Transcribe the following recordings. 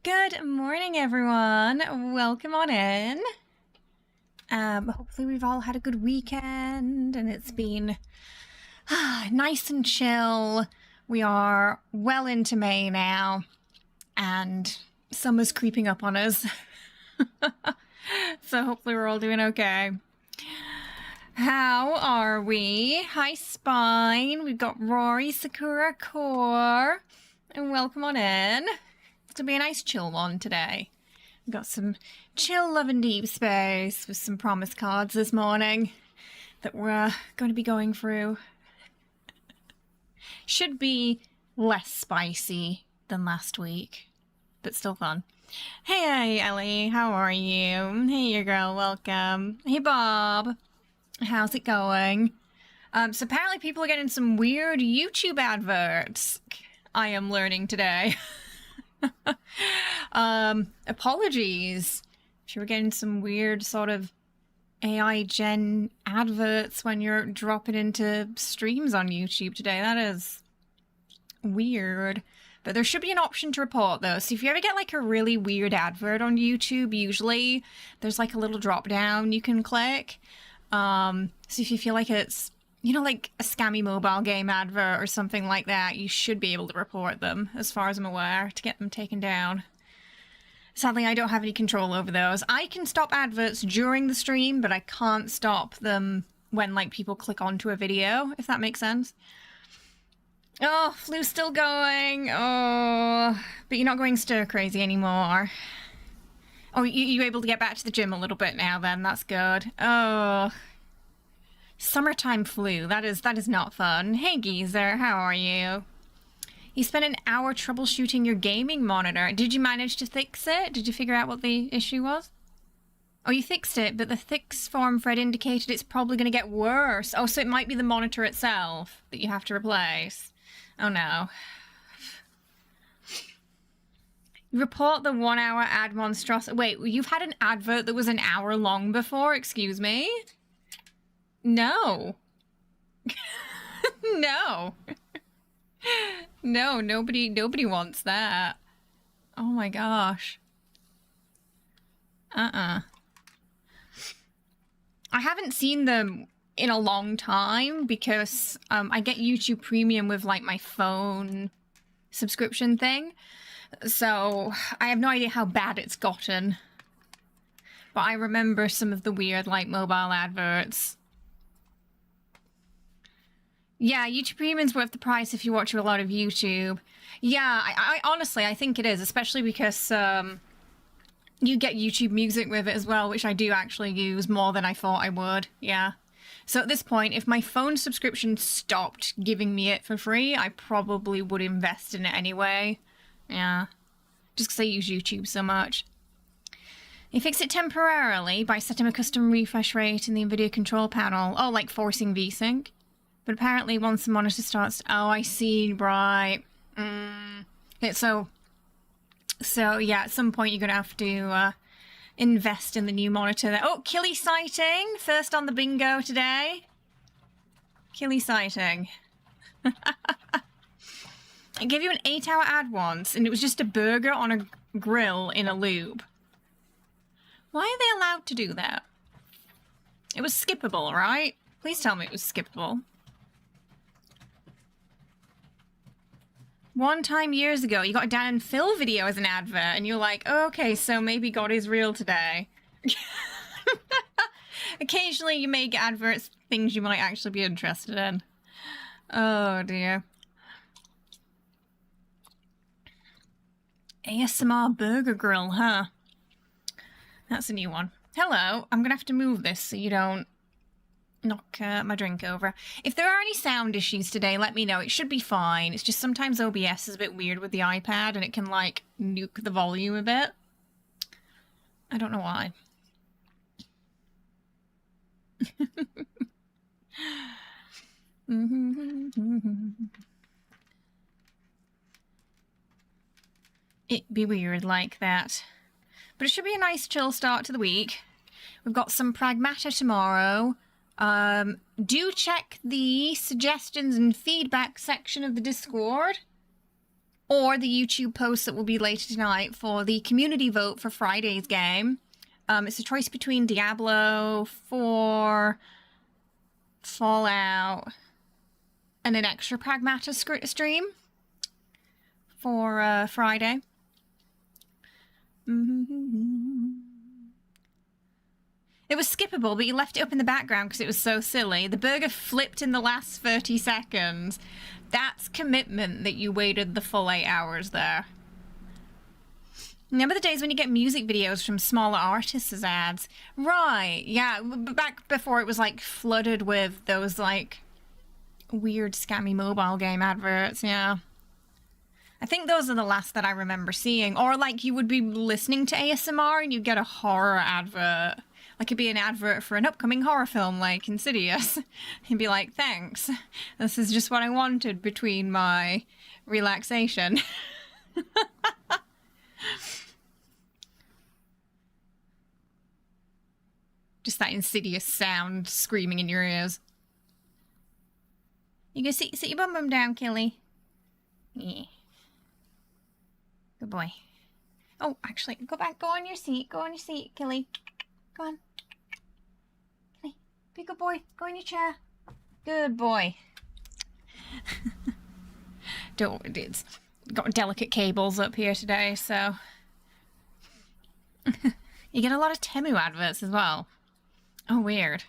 Good morning, everyone. Welcome on in. Hopefully we've all had a good weekend and it's been nice and chill. We are well into May now and summer's creeping up on us. So hopefully we're all doing okay. How are we? Hi, Spine. We've got Rory, Sakura, Core, and welcome on in. It's gonna be a nice chill one today. We've got some chill love and deep space with some promise cards this morning that we're going to be going through. Should be less spicy than last week, but still fun. Hey, Ellie, how are you? Hey, your girl, welcome. Hey, Bob. How's it going? So apparently people are getting some weird YouTube adverts. I am learning today. Apologies if you were getting some weird sort of AI gen adverts when you're dropping into streams on YouTube today. That is weird. But there should be an option to report though. So if you ever get like a really weird advert on YouTube, usually there's like a little drop down you can click. So if you feel like it's, you know, like a scammy mobile game advert or something like that, you should be able to report them, as far as I'm aware, to get them taken down. Sadly, I don't have any control over those. I can stop adverts during the stream, but I can't stop them when, like, people click onto a video, if that makes sense. Oh, flu's still going. Oh, but you're not going stir crazy anymore. Oh, you're able to get back to the gym a little bit now then, that's good. Oh, summertime flu, that is not fun. Hey Geezer, how are you? You spent an hour troubleshooting your gaming monitor. Did you manage to fix it? Did you figure out what the issue was? Oh, you fixed it, but the fix form Fred indicated it's probably going to get worse. Oh, so it might be the monitor itself that you have to replace. Oh no. Report the 1 hour ad monstrosity. Wait, you've had an advert that was an hour long before? Excuse me? No. No. No, nobody wants that. Oh my gosh. I haven't seen them in a long time because I get YouTube Premium with like my phone subscription thing. So I have no idea how bad it's gotten. But I remember some of the weird like mobile adverts. Yeah, YouTube Premium's worth the price if you watch a lot of YouTube. Yeah, I honestly, I think it is, especially because you get YouTube Music with it as well, which I do actually use more than I thought I would, yeah. So at this point, if my phone subscription stopped giving me it for free, I probably would invest in it anyway. Yeah, just because I use YouTube so much. You fix it temporarily by setting a custom refresh rate in the NVIDIA control panel. Oh, like forcing VSync? But apparently once the monitor starts... Oh, I see, right. So yeah, at some point you're going to have to invest in the new monitor there. Oh, Killy sighting! First on the bingo today. Killy sighting. I gave you an 8-hour ad once, and it was just a burger on a grill in a loop. Why are they allowed to do that? It was skippable, right? Please tell me it was skippable. One time years ago, you got a Dan and Phil video as an advert, and you're like, oh, okay, so maybe God is real today. Occasionally you may get adverts, things you might actually be interested in. Oh, dear. ASMR Burger Grill, huh? That's a new one. Hello, I'm gonna have to move this so you don't knock my drink over. If there are any sound issues today, let me know. It should be fine. It's just sometimes OBS is a bit weird with the iPad and it can like nuke the volume a bit. I don't know why. It'd be weird like that. But it should be a nice chill start to the week. We've got some Pragmata tomorrow. Do check the suggestions and feedback section of the Discord. or the YouTube post that will be later tonight for the community vote for Friday's game. It's a choice between Diablo, 4, Fallout, and an extra Pragmata stream for Friday. It was skippable, but you left it up in the background because it was so silly. The burger flipped in the last 30 seconds. That's commitment that you waited the full 8 hours there. Remember the days when you get music videos from smaller artists as ads? Right, yeah, back before it was like flooded with those like weird scammy mobile game adverts, yeah. I think those are the last that I remember seeing. Or like you would be listening to ASMR and you'd get a horror advert. Like it'd be an advert for an upcoming horror film like Insidious. You'd be like, thanks. This is just what I wanted between my relaxation. Just that Insidious sound screaming in your ears. You go sit your bum down, Killy. Yeah. Good boy. Oh, actually, go back. Go on your seat. Go on your seat, Killy. Go on. Killy, be a good boy. Go in your chair. Good boy. It's got delicate cables up here today, so... You get a lot of Temu adverts as well. Oh, weird.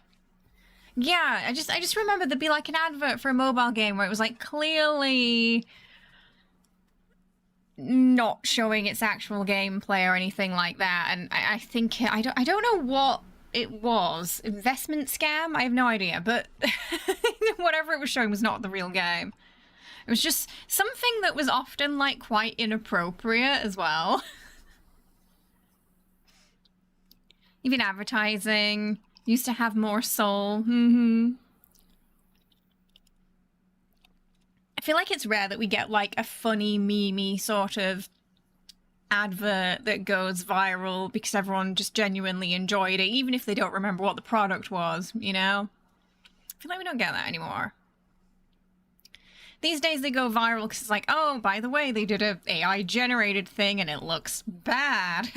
Yeah, I just remember there'd be like an advert for a mobile game where it was like clearly not showing its actual gameplay or anything like that, and I think I don't know what it was. Investment scam? I have no idea, but whatever it was showing was not the real game. It was just something that was often like quite inappropriate as well. Even advertising used to have more soul. I feel like it's rare that we get like a funny, memey sort of advert that goes viral because everyone just genuinely enjoyed it, even if they don't remember what the product was, you know? I feel like we don't get that anymore. These days they go viral because it's like, oh, by the way, they did a AI-generated thing and it looks bad.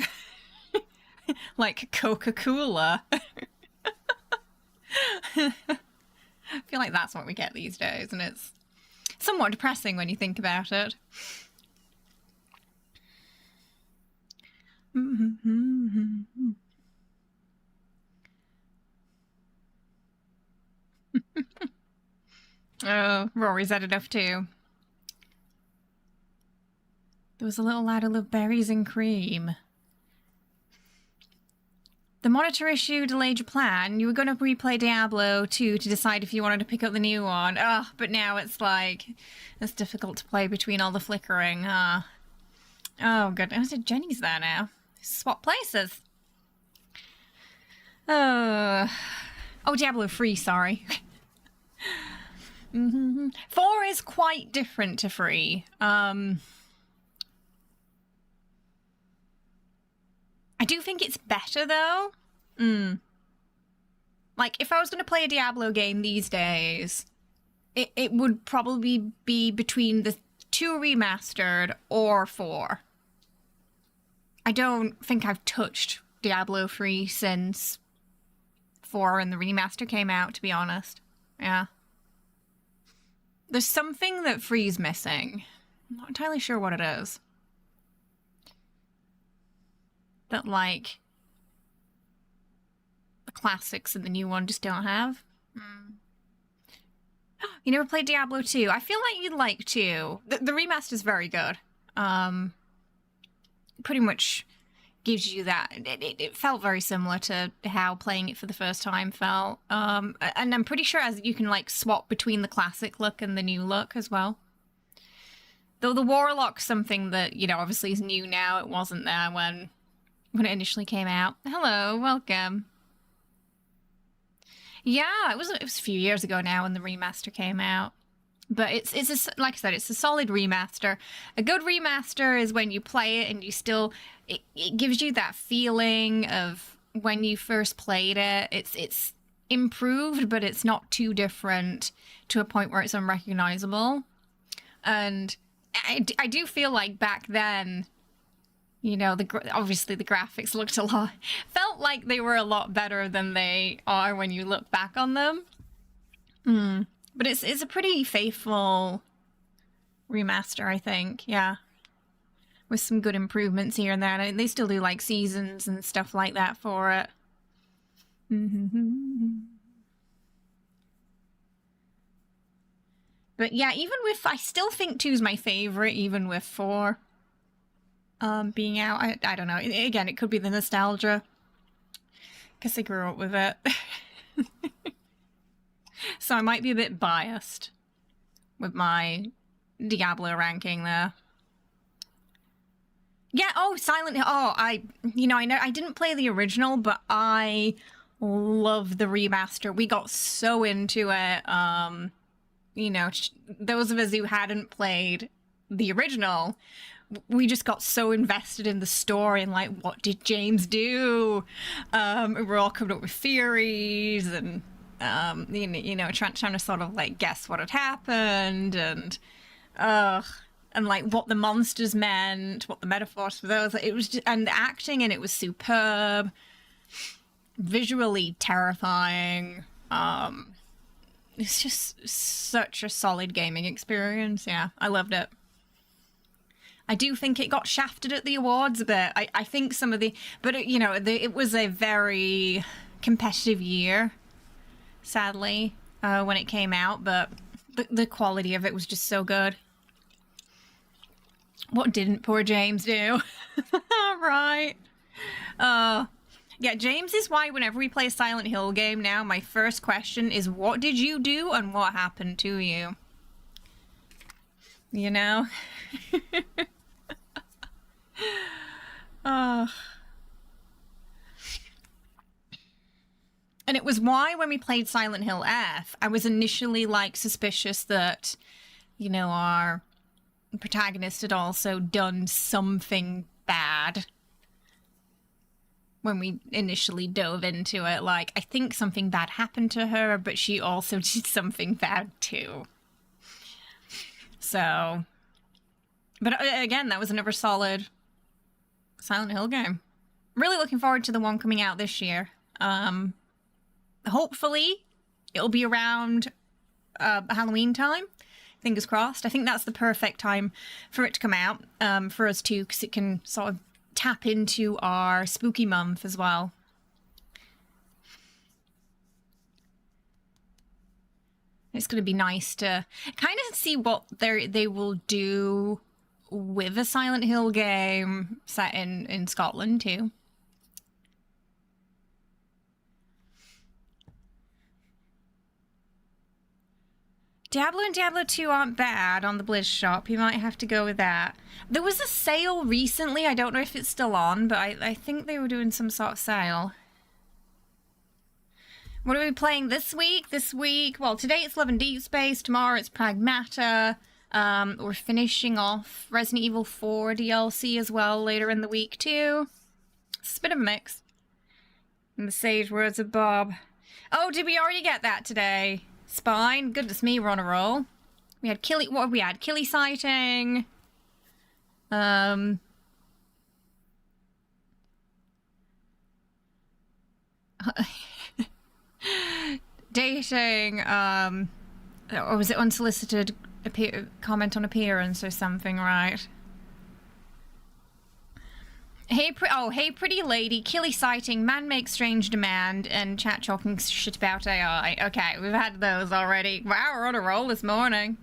Like Coca-Cola. I feel like that's what we get these days, and it's somewhat depressing when you think about it. Oh, Rory's had enough too. There was a little lad who loved berries and cream. The monitor issue delayed your plan. You were going to replay Diablo 2 to decide if you wanted to pick up the new one. Ugh, but now it's like, it's difficult to play between all the flickering, huh? Oh, goodness. Jenny's there now. Swap places. Oh, Diablo 3, sorry. 4 is quite different to 3. I do think it's better, though. Like, if I was going to play a Diablo game these days, it would probably be between the 2 remastered or 4. I don't think I've touched Diablo 3 since 4 and the remaster came out, to be honest. Yeah. There's something that 3's missing. I'm not entirely sure what it is. That, like, the classics and the new one just don't have. You never played Diablo 2? I feel like you'd like to. The remaster's very good. Pretty much gives you that. It felt very similar to how playing it for the first time felt. And I'm pretty sure as you can, like, swap between the classic look and the new look as well. Though the Warlock's something that, you know, obviously is new now. It wasn't there when it initially came out. Hello, welcome. Yeah, it was a few years ago now when the remaster came out. But it's like I said, it's a solid remaster. A good remaster is when you play it and you still... It gives you that feeling of when you first played it. It's improved, but it's not too different to a point where it's unrecognizable. And I do feel like back then, you know, obviously the graphics looked felt like they were a lot better than they are when you look back on them. But it's a pretty faithful remaster, I think. Yeah. With some good improvements here and there. And they still do like seasons and stuff like that for it. But yeah, even with, I still think 2's my favorite, even with 4 being out. I don't know. Again, it could be the nostalgia, because I grew up with it. So I might be a bit biased with my Diablo ranking there. Yeah, oh, Silent Hill. Oh, I know I didn't play the original, but I love the remaster. We got so into it. You know, those of us who hadn't played the original, we just got so invested in the story and like, what did James do? We're all coming up with theories and you know, trying to sort of like guess what had happened and like what the monsters meant, what the metaphors for those. It was just, and the acting in it was superb, visually terrifying. It's just such a solid gaming experience. Yeah, I loved it. I do think it got shafted at the awards a bit. I think some of the, but it, you know, it was a very competitive year, sadly, when it came out. But the quality of it was just so good. What didn't poor James do? Right. Yeah, James is why whenever we play a Silent Hill game now, my first question is, what did you do and what happened to you? You know? And it was why when we played Silent Hill F, I was initially like suspicious that, you know, our protagonist had also done something bad. When we initially dove into it, like, I think something bad happened to her, but she also did something bad too. So, but again, that was another solid Silent Hill game. Really looking forward to the one coming out this year. Hopefully it'll be around Halloween time. Fingers crossed. I think that's the perfect time for it to come out, for us too, because it can sort of tap into our spooky month as well. It's going to be nice to kind of see what they will do with a Silent Hill game set in Scotland too. Diablo and Diablo 2 aren't bad on the Blizz shop. You might have to go with that. There was a sale recently. I don't know if it's still on, but I think they were doing some sort of sale. What are we playing this week? This week, well, today it's Love and Deepspace. Tomorrow it's Pragmata. We're finishing off Resident Evil 4 DLC as well later in the week too. It's a bit of a mix. In the sage words of Bob. Oh, did we already get that today? Spine. Goodness me, we're on a roll. We had Killy. What have we had? Killy sighting. Dating. Or was it unsolicited comment on appearance or something, right? Hey, hey, pretty lady, Killy sighting, man makes strange demand, and chat talking shit about AI. Okay, we've had those already. Wow, we're on a roll this morning.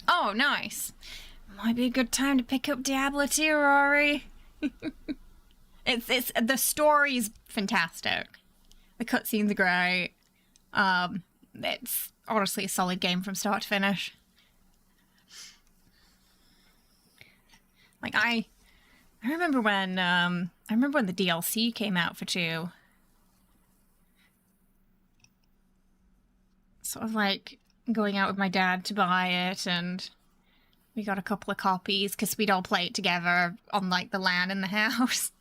Oh, nice. Might be a good time to pick up Diablo 2, Rory. It's the story's fantastic. The cutscenes are great. It's honestly a solid game from start to finish. Like I remember when the DLC came out for 2. Sort of like going out with my dad to buy it, and we got a couple of copies because we'd all play it together on like the LAN in the house.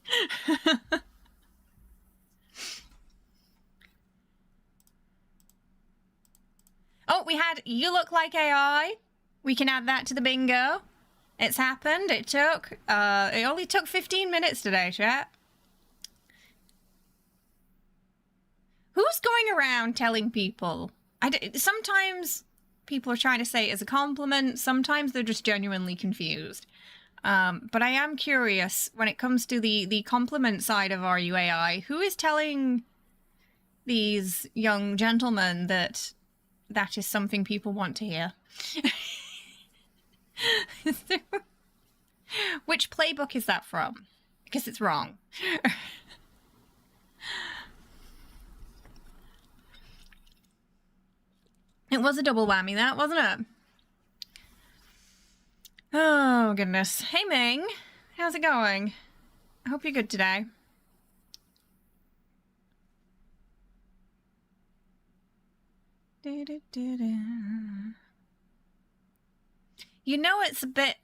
Oh, we had You Look Like AI. We can add that to the bingo. It's happened. It only took 15 minutes today, chat. Who's going around telling people? Sometimes people are trying to say it as a compliment. Sometimes they're just genuinely confused. But I am curious when it comes to the compliment side of RUAI, who is telling these young gentlemen that is something people want to hear? Which playbook is that from? Because it's wrong. It was a double whammy, that, wasn't it? Oh, goodness. Hey, Ming. How's it going? I hope you're good today. You know, it's a bit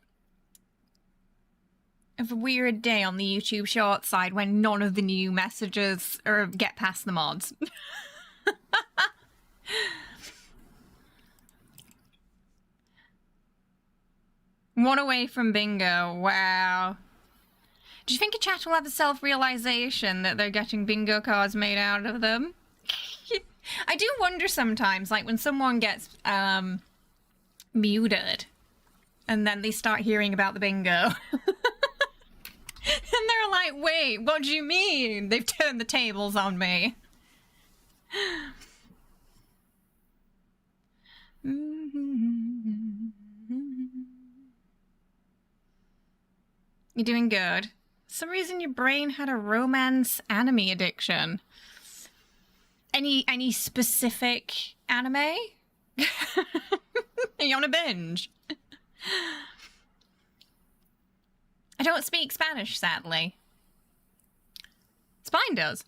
of a weird day on the YouTube short side when none of the new messages get past the mods. One away from bingo. Wow. Do you think a chat will have the self-realization that they're getting bingo cards made out of them? I do wonder sometimes, like when someone gets muted and then they start hearing about the bingo. And they're like, wait, what do you mean? They've turned the tables on me. You're doing good. For some reason your brain had a romance anime addiction. Any specific anime? Are you on a binge? I don't speak Spanish, sadly. Spine does.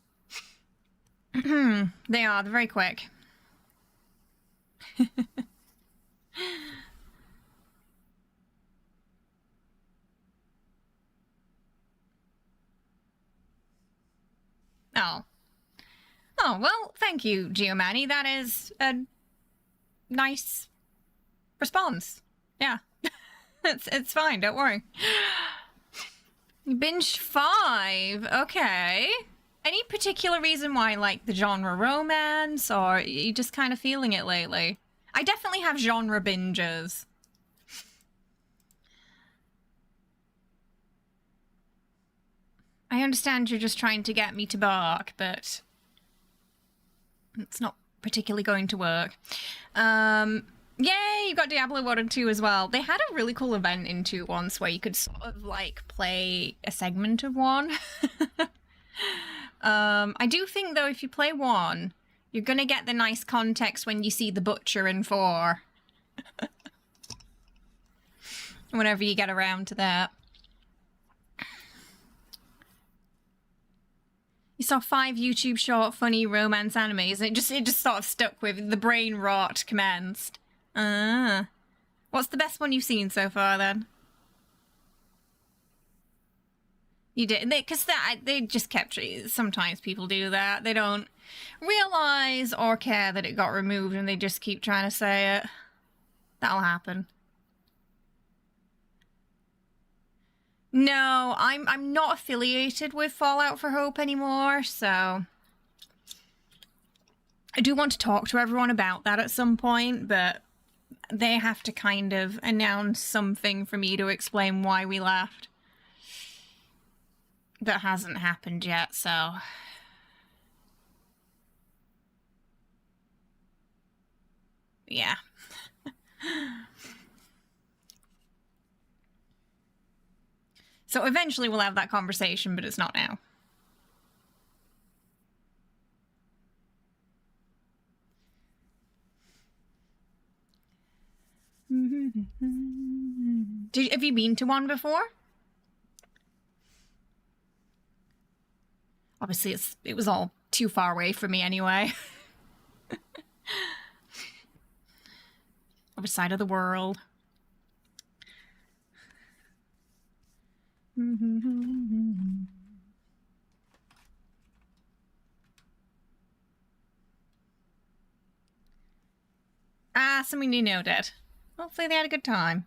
They're very quick. Oh. Oh, well, thank you, Geomani. That is a nice response. Yeah. It's fine, don't worry. You binged 5. Okay. Any particular reason why, like, the genre romance, or are you just kind of feeling it lately? I definitely have genre binges. I understand you're just trying to get me to bark, but it's not particularly going to work. Yay, you got Diablo 1 and 2 as well. They had a really cool event in 2 once where you could sort of, like, play a segment of 1. I do think, though, if you play 1, you're gonna get the nice context when you see the Butcher in 4. Whenever you get around to that. You saw 5 YouTube short funny romance animes, and it just sort of stuck with the brain rot commenced. What's the best one you've seen so far, then? You did, because they just kept. Sometimes people do that. They don't realize or care that it got removed, and they just keep trying to say it. That'll happen. No, I'm not affiliated with Fallout for Hope anymore, so I do want to talk to everyone about that at some point, but they have to kind of announce something for me to explain why we left. That hasn't happened yet, so... yeah. So eventually we'll have that conversation, but it's not now. Have you been to one before? Obviously, it was all too far away from me anyway. Other side of the world. Ah, something you know, Dad. Hopefully they had a good time.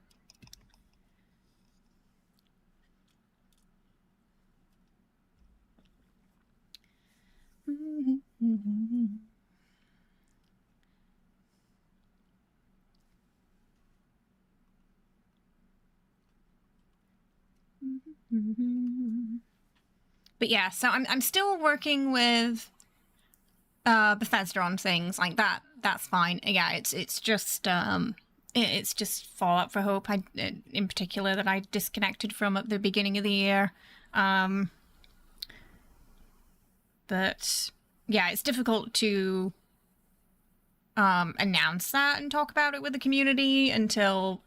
But yeah, so I'm still working with Bethesda on things like that. That's fine. Yeah, it's just Fallout for Hope. In particular, that I disconnected from at the beginning of the year. But yeah, it's difficult to announce that and talk about it with the community until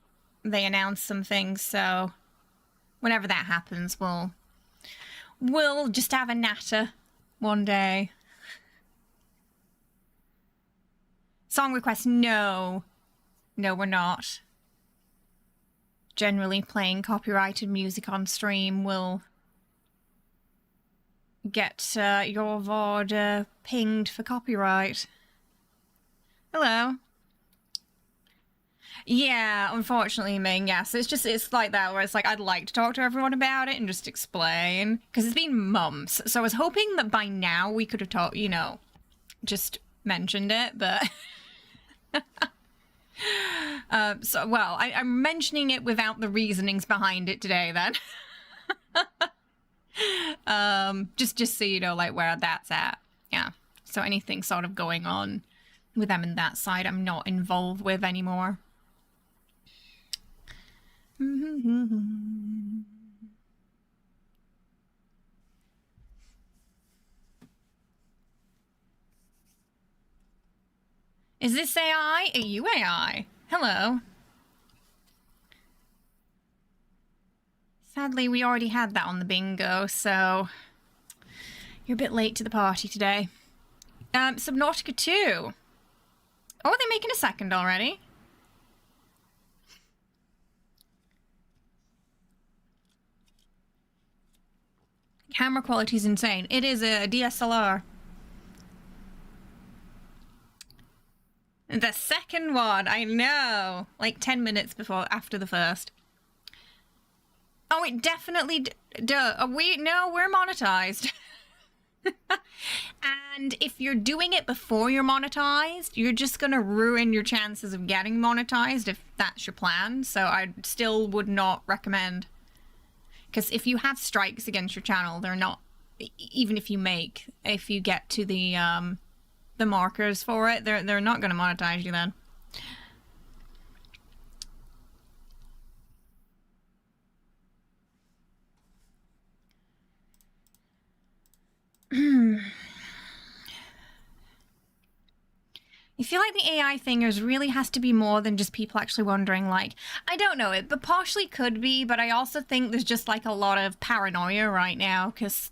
they announce some things. So whenever that happens, we'll just have a natter one day. Song requests, no. No, we're not. Generally, playing copyrighted music on stream will get your VOD pinged for copyright. Hello. Yeah, unfortunately, Ming, yes. It's like that, where it's like, I'd like to talk to everyone about it and just explain. Because it's been months. So I was hoping that by now we could have talked, you know, just mentioned it, but... I'm mentioning it without the reasonings behind it today, then. Just so you know, like, where that's at. Yeah. So anything sort of going on with them in that side, I'm not involved with anymore. Is this AI? Are you AI? Hello. Sadly, we already had that on the bingo, so you're a bit late to the party today. Subnautica 2. Oh, are they making a second already? Camera quality is insane. It is a DSLR. The second one, I know. Like 10 minutes after the first. Oh, it definitely... we're monetized. And if you're doing it before you're monetized, you're just going to ruin your chances of getting monetized if that's your plan. So I still would not recommend. Because if you have strikes against your channel, they're not... Even if you get to the markers for it, they're not going to monetize you then. I feel like the AI thing really has to be more than just people actually wondering, like, I don't know, but partially could be, but I also think there's just like a lot of paranoia right now, because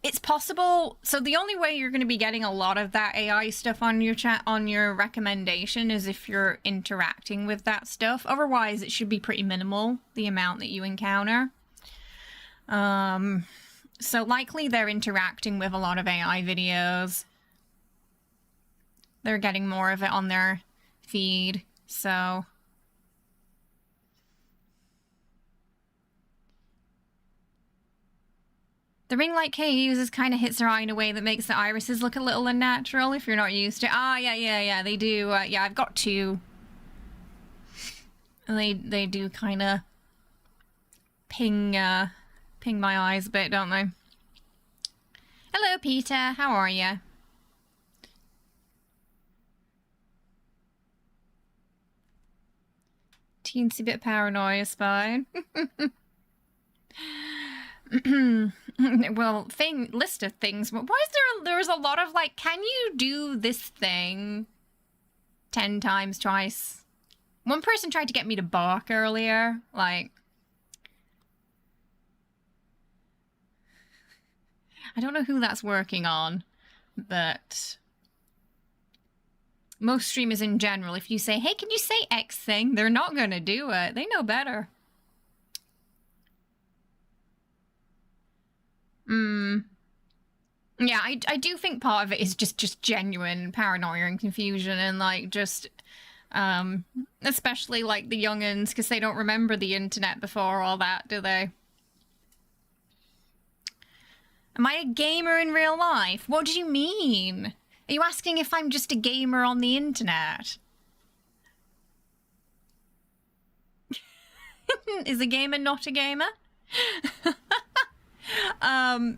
it's possible. So the only way you're going to be getting a lot of that AI stuff on your on your recommendation is if you're interacting with that stuff. Otherwise, it should be pretty minimal, the amount that you encounter. So likely they're interacting with a lot of AI videos. They're getting more of it on their feed, so... The ring light K uses kind of hits her eye in a way that makes the irises look a little unnatural if you're not used to it. Ah, yeah, they do. Yeah, I've got two. They do kind of ping my eyes a bit, don't they? Hello, Peter. How are you? Teensy bit paranoia is fine. Well, list of things. Why is there's a lot of like, can you do this thing 10 times twice? One person tried to get me to bark earlier, like... I don't know who that's working on, but... Most streamers in general, if you say, hey, can you say X thing? They're not gonna do it. They know better. Yeah, I do think part of it is just genuine paranoia and confusion and, like, just... Especially like the young'uns, because they don't remember the internet before all that, do they? Am I a gamer in real life? What do you mean? Are you asking if I'm just a gamer on the internet? Is a gamer not a gamer?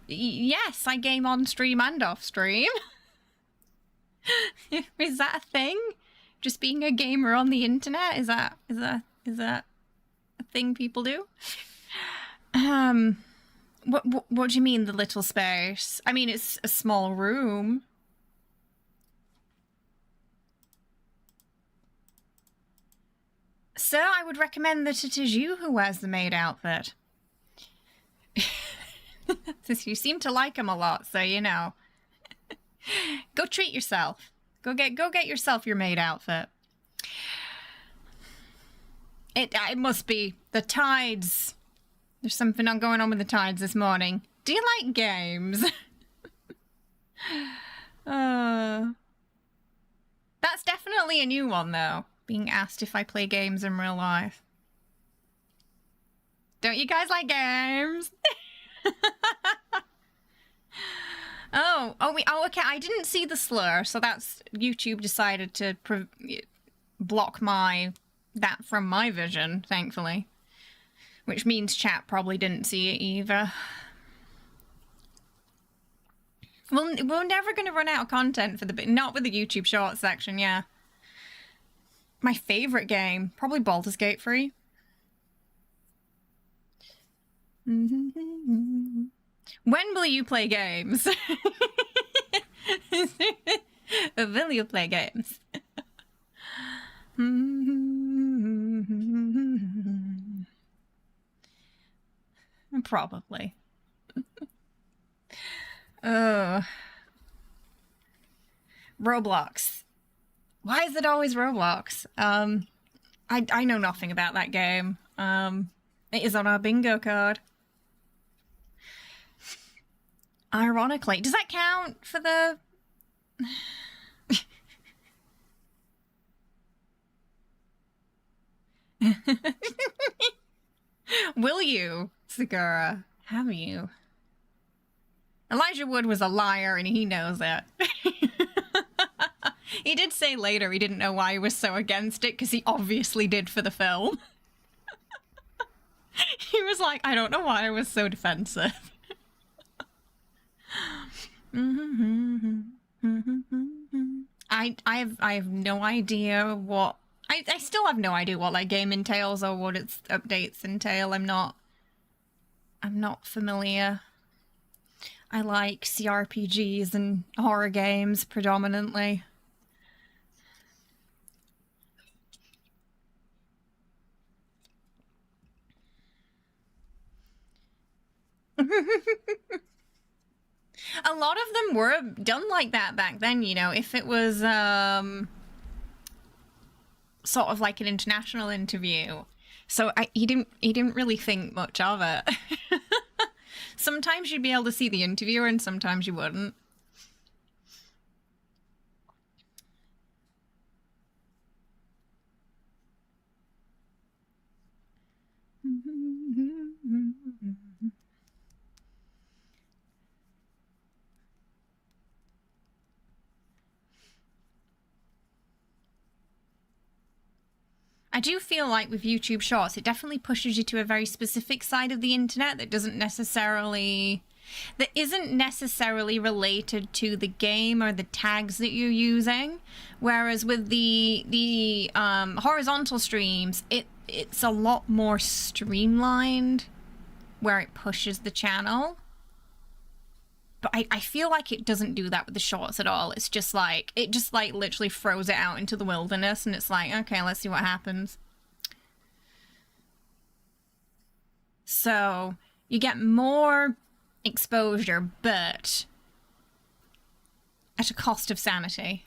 Yes, I game on stream and off stream. Is that a thing? Just being a gamer on the internet? Is that a thing people do? What do you mean, the little space? I mean, it's a small room. Sir, I would recommend that it is you who wears the maid outfit. You seem to like him a lot, so you know. Go treat yourself. Go get yourself your maid outfit. It must be the tides. There's something going on with the tides this morning. Do you like games? That's definitely a new one, though. Being asked if I play games in real life. Don't you guys like games? Oh, okay. I didn't see the slur, so that's YouTube decided to block that from my vision, thankfully. Which means chat probably didn't see it either. We're never going to run out of content for not with the YouTube Shorts section, yeah. My favorite game, probably Baldur's Gate 3. When will you play games? Will you play games? Probably. Roblox. Why is it always Roblox? I know nothing about that game. It is on our bingo card. Ironically, does that count for the... Will you, Segura? Have you? Elijah Wood was a liar and he knows it. He did say later he didn't know why he was so against it, because he obviously did for the film. He was like, I don't know why I was so defensive. I have no idea what... I still have no idea what that game entails or what its updates entail. I'm not familiar. I like CRPGs and horror games predominantly. A lot of them were done like that back then, you know, if it was sort of like an international interview. So he didn't really think much of it. Sometimes you'd be able to see the interviewer and sometimes you wouldn't. I do feel like with YouTube Shorts, it definitely pushes you to a very specific side of the internet that isn't necessarily related to the game or the tags that you're using. Whereas with the horizontal streams, it's a lot more streamlined where it pushes the channel. But I feel like it doesn't do that with the shorts at all. It's just like, it just like literally throws it out into the wilderness and it's like, okay, let's see what happens. So you get more exposure, but at a cost of sanity.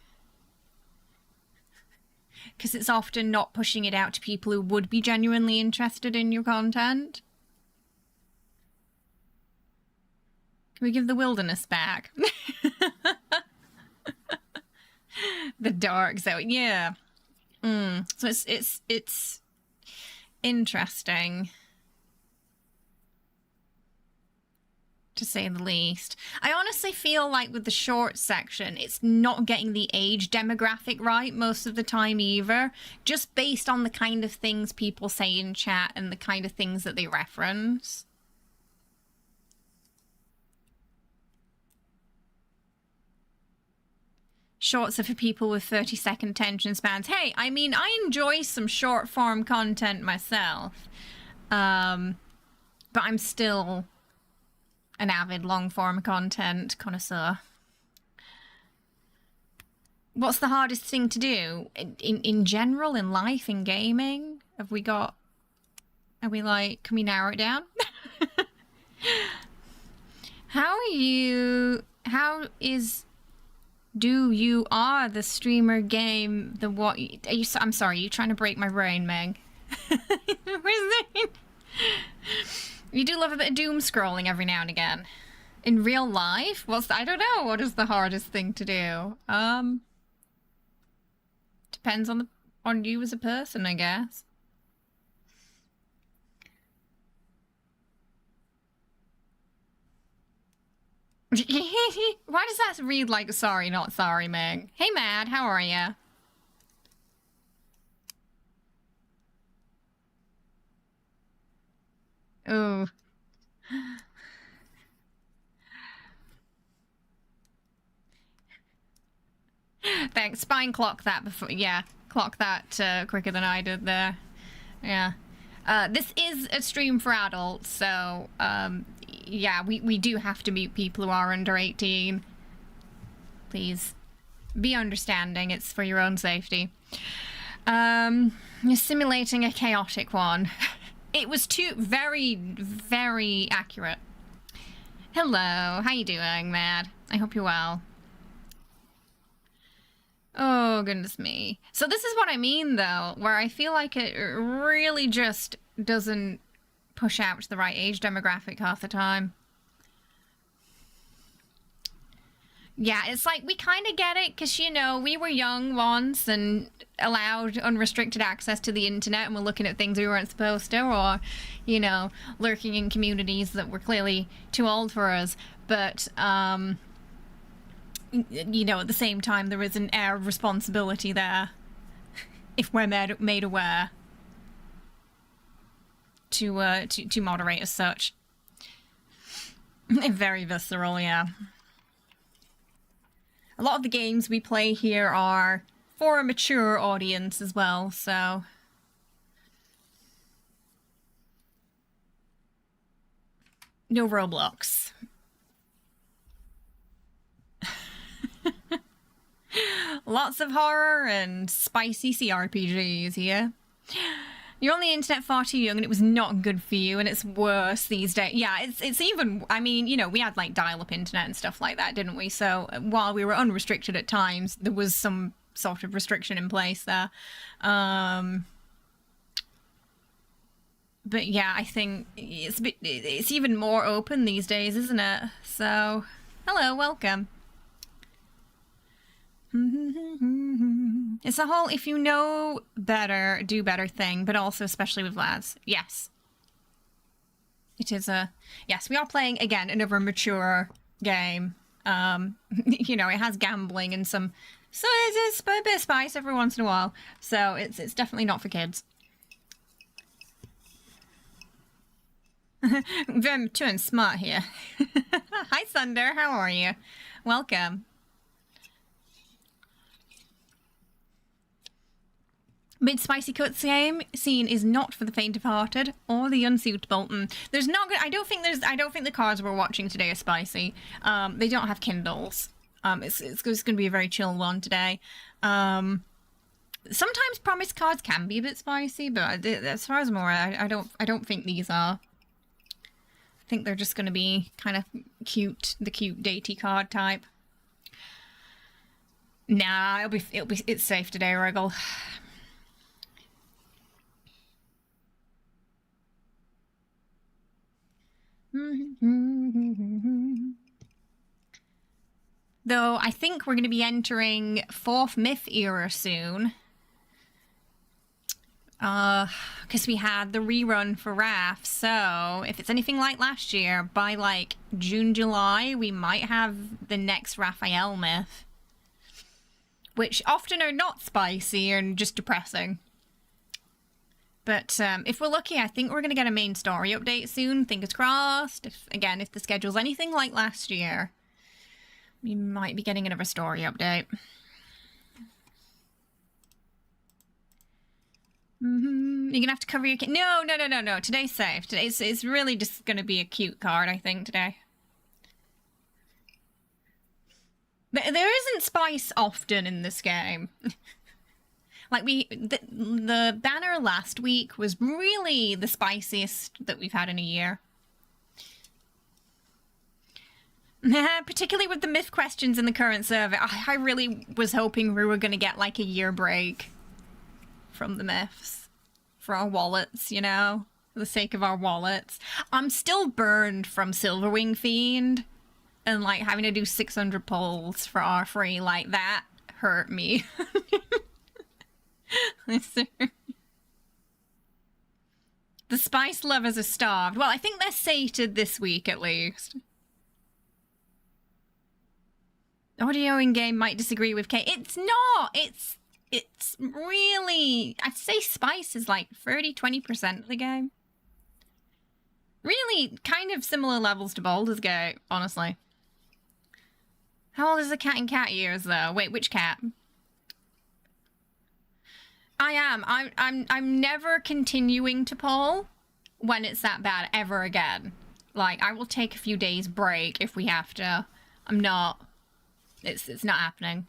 Because it's often not pushing it out to people who would be genuinely interested in your content. Can we give the wilderness back? The dark zone, yeah. So it's interesting, to say the least. I honestly feel like with the short section, it's not getting the age demographic right most of the time either, just based on the kind of things people say in chat and the kind of things that they reference. Shorts are for people with 30-second attention spans. Hey, I mean, I enjoy some short form content myself, but I'm still an avid long-form content connoisseur. What's the hardest thing to do? In general, in life, in gaming? Are we like, can we narrow it down? Do you are the streamer game, the what? I'm sorry, are you trying to break my brain, Meg? You do love a bit of doom scrolling every now and again. In real life? I don't know. What is the hardest thing to do? Depends on you as a person, I guess. Why does that read like sorry, not sorry, Meg? Hey, Mad, how are ya? Oh. Thanks. Spine clock that before. Yeah, clock that quicker than I did there. Yeah. This is a stream for adults, so yeah, we do have to mute people who are under 18. Please be understanding. It's for your own safety. You're simulating a chaotic one. It was very, very accurate. Hello, how you doing, Mad? I hope you're well. Oh, goodness me. So this is what I mean, though, where I feel like it really just doesn't push out to the right age demographic half the time. Yeah, it's like, we kind of get it, because, you know, we were young once and allowed unrestricted access to the internet, and we're looking at things we weren't supposed to, or, you know, lurking in communities that were clearly too old for us. But, you know, at the same time, there is an air of responsibility there, if we're made aware, to moderate as such. Very visceral, yeah. A lot of the games we play here are for a mature audience as well, so... No Roblox. Lots of horror and spicy CRPGs here. You're on the internet far too young and it was not good for you, and it's worse these days. Yeah, it's even, I mean, you know, we had like dial-up internet and stuff like that, didn't we? So while we were unrestricted at times, there was some sort of restriction in place there. But yeah, I think it's even more open these days, isn't it? So, hello, welcome. It's a whole, if you know better, do better thing, but also especially with lads. Yes. It is a... Yes, we are playing, again, another mature game. You know, it has gambling and some... So it's a bit of spice every once in a while. So it's definitely not for kids. Very mature and smart here. Hi, Sunder. How are you? Welcome. Mid-spicy cutscene scene is not for the faint-of-hearted or the unsuitable. There's not. I don't think the cards we're watching today are spicy. They don't have Kindles. It's just going to be a very chill one today. Sometimes promise cards can be a bit spicy, but as far as I'm aware, I don't think these are. I think they're just going to be kind of cute, the cute datey card type. Nah, it's safe today, Wriggle. Though I think we're going to be entering 4th myth era soon. Because we had the rerun for Raf, so if it's anything like last year, by like June, July, we might have the next Rafayel myth. Which often are not spicy and just depressing. But if we're lucky, I think we're going to get a main story update soon, fingers crossed. If the schedule's anything like last year, we might be getting another story update. You're gonna have to cover your... No. Today's safe. It's really just gonna be a cute card, I think, today. There isn't spice often in this game. Like, the banner last week was really the spiciest that we've had in a year. Particularly with the myth questions in the current survey. I really was hoping we were gonna get, like, a year break from the myths for our wallets, you know, for the sake of our wallets. I'm still burned from Silverwing Fiend and like having to do 600 pulls for R3. Like, that hurt me. The spice lovers are starved. Well, I think they're sated this week at least. Audio in game might disagree with Kate. It's not. It's really, I'd say spice is like 30-20% of the game. Really kind of similar levels to Baldur's Gate, honestly. How old is the cat in cat years though? Wait, which cat? I am. I'm never continuing to pull when it's that bad ever again. Like, I will take a few days break if we have to. I'm not. It's not happening.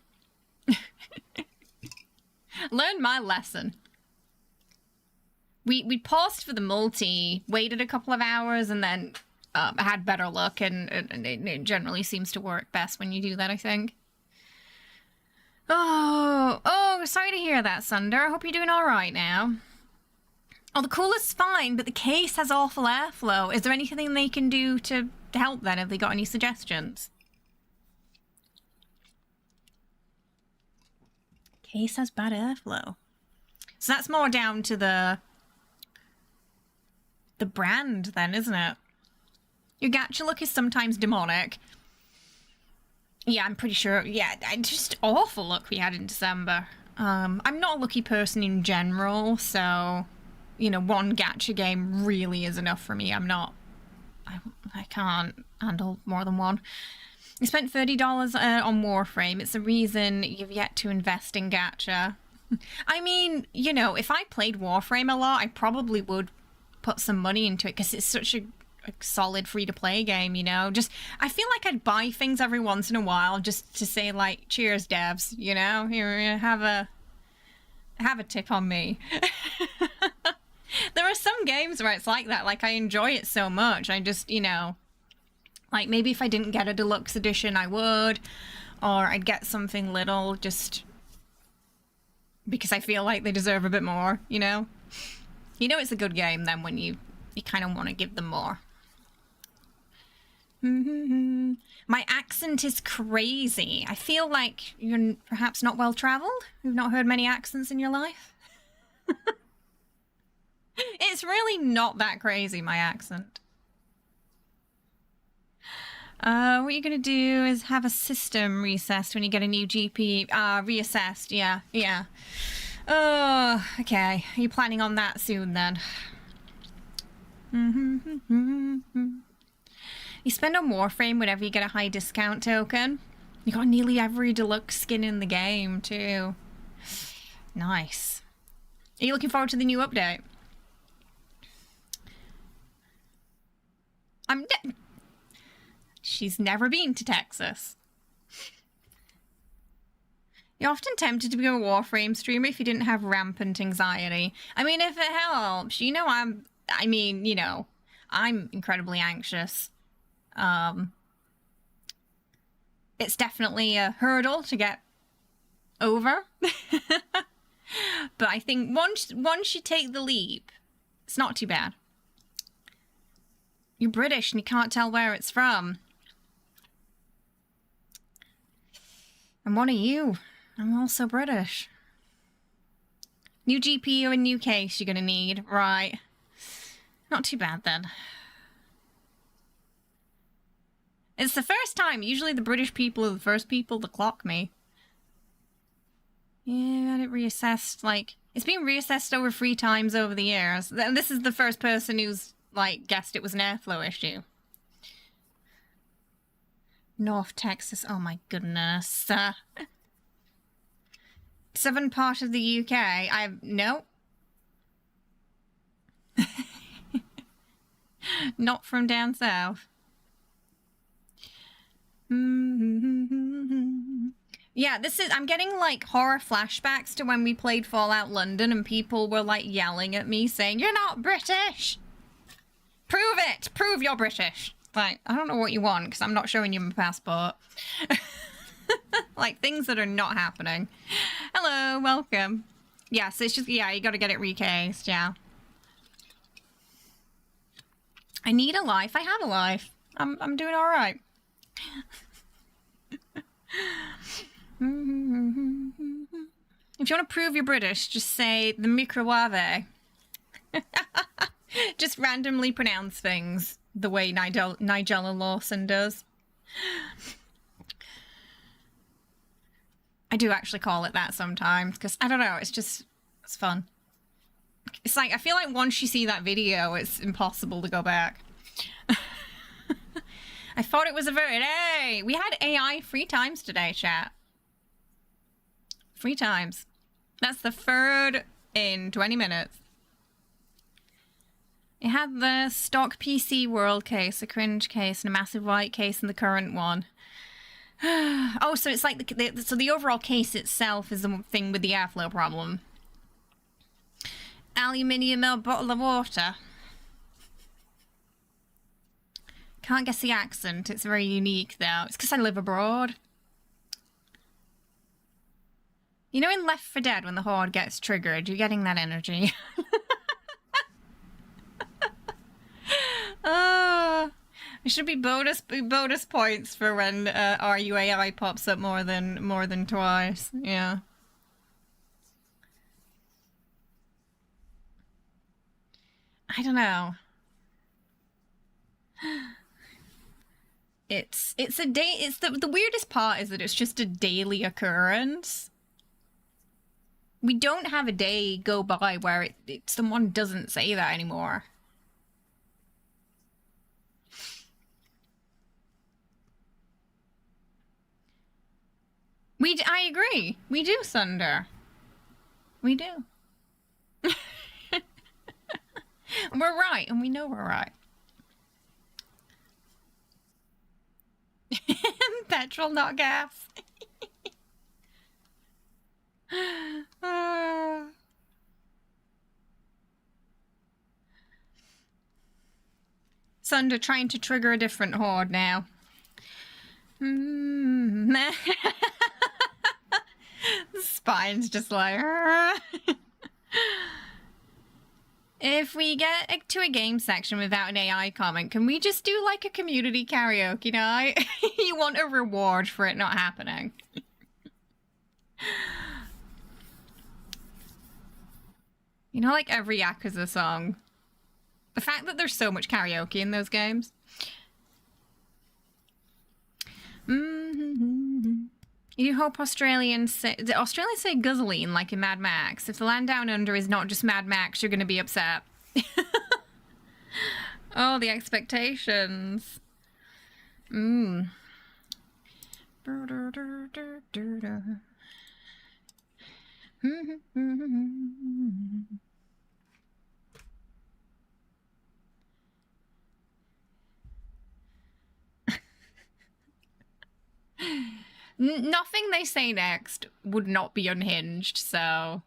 Learned my lesson. We paused for the multi, waited a couple of hours, and then had better luck, and it generally seems to work best when you do that, I think. Oh, sorry to hear that, Sunder. I hope you're doing all right now. Oh, the cooler's fine, but the case has awful airflow. Is there anything they can do to help then? Have they got any suggestions? Case has bad airflow. So that's more down to the brand then, isn't it? Your gacha look is sometimes demonic. Yeah, I'm pretty sure. Yeah, just awful luck we had in December. I'm not a lucky person in general, so, you know, one gacha game really is enough for me. I can't handle more than one. I spent $30 on Warframe. It's the reason you've yet to invest in gacha. I mean, you know, if I played Warframe a lot, I probably would put some money into it because it's such a solid free-to-play game, you know? Just, I feel like I'd buy things every once in a while just to say, like, cheers, devs, you know? Here, have a tip on me. There are some games where it's like that. Like, I enjoy it so much. I just, you know... Like, maybe if I didn't get a deluxe edition, I would. Or I'd get something little just because I feel like they deserve a bit more, you know? You know it's a good game then when you kind of want to give them more. My accent is crazy. I feel like you're perhaps not well traveled. You've not heard many accents in your life. It's really not that crazy, my accent. What you're going to do is have a system recessed when you get a new GP. Reassessed, yeah. Oh, okay. Are you planning on that soon, then? You spend on Warframe whenever you get a high discount token. You got nearly every deluxe skin in the game, too. Nice. Are you looking forward to the new update? She's never been to Texas. You're often tempted to be a Warframe streamer if you didn't have rampant anxiety. I mean, if it helps, you know, I'm incredibly anxious. It's definitely a hurdle to get over. But I think once you take the leap, it's not too bad. You're British and you can't tell where it's from. And what are you? I'm also British. New GPU and new case you're gonna need. Right. Not too bad then. It's the first time. Usually the British people are the first people to clock me. Yeah, I had it reassessed, like... It's been reassessed over 3 times over the years. And this is the first person who's, like, guessed it was an airflow issue. North Texas, oh my goodness. Southern part of the UK, no. Not from down south. Yeah, I'm getting like horror flashbacks to when we played Fallout London and people were like yelling at me saying, "You're not British! Prove it! Prove you're British!" Like, I don't know what you want because I'm not showing you my passport. Like, things that are not happening. Hello, welcome. Yeah, so it's just, yeah, you gotta get it recased, yeah. I need a life. I have a life. I'm doing all right. If you want to prove you're British, just say the microwave. Just randomly pronounce things the way Nigella Lawson does. I do actually call it that sometimes because I don't know, it's fun. It's like, I feel like once you see that video, it's impossible to go back. I thought it was a very... Hey! We had AI 3 times today, chat. 3 times. That's the 3rd in 20 minutes. It had the stock PC world case, a cringe case, and a massive white case, and the current one. Oh, so it's like... so the overall case itself is the thing with the airflow problem. Aluminium bottle of water. Can't guess the accent. It's very unique, though. It's because I live abroad. You know in Left 4 Dead when the Horde gets triggered, you're getting that energy. It should be bonus points for when RUAI pops up more than twice. Yeah. I don't know. It's a day. It's the weirdest part is that it's just a daily occurrence. We don't have a day go by where someone doesn't say that anymore. I agree. We do, Thunder. We do. We're right, and we know we're right. Petrol, not gas. Sunder trying to trigger a different horde now. The spine's just like... If we get to a game section without an AI comment, can we just do like a community karaoke night? You want a reward for it not happening. You know, like every Yakuza song. The fact that there's so much karaoke in those games. You hope Australians say guzzling like in Mad Max. If the land down under is not just Mad Max, you're going to be upset. Oh, the expectations. Nothing they say next would not be unhinged, so...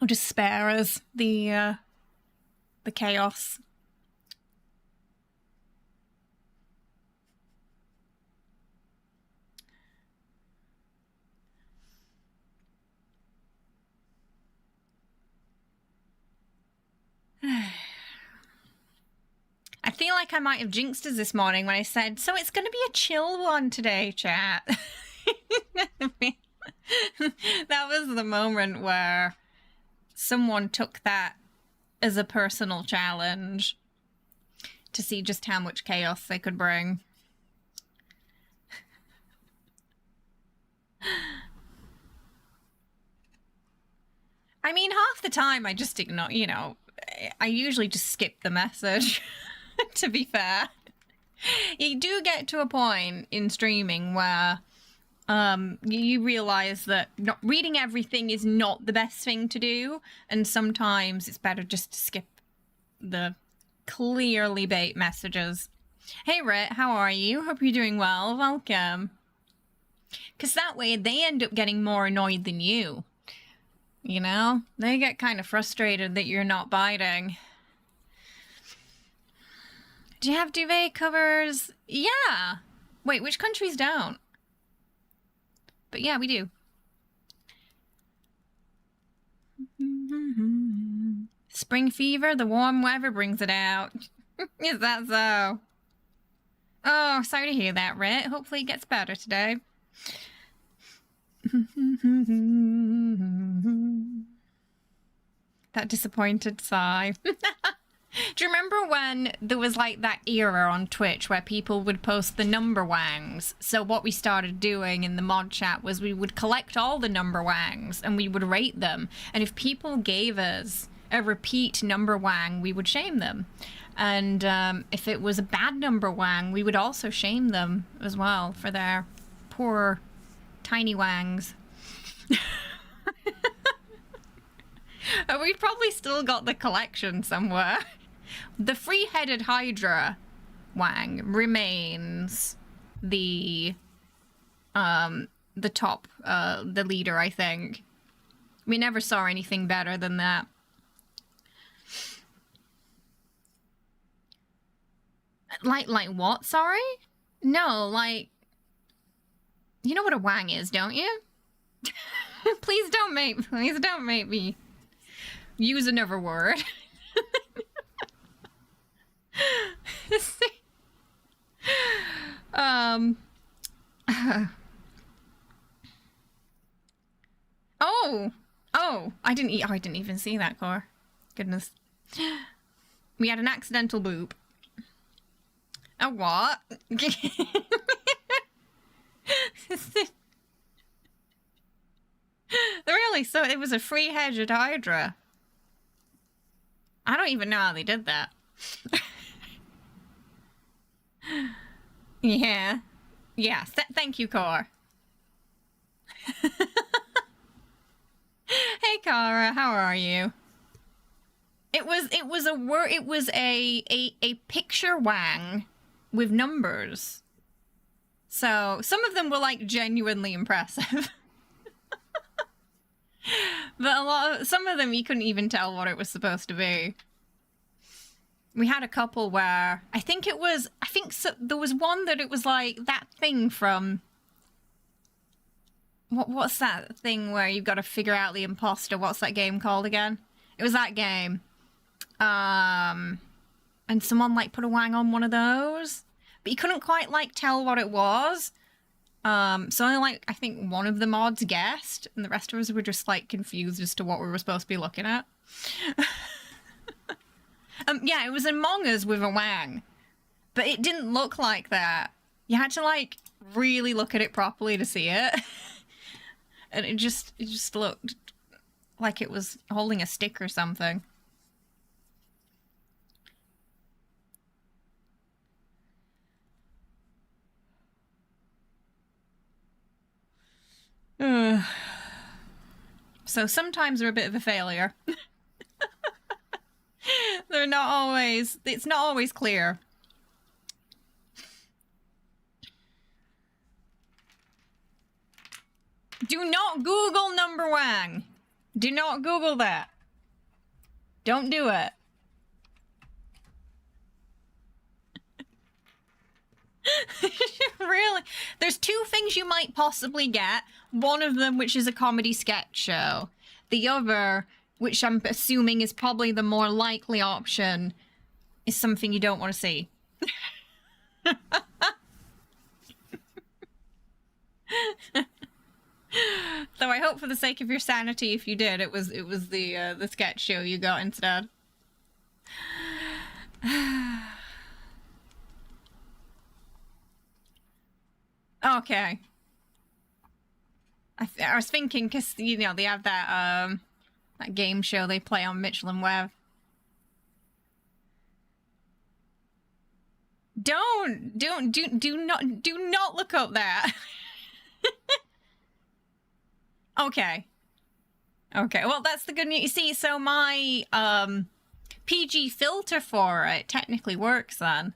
I'll just spare us the chaos. I feel like I might have jinxed us this morning when I said, so it's going to be a chill one today, chat. That was the moment where someone took that as a personal challenge to see just how much chaos they could bring. I mean, half the time I just ignore, you know, I usually just skip the message, to be fair. You do get to a point in streaming where you realize that not reading everything is not the best thing to do, and sometimes it's better just to skip the clearly bait messages. Hey Rit, how are you? Hope you're doing well. Welcome. Because that way they end up getting more annoyed than you. You know? They get kind of frustrated that you're not biting. Do you have duvet covers? Yeah. Wait, which countries don't? But yeah, we do. Spring fever, the warm weather brings it out. Is that so? Oh, sorry to hear that, Rit. Hopefully it gets better today. That disappointed sigh. Do you remember when there was like that era on Twitch where people would post the number wangs? So what we started doing in the mod chat was we would collect all the number wangs and we would rate them. And if people gave us a repeat number wang, we would shame them. And if it was a bad number wang, we would also shame them as well for their poor tiny wangs. We've probably still got the collection somewhere. The three-headed Hydra wang remains the top, the leader, I think. We never saw anything better than that. Like what, sorry? No, like, you know what a wang is, don't you? Please don't make me use another word. Oh, I didn't even see that car. Goodness. We had an accidental boop. A what? Really? So it was a three-headed Hydra. I don't even know how they did that. Yeah. Yeah. Thank you, Car. Hey, Cara. How are you? It was a picture wang with numbers. So some of them were like genuinely impressive. But some of them you couldn't even tell what it was supposed to be. We had a couple where there was one that it was like that thing from what's that thing where you've got to figure out the imposter? What's that game called again? It was that game. And someone like put a wang on one of those, but you couldn't quite like tell what it was. So only like I think one of the mods guessed, and the rest of us were just like confused as to what we were supposed to be looking at. Yeah, it was Among Us with a wang, but it didn't look like that. You had to like really look at it properly to see it, and it just looked like it was holding a stick or something. So sometimes they're a bit of a failure. They're not always, it's not always clear. Do not Google number wang. Do not Google that. Don't do it. Really? There's two things you might possibly get. One of them, which is a comedy sketch show. The other, which I'm assuming is probably the more likely option, is something you don't want to see. Though I hope for the sake of your sanity, if you did, it was the sketch show you got instead. Okay. I was thinking, because, you know, they have that game show they play on Mitchell and Webb. Do not look up that. Okay. Okay, well, that's the good news. You see, so my PG filter for it technically works then.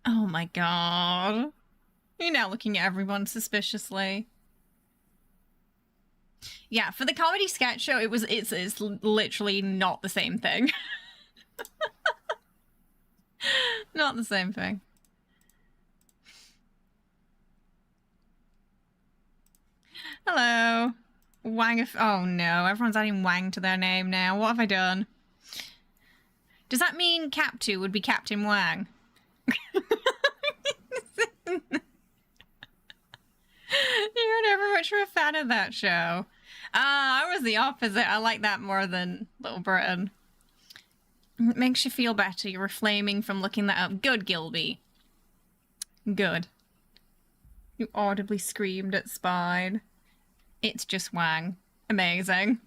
Oh my god. You're now looking at everyone suspiciously. Yeah, for the comedy sketch show, it's literally not the same thing. Not the same thing. Hello. Wang of... Oh no, everyone's adding Wang to their name now. What have I done? Does that mean Cap2 would be Captain Wang? You were never much of a fan of that show. I was the opposite. I like that more than Little Britain. It makes you feel better. You were flaming from looking that up. Good, Gilby. Good. You audibly screamed at Spine. It's just Wang. Amazing.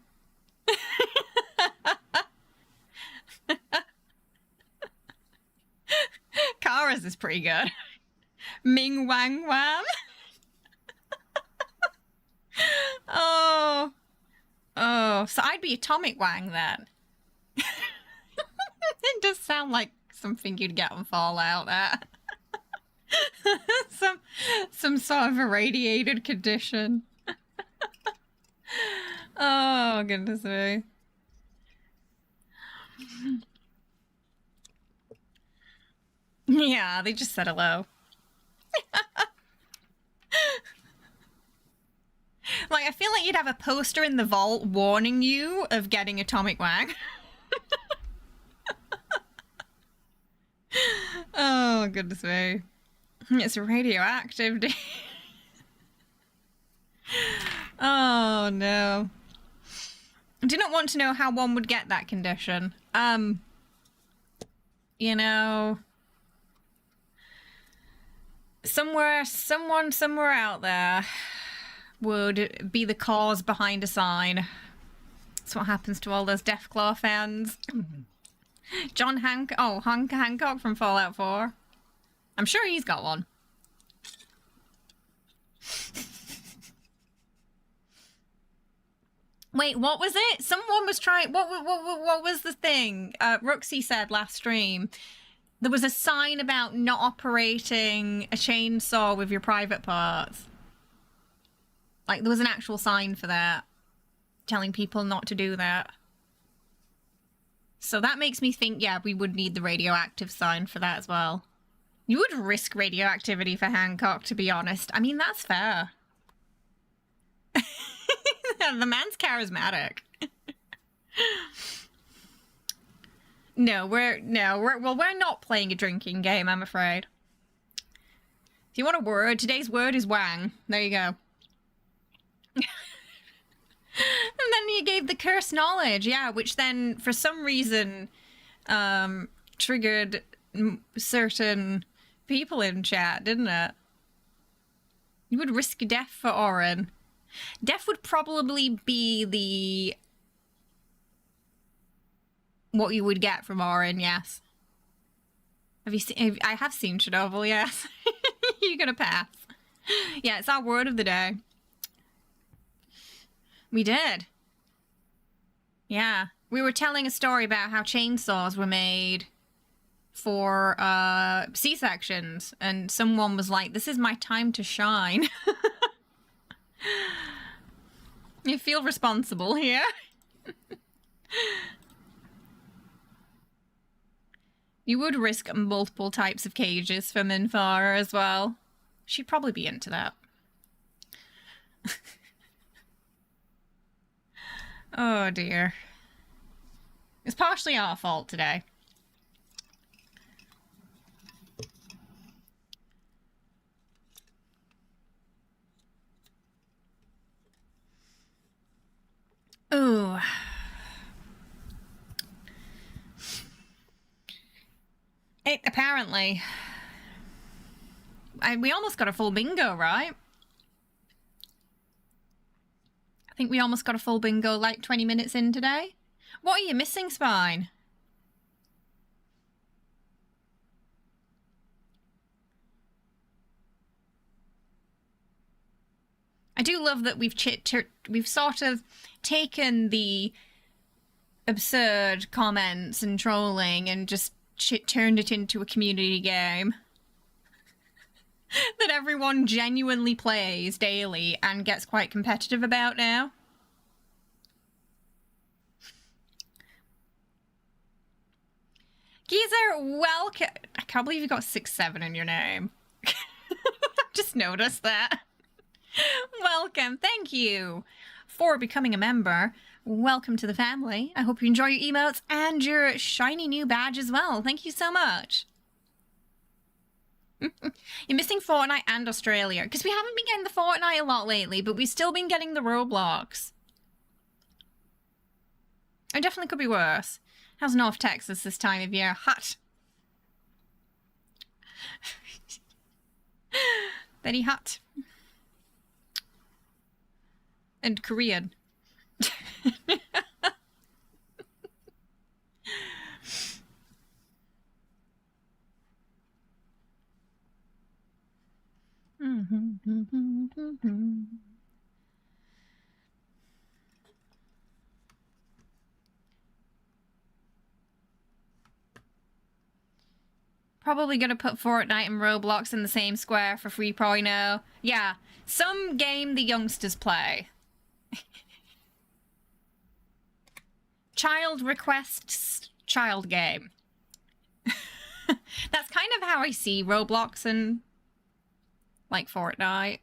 Kara's is pretty good. Ming Wang Wam. Oh. Oh, so I'd be Atomic Wang then. It does sound like something you'd get on Fallout there. some sort of irradiated condition. Oh, goodness me. Yeah, they just said hello. Like, I feel like you'd have a poster in the vault warning you of getting Atomic Wang. Oh, goodness me. It's radioactive. Oh, no. I do not want to know how one would get that condition. You know... Someone somewhere out there would be the cause behind a sign. That's what happens to all those Deathclaw fans. John Hancock. Oh, Hancock from Fallout 4. I'm sure he's got one. Wait, what was it? Someone was trying... What was the thing? Roxy said last stream. There was a sign about not operating a chainsaw with your private parts. Like, there was an actual sign for that. Telling people not to do that. So that makes me think, yeah, we would need the radioactive sign for that as well. You would risk radioactivity for Hancock, to be honest. I mean, that's fair. The man's charismatic. No, we're not playing a drinking game, I'm afraid. If you want a word, today's word is Wang. There you go. And then you gave the cursed knowledge, yeah, which then, for some reason, triggered certain people in chat, didn't it? You would risk death for Orin. Death would probably be what you would get from Orin, yes. Have you seen... I have seen Chernobyl, yes. You're gonna pass. Yeah, it's our word of the day. We did. Yeah. We were telling a story about how chainsaws were made for C-sections, and someone was like, this is my time to shine. You feel responsible here. You would risk multiple types of cages for Minfara as well. She'd probably be into that. Oh dear. It's partially our fault today. Ooh. Apparently. We almost got a full bingo, right? I think we almost got a full bingo like 20 minutes in today. What are you missing, Spine? I do love that we've sort of taken the absurd comments and trolling and just turned it into a community game that everyone genuinely plays daily and gets quite competitive about now. Geezer, welcome. I can't believe you got 6-7 in your name. Just noticed that. Welcome. Thank you for becoming a member. Welcome to the family. I hope you enjoy your emotes and your shiny new badge as well. Thank you so much. You're missing Fortnite and Australia because we haven't been getting the Fortnite a lot lately, but we've still been getting the Roblox. It definitely could be worse. How's North Texas this time of year? Hot. Very hot. And Korean. Probably gonna put Fortnite and Roblox in the same square for 3.0. Yeah, some game the youngsters play. Child requests child game. That's kind of how I see Roblox and like Fortnite.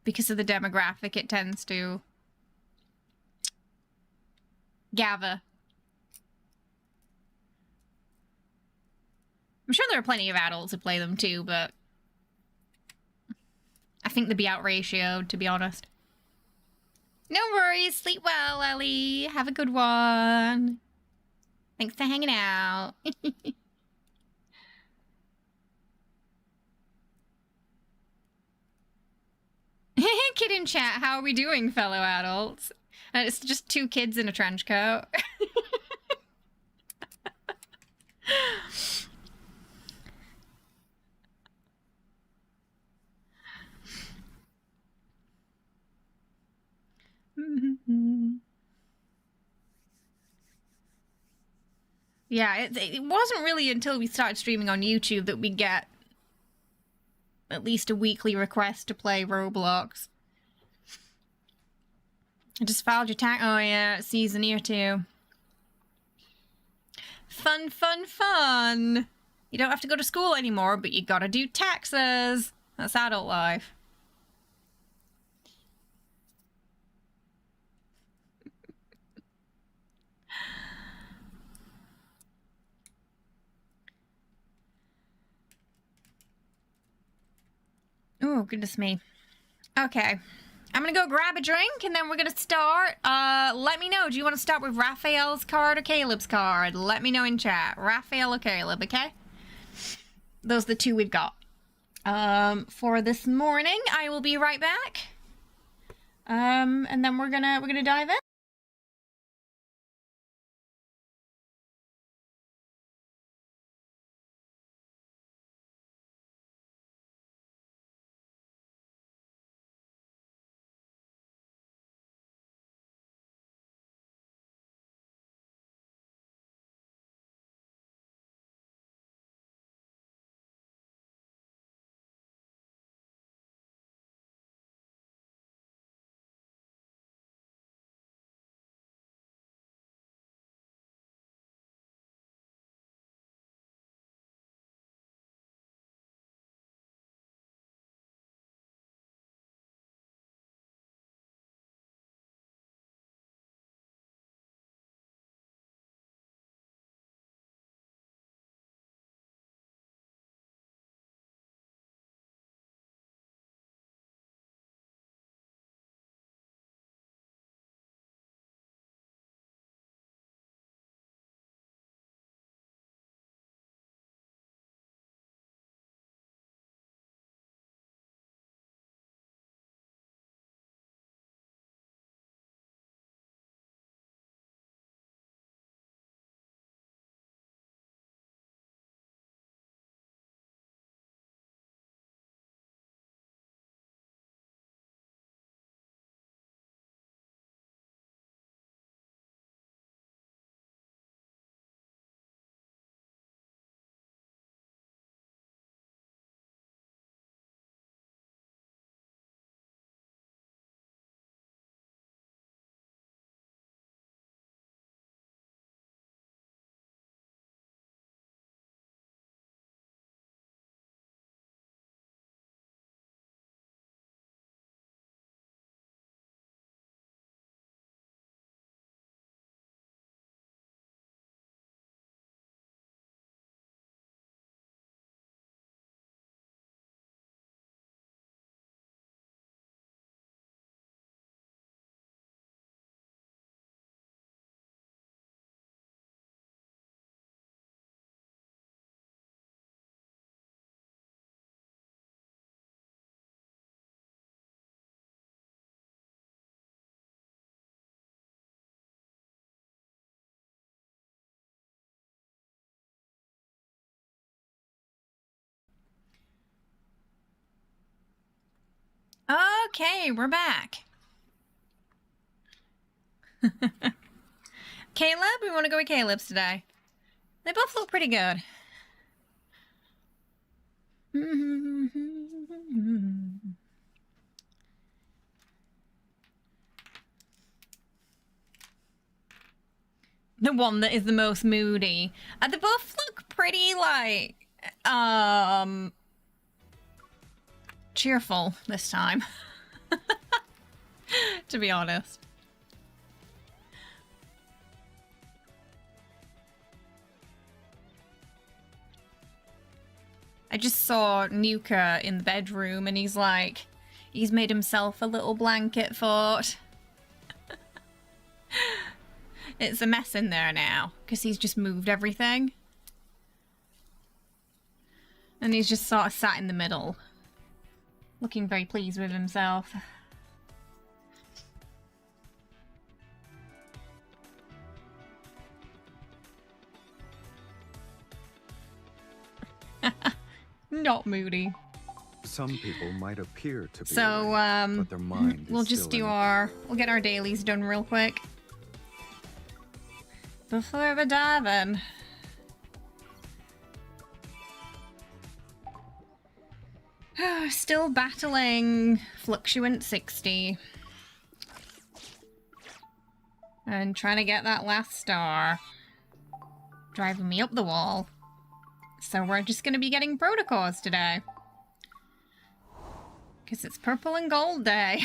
Because of the demographic it tends to gather. I'm sure there are plenty of adults who play them too, but I think they'd be out-ratioed, to be honest. No worries. Sleep well, Ellie. Have a good one. Thanks for hanging out. Kid in chat, how are we doing, fellow adults? It's just 2 kids in a trench coat. Yeah, it wasn't really until we started streaming on YouTube that we get at least a weekly request to play Roblox. I just filed your tax. Oh yeah, season year 2. Fun, fun, fun. You don't have to go to school anymore, but you gotta do taxes. That's adult life. Oh, goodness me. Okay. I'm gonna go grab a drink and then we're gonna start. Let me know. Do you want to start with Rafayel's card or Caleb's card? Let me know in chat. Rafayel or Caleb, okay? Those are the 2 we've got. For this morning, I will be right back. And then we're gonna dive in. Okay, we're back. Caleb, we want to go with Caleb's today. They both look pretty good. The one that is the most moody. They both look pretty, like, cheerful this time. To be honest. I just saw Nuka in the bedroom and he's like, he's made himself a little blanket fort. It's a mess in there now because he's just moved everything. And he's just sort of sat in the middle, looking very pleased with himself. Not moody. Some people might appear to be so awake, but their mind we'll is just still do in we'll get our dailies done real quick before we dive in. Still battling Fluctuant 60 and trying to get that last star, driving me up the wall. So we're just going to be getting protocols today. Because it's purple and gold day.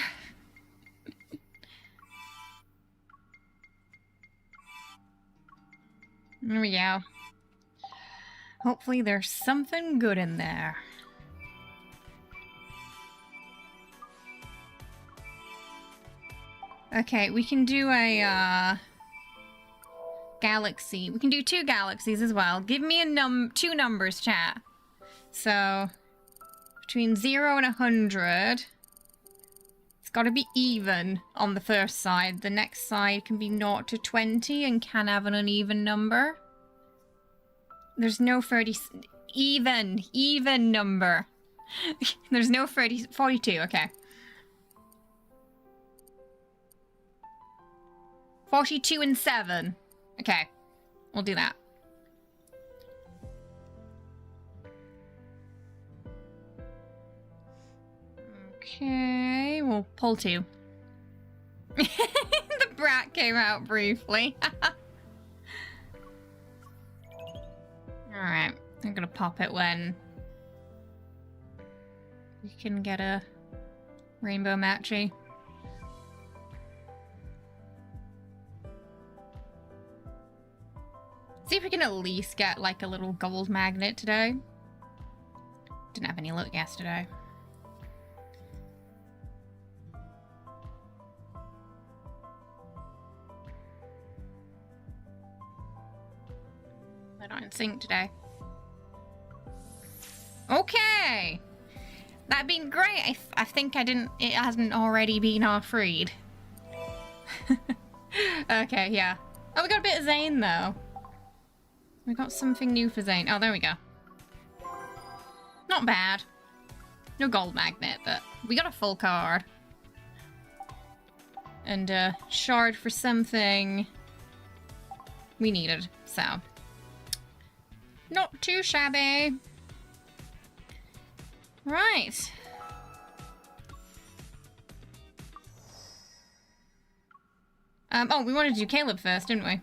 There we go. Hopefully there's something good in there. Okay, we can do a galaxy. We can do 2 galaxies as well. Give me a 2 numbers, chat. So between 0 and 100. It's got to be even on the first side. The next side can be 0 to 20 and can have an uneven number. There's no 30... Even number. There's no 42, okay. 42 and 7. Okay, we'll do that. Okay, we'll pull 2. The brat came out briefly. Alright, I'm gonna pop it when we can get a rainbow matchy. See if we can at least get like a little gold magnet today. Didn't have any luck yesterday. They're not in sync today. Okay! That'd been great. I think it hasn't already been freed. Okay, yeah. Oh, we got a bit of Zane though. We got something new for Zane. Oh, there we go. Not bad. No gold magnet, but we got a full card. And a shard for something we needed, so. Not too shabby. Right. Oh, we wanted to do Caleb first, didn't we?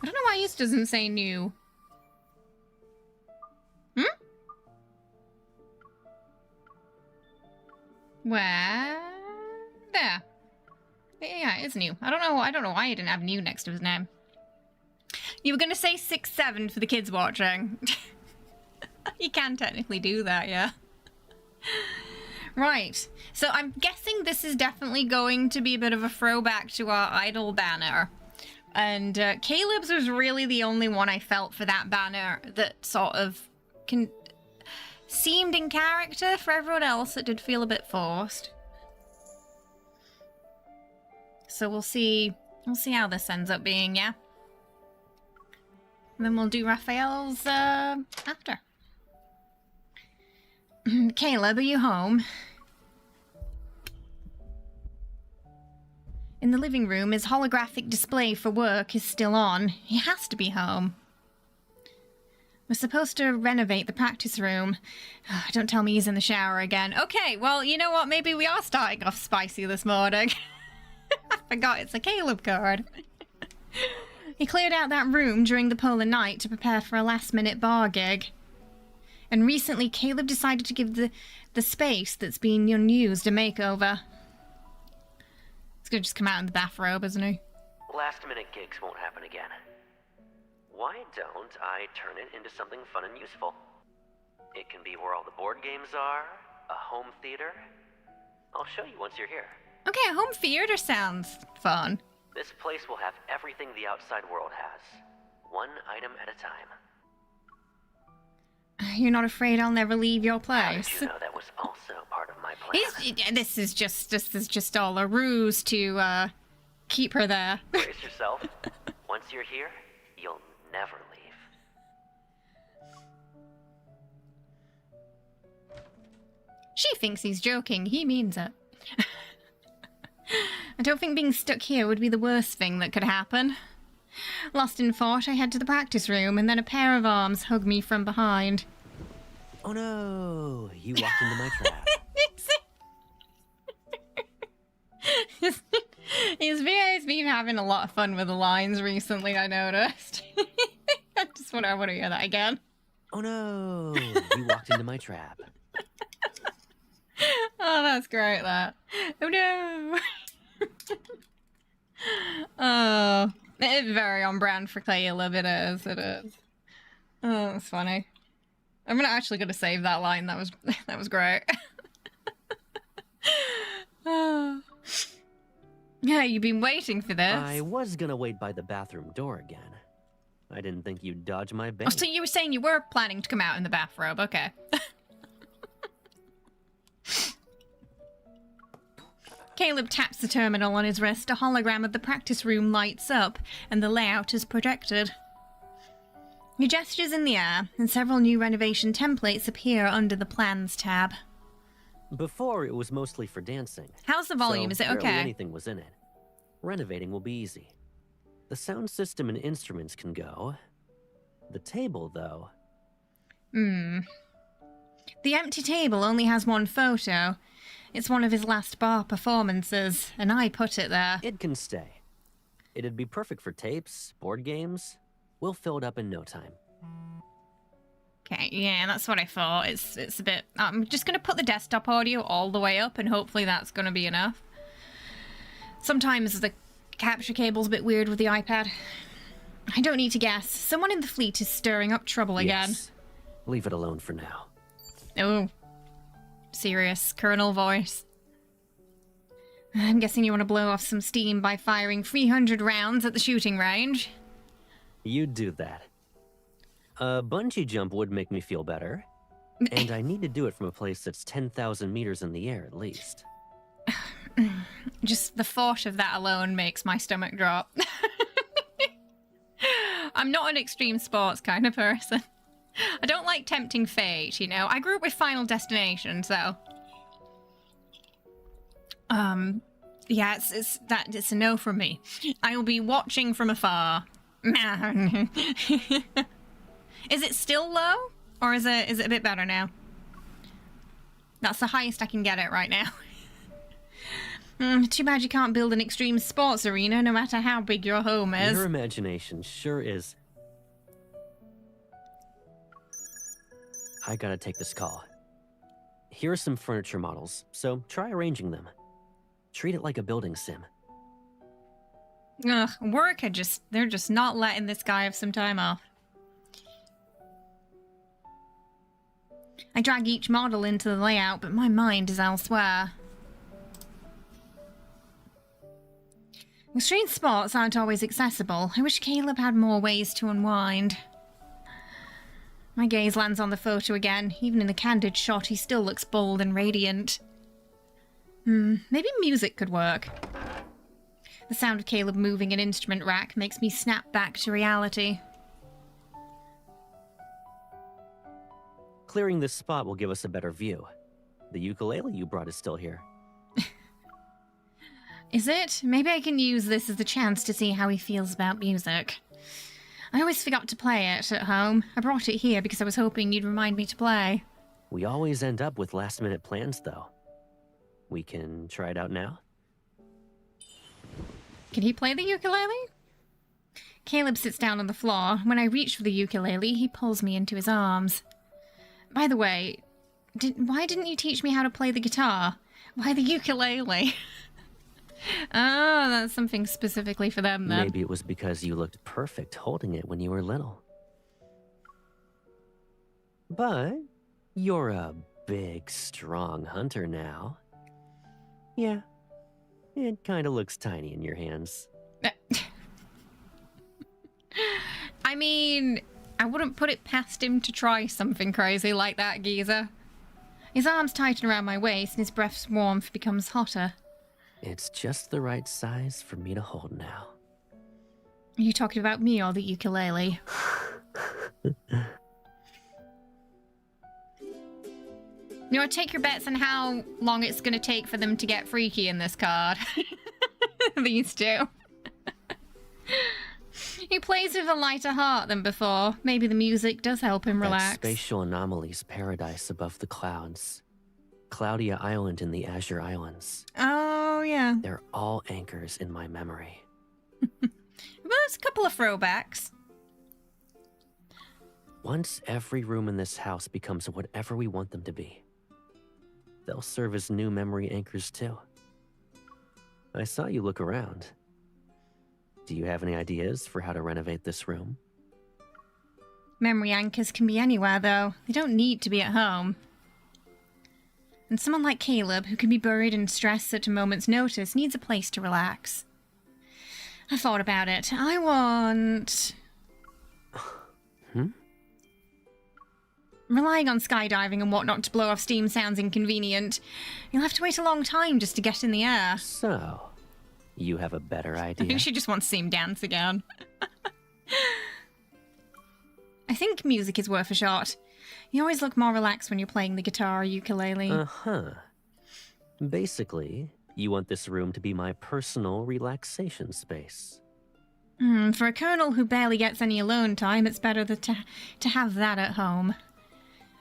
I don't know why yours doesn't say new. Hmm? Where? There. Yeah, it is new. I don't know why he didn't have new next to his name. You were gonna say 6-7 for the kids watching. You can technically do that, yeah. Right. So I'm guessing this is definitely going to be a bit of a throwback to our idol banner. And Caleb's was really the only one I felt for that banner that sort of seemed in character. For everyone else, it did feel a bit forced. So we'll see how this ends up being, yeah? And then we'll do Raphael's after. Caleb, are you home? In the living room, his holographic display for work is still on. He has to be home. We're supposed to renovate the practice room. Don't tell me he's in the shower again. Okay, well, you know what? Maybe we are starting off spicy this morning. I forgot it's a Caleb card. He cleared out that room during the polar night to prepare for a last-minute bar gig. And recently, Caleb decided to give the space that's been unused a makeover. He's gonna just come out in the bathrobe, isn't he? Last-minute gigs won't happen again. Why don't I turn it into something fun and useful? It can be where all the board games are, a home theater. I'll show you once you're here. Okay, a home theater sounds fun. This place will have everything the outside world has. One item at a time. You're not afraid I'll never leave your How place? did you know that was also part of my plan? This is just all a ruse to keep her there. Brace yourself. Once you're here, you'll never leave. She thinks he's joking. He means it. I don't think being stuck here would be the worst thing that could happen. Lost in thought, I head to the practice room, and then a pair of arms hug me from behind. Oh no, you walked into my trap. His VA's been having a lot of fun with the lines recently, I noticed. I just want to hear that again. Oh no, you walked into my trap. Oh, that's great, that. Oh no! Oh, it's very on brand for Caleb, it is. Oh, that's funny. I'm actually gonna save that line, that was great. Oh. Yeah, you've been waiting for this. I was gonna wait by the bathroom door again. I didn't think you'd dodge my bait. Oh, so you were saying you were planning to come out in the bathrobe, okay. Caleb taps the terminal on his wrist, a hologram of the practice room lights up, and the layout is projected. He gestures in the air, and several new renovation templates appear under the Plans tab. Before, it was mostly for dancing. How's the volume? Is it barely okay? Anything was in it. Renovating will be easy. The sound system and instruments can go. The table, though... The empty table only has one photo. It's one of his last bar performances, and I put it there. It can stay. It'd be perfect for tapes, board games. We'll fill it up in no time. Okay, yeah, that's what I thought. It's a bit... I'm just going to put the desktop audio all the way up, and hopefully that's going to be enough. Sometimes the capture cable's a bit weird with the iPad. I don't need to guess. Someone in the fleet is stirring up trouble again. Yes. Leave it alone for now. Oh. Serious Colonel voice. I'm guessing you want to blow off some steam by firing 300 rounds at the shooting range. You'd do that. A bungee jump would make me feel better. And I need to do it from a place that's 10,000 meters in the air, at least. Just the thought of that alone makes my stomach drop. I'm not an extreme sports kind of person. I don't like tempting fate, you know. I grew up with Final Destination, so... Yeah, it's a no from me. I will be watching from afar. Is it still low? Or is it a bit better now? That's the highest I can get it right now. Too bad you can't build an extreme sports arena no matter how big your home is. Your imagination sure is. I gotta take this call. Here are some furniture models, so try arranging them. Treat it like a building sim. Ugh, work they're just not letting this guy have some time off. I drag each model into the layout, but my mind is elsewhere. Extreme sports aren't always accessible. I wish Caleb had more ways to unwind. My gaze lands on the photo again. Even in the candid shot, he still looks bold and radiant. Maybe music could work. The sound of Caleb moving an instrument rack makes me snap back to reality. Clearing this spot will give us a better view. The ukulele you brought is still here. Is it? Maybe I can use this as a chance to see how he feels about music. I always forgot to play it at home. I brought it here because I was hoping you'd remind me to play. We always end up with last-minute plans, though. We can try it out now? Can he play the ukulele? Caleb sits down on the floor. When I reach for the ukulele, he pulls me into his arms. By the way, why didn't you teach me how to play the guitar? Why the ukulele? Oh, that's something specifically for them, then. Maybe it was because you looked perfect holding it when you were little. But you're a big, strong hunter now. Yeah, it kind of looks tiny in your hands. I mean, I wouldn't put it past him to try something crazy like that, geezer. His arms tighten around my waist and his breath's warmth becomes hotter. It's just the right size for me to hold now. Are you talking about me or the ukulele? You want to take your bets on how long it's going to take for them to get freaky in this card? These two. He plays with a lighter heart than before. Maybe the music does help him relax. That spatial anomalies paradise above the clouds. Cloudia Island in the Azure Islands. Oh, yeah. They're all anchors in my memory. Well, there's a couple of throwbacks. Once every room in this house becomes whatever we want them to be, they'll serve as new memory anchors too. I saw you look around. Do you have any ideas for how to renovate this room? Memory anchors can be anywhere, though. They don't need to be at home. And someone like Caleb, who can be buried in stress at a moment's notice, needs a place to relax. I thought about it. I want... Relying on skydiving and whatnot to blow off steam sounds inconvenient. You'll have to wait a long time just to get in the air. So, you have a better I idea? think she just wants to see him dance again. I think music is worth a shot. You always look more relaxed when you're playing the guitar or ukulele. Uh-huh. Basically, you want this room to be my personal relaxation space. For a colonel who barely gets any alone time, it's better to have that at home.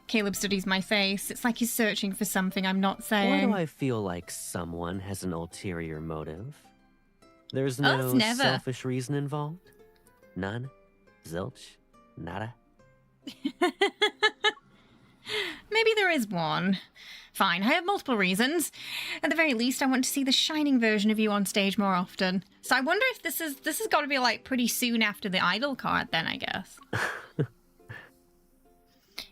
Caleb studies my face. It's like he's searching for something I'm not saying. Why do I feel like someone has an ulterior motive? There's no never. selfish reason involved? None? Zilch? Nada? Maybe there is one. Fine, I have multiple reasons. At the very least, I want to see the shining version of you on stage more often. So I wonder if this has got to be like pretty soon after the idol card then, I guess.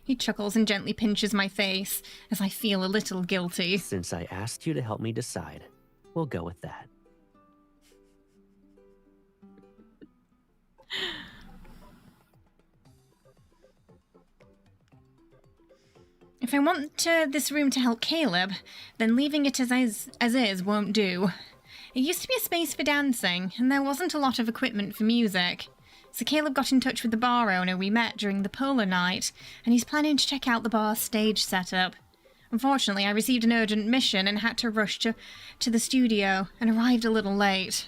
He chuckles and gently pinches my face as I feel a little guilty. Since I asked you to help me decide, we'll go with that. If I want this room to help Caleb, then leaving it as is won't do. It used to be a space for dancing, and there wasn't a lot of equipment for music. So Caleb got in touch with the bar owner we met during the Polar Night, and he's planning to check out the bar's stage setup. Unfortunately, I received an urgent mission and had to rush to the studio, and arrived a little late.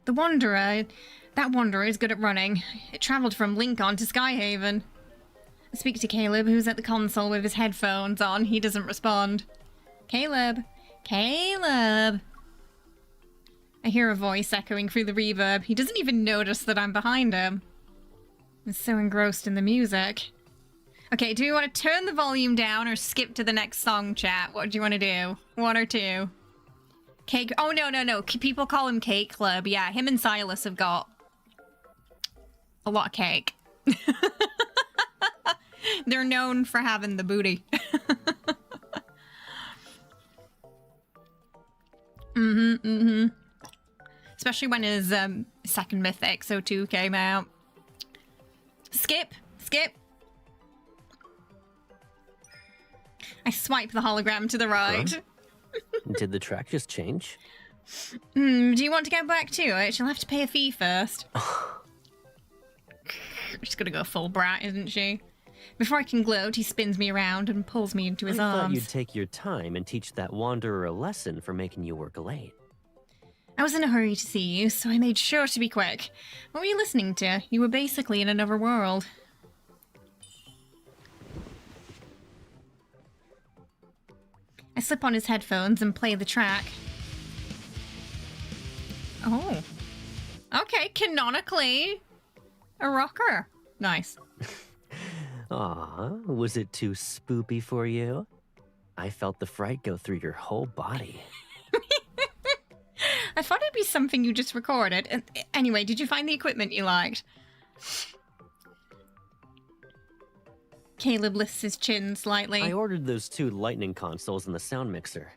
That Wanderer is good at running. It travelled from Lincoln to Skyhaven. I speak to Caleb, who's at the console with his headphones on. He doesn't respond. Caleb! Caleb! I hear a voice echoing through the reverb. He doesn't even notice that I'm behind him. I'm so engrossed in the music. Okay, do we want to turn the volume down or skip to the next song, chat? What do you want to do? One or two? Cake... Oh, no. People call him Cake Club. Yeah, him and Silas have got a lot of cake. They're known for having the booty. Especially when his second myth XO2 came out. Skip. I swipe the hologram to the right. Huh? Did the track just change? Do you want to go back to it? You'll have to pay a fee first. She's gonna go full brat, isn't she? Before I can gloat, he spins me around and pulls me into his I arms. thought you'd take your time and teach that wanderer a lesson for making you work late. I was in a hurry to see you, so I made sure to be quick. What were you listening to? You were basically in another world. I slip on his headphones and play the track. Oh. Okay, canonically a rocker. Nice. Aw, was it too spoopy for you? I felt the fright go through your whole body. I thought it'd be something you just recorded. Anyway, did you find the equipment you liked? Caleb lifts his chin slightly. I ordered those 2 lightning consoles and the sound mixer.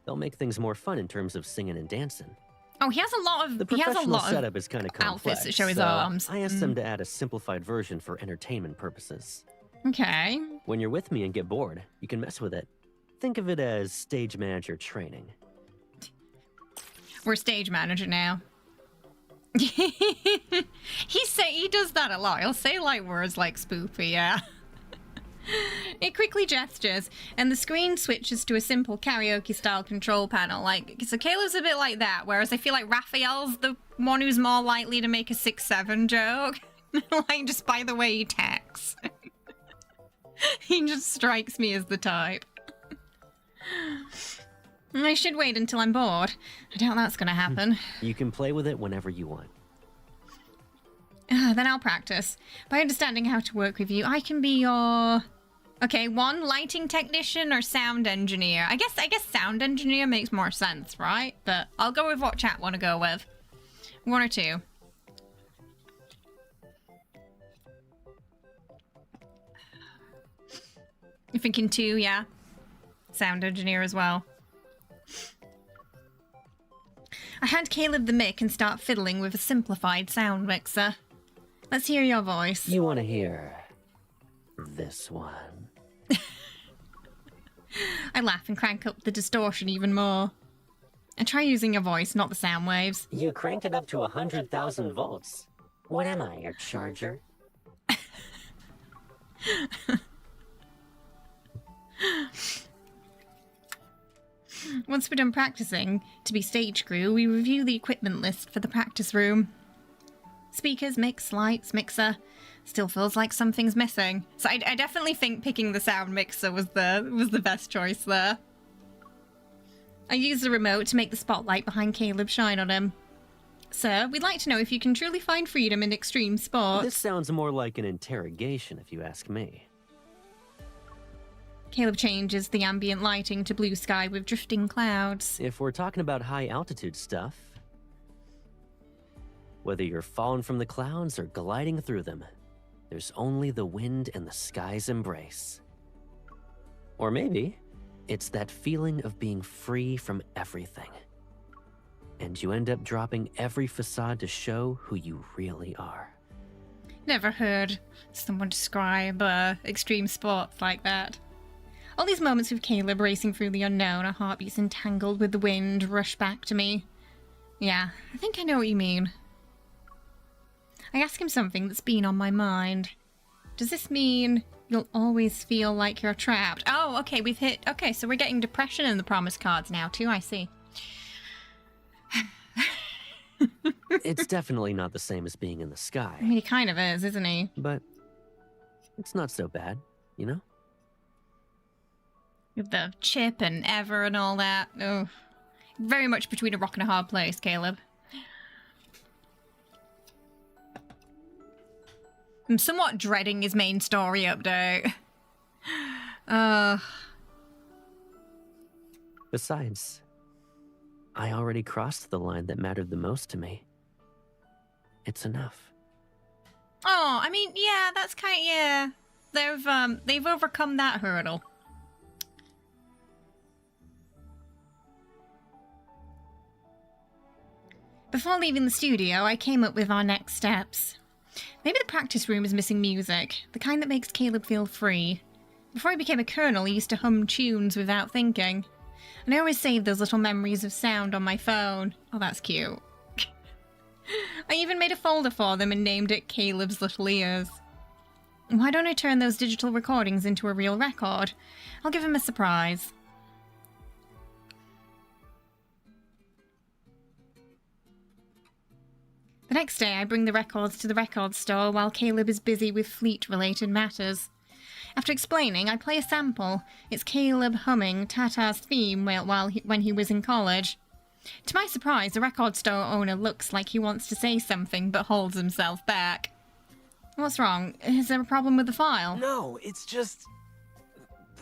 They'll make things more fun in terms of singing and dancing. Oh, he has a lot of. The He has a professional lot setup of is kind of outfits complex, that show his so arms. I asked them to add a simplified version for entertainment purposes. Okay. When you're with me and get bored, you can mess with it. Think of it as stage manager training. We're stage manager now. He does that a lot. He'll say like words like spoopy, yeah. It quickly gestures, and the screen switches to a simple karaoke-style control panel. So Caleb's a bit like that, whereas I feel like Raphael's the one who's more likely to make a 6-7 joke. Like, just by the way he texts. He just strikes me as the type. I should wait until I'm bored. I doubt that's gonna happen. You can play with it whenever you want. Then I'll practice. By understanding how to work with you, I can be your... Okay, 1, lighting technician or sound engineer. I guess sound engineer makes more sense, right? But I'll go with what chat want to go with. 1 or 2. You're thinking 2, yeah? Sound engineer as well. I hand Caleb the mic and start fiddling with a simplified sound mixer. Let's hear your voice. You want to hear this one? I laugh and crank up the distortion even more. And try using your voice, not the sound waves. You cranked it up to 100,000 volts. What am I, your charger? Once we're done practicing to be stage crew, we review the equipment list for the practice room. Speakers, mix, lights, mixer. Still feels like something's missing. So I definitely think picking the sound mixer was the best choice there. I use the remote to make the spotlight behind Caleb shine on him. Sir, we'd like to know if you can truly find freedom in extreme sports. This sounds more like an interrogation, if you ask me. Caleb changes the ambient lighting to blue sky with drifting clouds. If we're talking about high altitude stuff, whether you're falling from the clouds or gliding through them, there's only the wind and the sky's embrace. Or maybe it's that feeling of being free from everything. And you end up dropping every facade to show who you really are. Never heard someone describe extreme sports like that. All these moments with Caleb racing through the unknown, our heartbeats entangled with the wind, rush back to me. Yeah, I think I know what you mean. I ask him something that's been on my mind. Does this mean you'll always feel like you're trapped? Oh, okay, we've hit... Okay, so we're getting depression in the promise cards now, too, I see. It's definitely not the same as being in the I sky, mean, he kind of is, isn't he? but it's not so bad, you know? With the chip and ever and all that. Oh, very much between a rock and a hard place, Caleb. I'm somewhat dreading his main story update. Besides, I already crossed the line that mattered the most to me. It's enough. Oh, I mean, yeah, that's kind of, yeah. They've overcome that hurdle. Before leaving the studio, I came up with our next steps. Maybe the practice room is missing music, the kind that makes Caleb feel free. Before he became a colonel, he used to hum tunes without thinking. And I always save those little memories of sound on my phone. Oh, that's cute. I even made a folder for them and named it Caleb's Little Ears. Why don't I turn those digital recordings into a real record? I'll give him a surprise. The next day, I bring the records to the record store while Caleb is busy with fleet-related matters. After explaining, I play a sample. It's Caleb humming Tata's theme when he was in college. To my surprise, the record store owner looks like he wants to say something but holds himself back. What's wrong? Is there a problem with the file? No, it's just...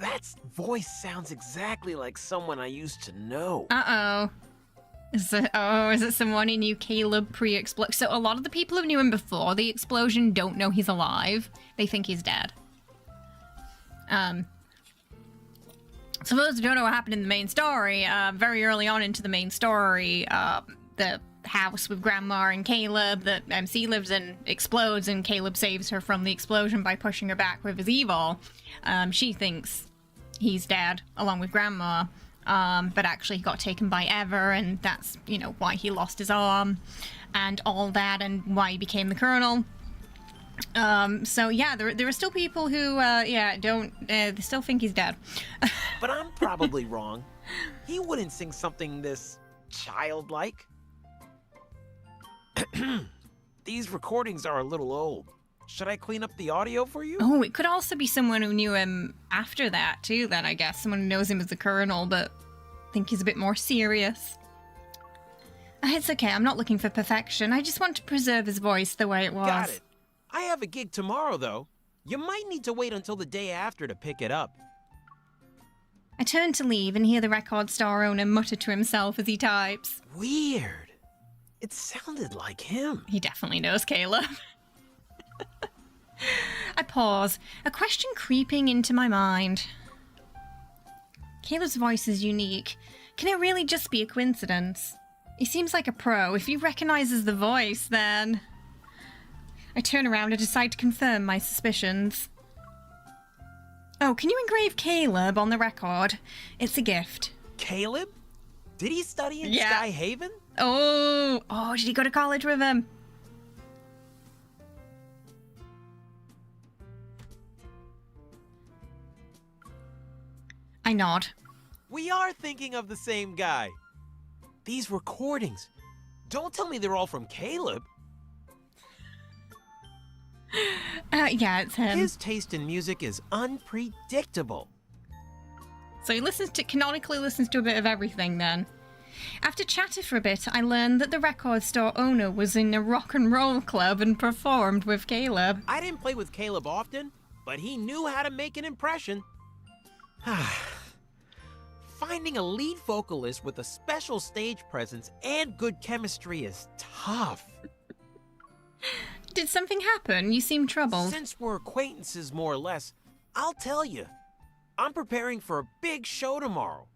that voice sounds exactly like someone I used to know. Uh-oh. Is it someone who knew Caleb pre-explosion? So a lot of the people who knew him before the explosion don't know he's alive. They think he's dead. So for those who don't know what happened in the main story, very early on into the main story, the house with Grandma and Caleb that MC lives in explodes, and Caleb saves her from the explosion by pushing her back with his evil. She thinks he's dead, along with Grandma. But actually he got taken by Ever, and that's, you know, why he lost his arm and all that, and why he became the Colonel. So yeah, there are still people who, they still think he's dead. But I'm probably wrong. He wouldn't sing something this childlike. These recordings are a little old. Should I clean up the audio for you? Oh, it could also be someone who knew him after that, too, then, I guess. Someone who knows him as the Colonel, but think he's a bit more serious. It's okay, I'm not looking for perfection. I just want to preserve his voice the way it was. Got it. I have a gig tomorrow, though. You might need to wait until the day after to pick it up. I turn to leave and hear the record store owner mutter to himself as he types. Weird. It sounded like him. He definitely knows Caleb. I pause, a question creeping into my mind. Caleb's voice is unique. Can it really just be a coincidence? He seems like a pro. If he recognizes the voice, then... I turn around and decide to confirm my suspicions. Oh, can you engrave Caleb on the record? It's a gift. Caleb? Did he study in Yeah. Sky Haven? Oh, did he go to college with him? I nod. We are thinking of the same guy. These recordings. Don't tell me they're all from Caleb. Yeah, it's him. His taste in music is unpredictable. So he canonically listens to a bit of everything then. After chatter for a bit, I learned that the record store owner was in a rock and roll club and performed with Caleb. I didn't play with Caleb often, but he knew how to make an impression. Finding a lead vocalist with a special stage presence and good chemistry is tough. Did something happen? You seem troubled. Since we're acquaintances more or less, I'll tell you. I'm preparing for a big show tomorrow.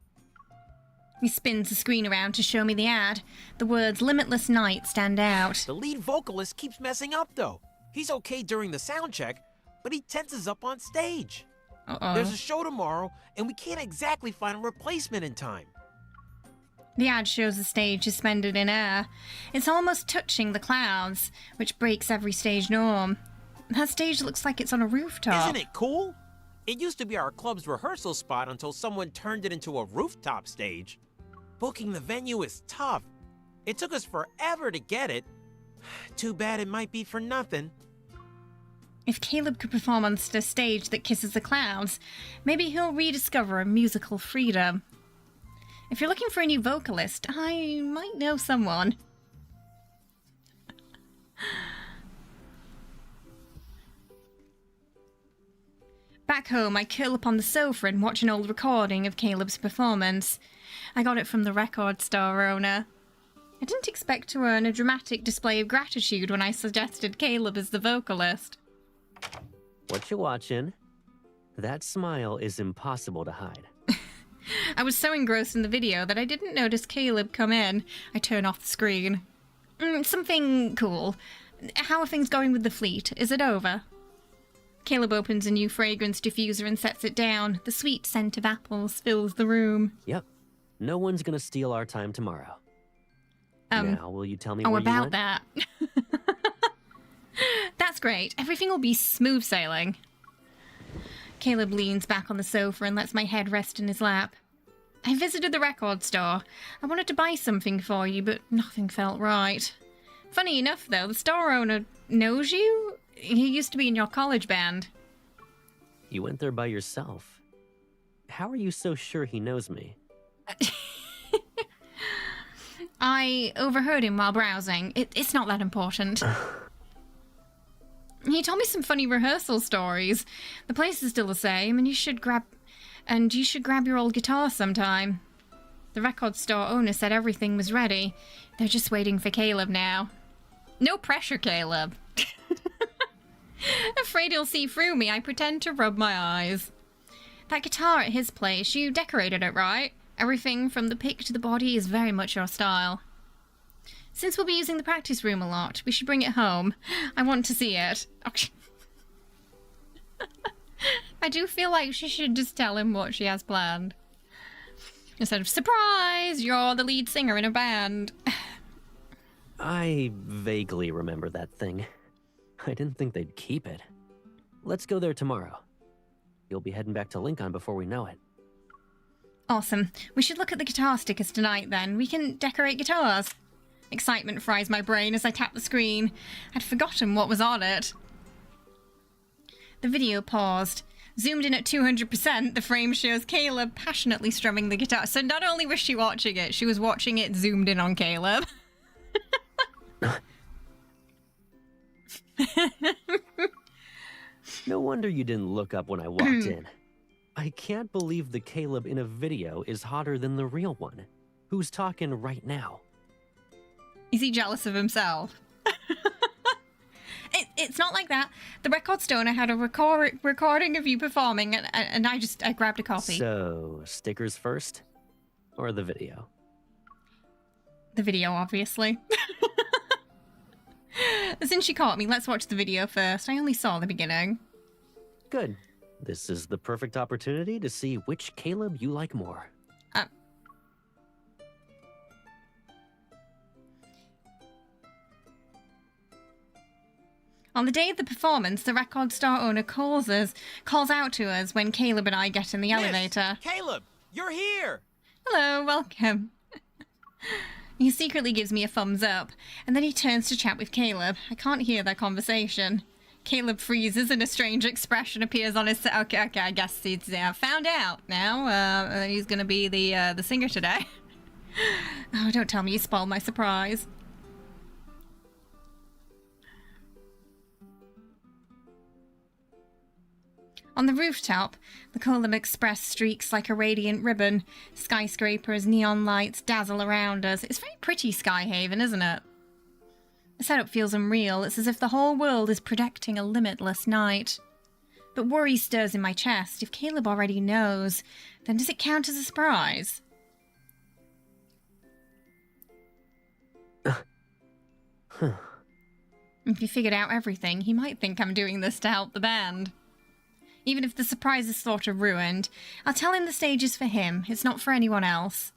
He spins the screen around to show me the ad. The words Limitless Night stand out. The lead vocalist keeps messing up, though. He's okay during the sound check, but he tenses up on stage. Uh-oh. There's a show tomorrow, and we can't exactly find a replacement in time. The ad shows the stage suspended in air. It's almost touching the clouds, which breaks every stage norm. That stage looks like it's on a rooftop. Isn't it cool? It used to be our club's rehearsal spot until someone turned it into a rooftop stage. Booking the venue is tough. It took us forever to get it. Too bad it might be for nothing. If Caleb could perform on a stage that kisses the clouds, maybe he'll rediscover a musical freedom. If you're looking for a new vocalist, I might know someone. Back home, I curl up on the sofa and watch an old recording of Caleb's performance. I got it from the record store owner. I didn't expect to earn a dramatic display of gratitude when I suggested Caleb as the vocalist. What you watching? That smile is impossible to hide. I was so engrossed in the video that I didn't notice Caleb come in. I turn off the screen. Something cool. How are things going with the fleet? Is it over? Caleb opens a new fragrance diffuser and sets it down. The sweet scent of apples fills the room. Yep. No one's gonna steal our time tomorrow. Now, will you tell me Oh, where you about went? that. That's great. Everything will be smooth sailing. Caleb leans back on the sofa and lets my head rest in his lap. I visited the record store. I wanted to buy something for you, but nothing felt right. Funny enough, though, the store owner knows you. He used to be in your college band. You went there by yourself. How are you so sure he knows me? I overheard him while browsing. It's not that important. He told me some funny rehearsal stories. The place is still the same, and you should grab your old guitar sometime. The record store owner said everything was ready. They're just waiting for Caleb now. No pressure, Caleb. Afraid he'll see through me, I pretend to rub my eyes. That guitar at his place, you decorated it, right? Everything from the pick to the body is very much your style. Since we'll be using the practice room a lot, we should bring it home. I want to see it. I do feel like she should just tell him what she has planned. Instead of, surprise, you're the lead singer in a band. I vaguely remember that thing. I didn't think they'd keep it. Let's go there tomorrow. You'll be heading back to Lincoln before we know it. Awesome. We should look at the guitar stickers tonight then. We can decorate guitars. Excitement fries my brain as I tap the screen. I'd forgotten what was on it. The video paused. Zoomed in at 200%, the frame shows Caleb passionately strumming the guitar. So not only was she watching it, she was watching it zoomed in on Caleb. No wonder you didn't look up when I walked in. I can't believe the Caleb in a video is hotter than the real one. Who's talking right now? Is he jealous of himself? It's not like that. The record store owner had a recording of you performing, and I grabbed a copy. So, stickers first? Or the video? The video, obviously. Since she caught me, let's watch the video first. I only saw the beginning. Good. This is the perfect opportunity to see which Caleb you like more. On the day of the performance, the record store owner calls out to us when Caleb and I get in the elevator. Caleb, you're here! Hello, welcome. He secretly gives me a thumbs up, and then he turns to chat with Caleb. I can't hear their conversation. Caleb freezes and a strange expression appears on his face. Okay, I guess he's found out now. He's gonna be the singer today. Oh, don't tell me you spoiled my surprise. On the rooftop, the Colum Express streaks like a radiant ribbon. Skyscrapers, neon lights dazzle around us. It's very pretty, Skyhaven, isn't it? The setup feels unreal. It's as if the whole world is projecting a limitless night. But worry stirs in my chest. If Caleb already knows, then does it count as a surprise? If he figured out everything, he might think I'm doing this to help the band. Even if the surprise is sort of ruined, I'll tell him the stage is for him. It's not for anyone else.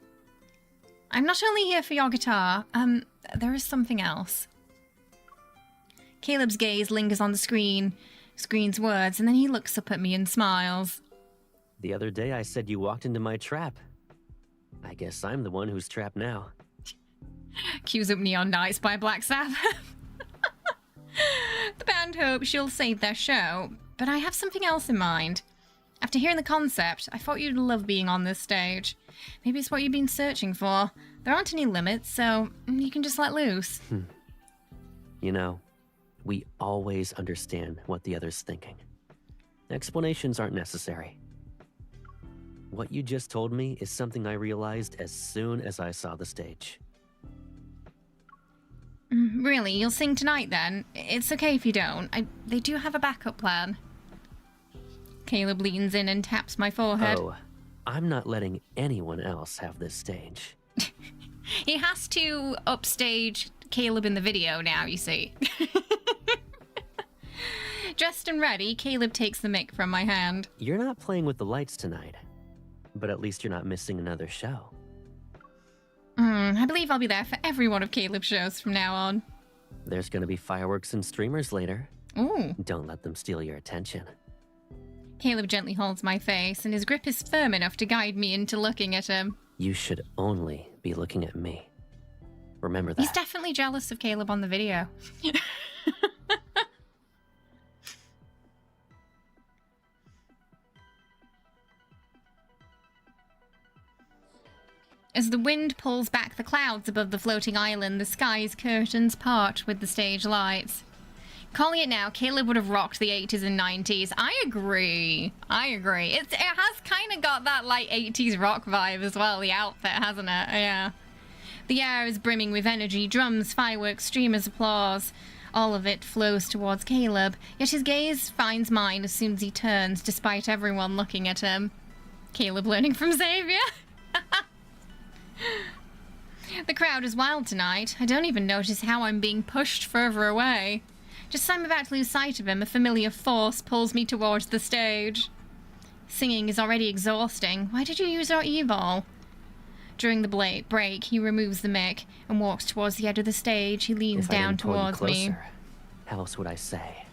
I'm not only here for your guitar. There is something else. Caleb's gaze lingers on the screen's words, and then he looks up at me and smiles. The other day I said you walked into my trap. I guess I'm the one who's trapped now. Cues up Neon Nights by Black Sabbath. The band hopes she'll save their show, but I have something else in mind. After hearing the concept, I thought you'd love being on this stage. Maybe it's what you've been searching for. There aren't any limits, so you can just let loose. You know, we always understand what the other's thinking. Explanations aren't necessary. What you just told me is something I realized as soon as I saw the stage. Really? You'll sing tonight then? It's okay if you don't. They do have a backup plan. Caleb leans in and taps my forehead. Oh, I'm not letting anyone else have this stage. He has to upstage Caleb in the video now, you see. Dressed and ready, Caleb takes the mic from my hand. You're not playing with the lights tonight, but at least you're not missing another show. I believe I'll be there for every one of Caleb's shows from now on. There's gonna be fireworks and streamers later. Ooh. Don't let them steal your attention. Caleb gently holds my face, and his grip is firm enough to guide me into looking at him. You should only be looking at me. Remember that. He's definitely jealous of Caleb on the video. As the wind pulls back the clouds above the floating island, the sky's curtains part with the stage lights. Calling it now, Caleb would have rocked the 80s and 90s. I agree. It has kind of got that, like, 80s rock vibe as well, the outfit, hasn't it? Yeah. The air is brimming with energy, drums, fireworks, streamers, applause. All of it flows towards Caleb, yet his gaze finds mine as soon as he turns, despite everyone looking at him. Caleb learning from Xavier? The crowd is wild tonight. I don't even notice how I'm being pushed further away. Just as I'm about to lose sight of him, a familiar force pulls me towards the stage. Singing is already exhausting. Why did you use our evil? During the break, he removes the mic and walks towards the edge of the stage. He leans If I down didn't pull you towards me. closer, how else would I say?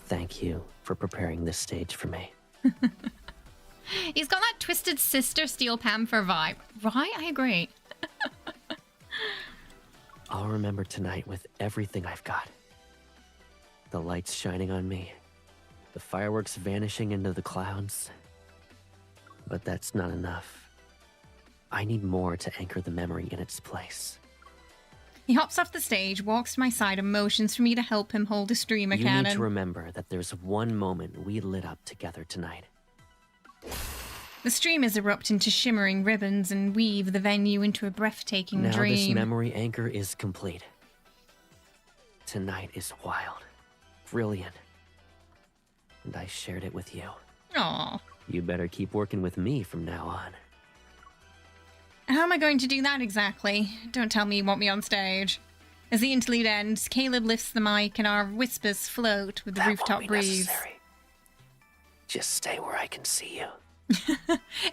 Thank you for preparing this stage for me. He's got that Twisted Sister Steel Panther vibe. Right? I agree. I'll remember tonight with everything I've got. The lights shining on me, the fireworks vanishing into the clouds. But that's not enough. I need more to anchor the memory in its place. He hops off the stage, walks to my side, and motions for me to help him hold a streamer You cannon. need to remember that there's one moment we lit up together tonight. The streamers erupt into shimmering ribbons and weave the venue into a breathtaking Now dream. this memory anchor is complete. Tonight is wild, brilliant, and I shared it with you. Aw. You better keep working with me from now on. How am I going to do that exactly? Don't tell me you want me on stage. As the interlude ends, Caleb lifts the mic and our whispers float with the That rooftop won't be breeze. necessary. Just stay where I can see you.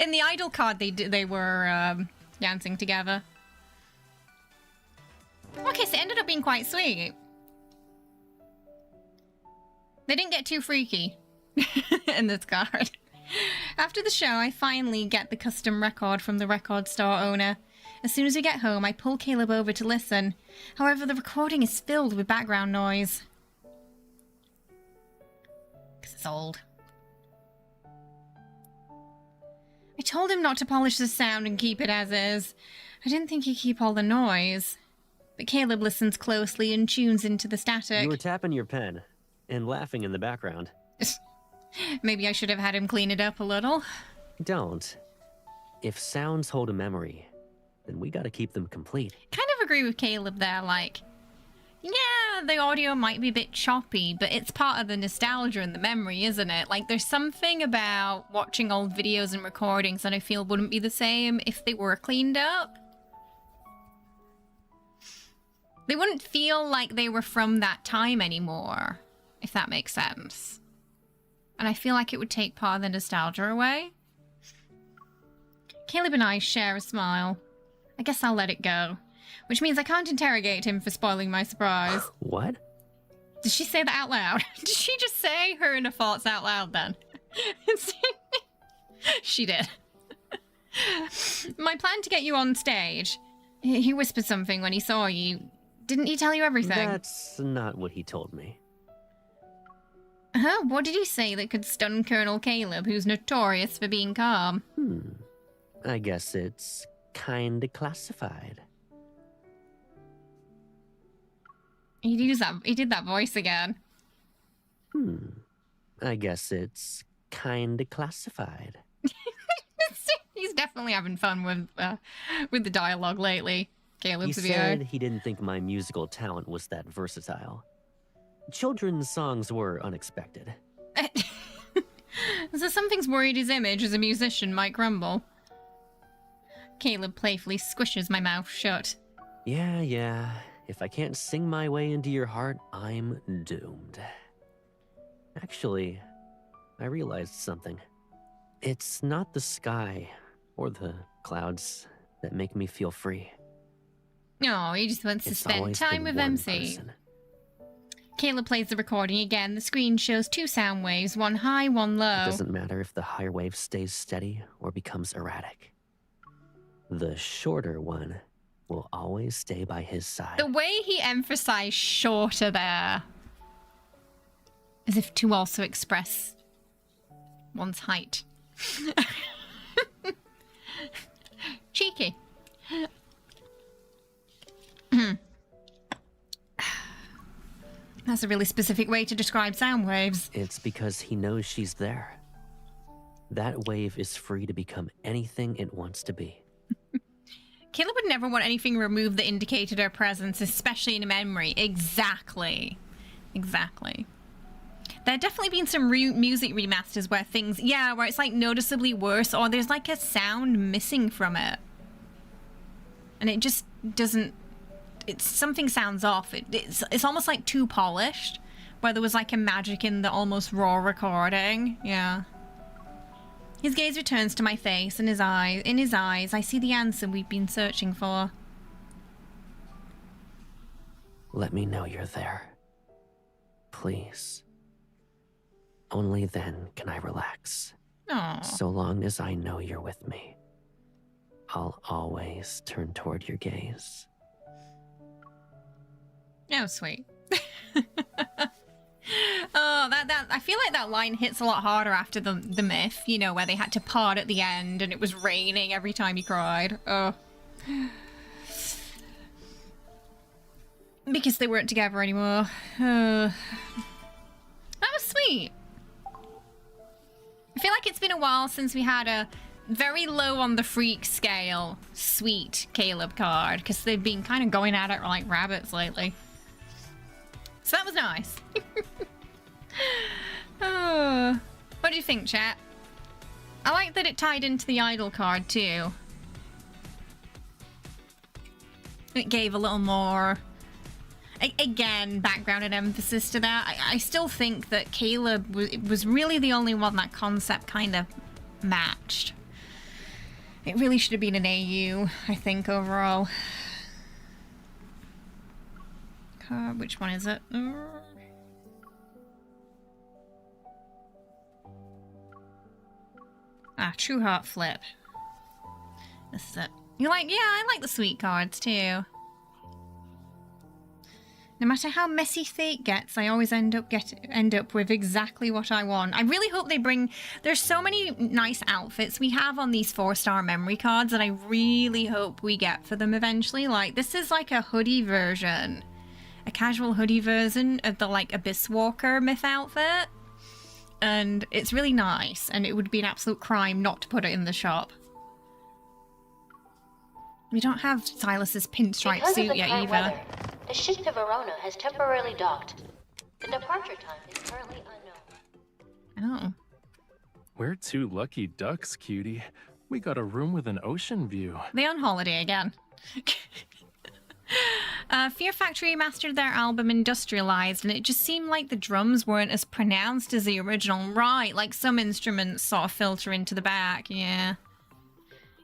In the idol card, they were dancing together. Okay, so it ended up being quite sweet. They didn't get too freaky in this card. After the show, I finally get the custom record from the record store owner. As soon as we get home, I pull Caleb over to listen. However, the recording is filled with background noise. Because it's old. I told him not to polish the sound and keep it as is. I didn't think he'd keep all the noise. But Caleb listens closely and tunes into the static. You were tapping your pen and laughing in the background. Maybe I should have had him clean it up a little. Don't. If sounds hold a memory, then we gotta keep them complete. Kind of agree with Caleb there, like, yeah, the audio might be a bit choppy, but it's part of the nostalgia and the memory, isn't it? Like, there's something about watching old videos and recordings that I feel wouldn't be the same if they were cleaned up. They wouldn't feel like they were from that time anymore, if that makes sense. And I feel like it would take part of the nostalgia away. Caleb and I share a smile. I guess I'll let it go. Which means I can't interrogate him for spoiling my surprise. What? Did she say that out loud? Did she just say her inner thoughts out loud then? She did. My plan to get you on stage. He whispered something when he saw you. Didn't he tell you everything? That's not what he told me. Huh? What did he say that could stun Colonel Caleb, who's notorious for being calm? I guess it's kinda classified. He did that voice again. I guess it's kinda classified. He's definitely having fun with the dialogue lately. Caleb's He video. said he didn't think my musical talent was that versatile. Children's songs were unexpected. So something's worried his image as a musician might crumble. Caleb playfully squishes my mouth shut. Yeah. If I can't sing my way into your heart, I'm doomed. Actually, I realized something. It's not the sky or the clouds that make me feel free. No, he just wants to It's spend always time been with one MC. person. Caleb plays the recording again. The screen shows 2 sound waves, one high, one low. It doesn't matter if the higher wave stays steady or becomes erratic. The shorter one will always stay by his side. The way he emphasized shorter there, as if to also express one's height. Cheeky. That's a really specific way to describe sound waves. It's because he knows she's there. That wave is free to become anything it wants to be. Caleb would never want anything removed that indicated her presence, especially in a memory. Exactly. Exactly. There have definitely been some music remasters where things, where it's like noticeably worse, or there's like a sound missing from it. And it just doesn't, something sounds off. It's almost like too polished, where there was like a magic in the almost raw recording. Yeah. His gaze returns to my face, and in his eyes, I see the answer we've been searching for. Let me know you're there. Please. Only then can I relax. Aww. So long as I know you're with me, I'll always turn toward your gaze. Oh, sweet. Oh, that I feel like that line hits a lot harder after the myth, you know, where they had to part at the end and it was raining every time he cried. Oh. Because they weren't together anymore. That was sweet. I feel like it's been a while since we had a very low on the freak scale sweet Caleb card, because they've been kind of going at it like rabbits lately. So that was nice. Oh. What do you think, chat? I like that it tied into the idol card too. It gave a little more, again, background and emphasis to that. I still think that Caleb was really the only one that concept kind of matched. It really should have been an AU, I think, overall. Which one is it? Trueheart Flip. This is it. You're like, yeah, I like the sweet cards too. No matter how messy fate gets, I always end up with exactly what I want. I really hope they bring... There's so many nice outfits we have on these 4-star memory cards that I really hope we get for them eventually. Like, this is like a hoodie version. A casual hoodie version of the, like, Abyss Walker myth outfit. And it's really nice, and it would be an absolute crime not to put it in the shop. We don't have Silas's pinstripe suit yet either. Weather, the ship to Verona has temporarily docked. The departure time is currently unknown. Oh. We're 2 lucky ducks, cutie. We got a room with an ocean view. They on holiday again. Fear Factory mastered their album Industrialized, and it just seemed like the drums weren't as pronounced as the original. Right, like some instruments sort of filter into the back, yeah.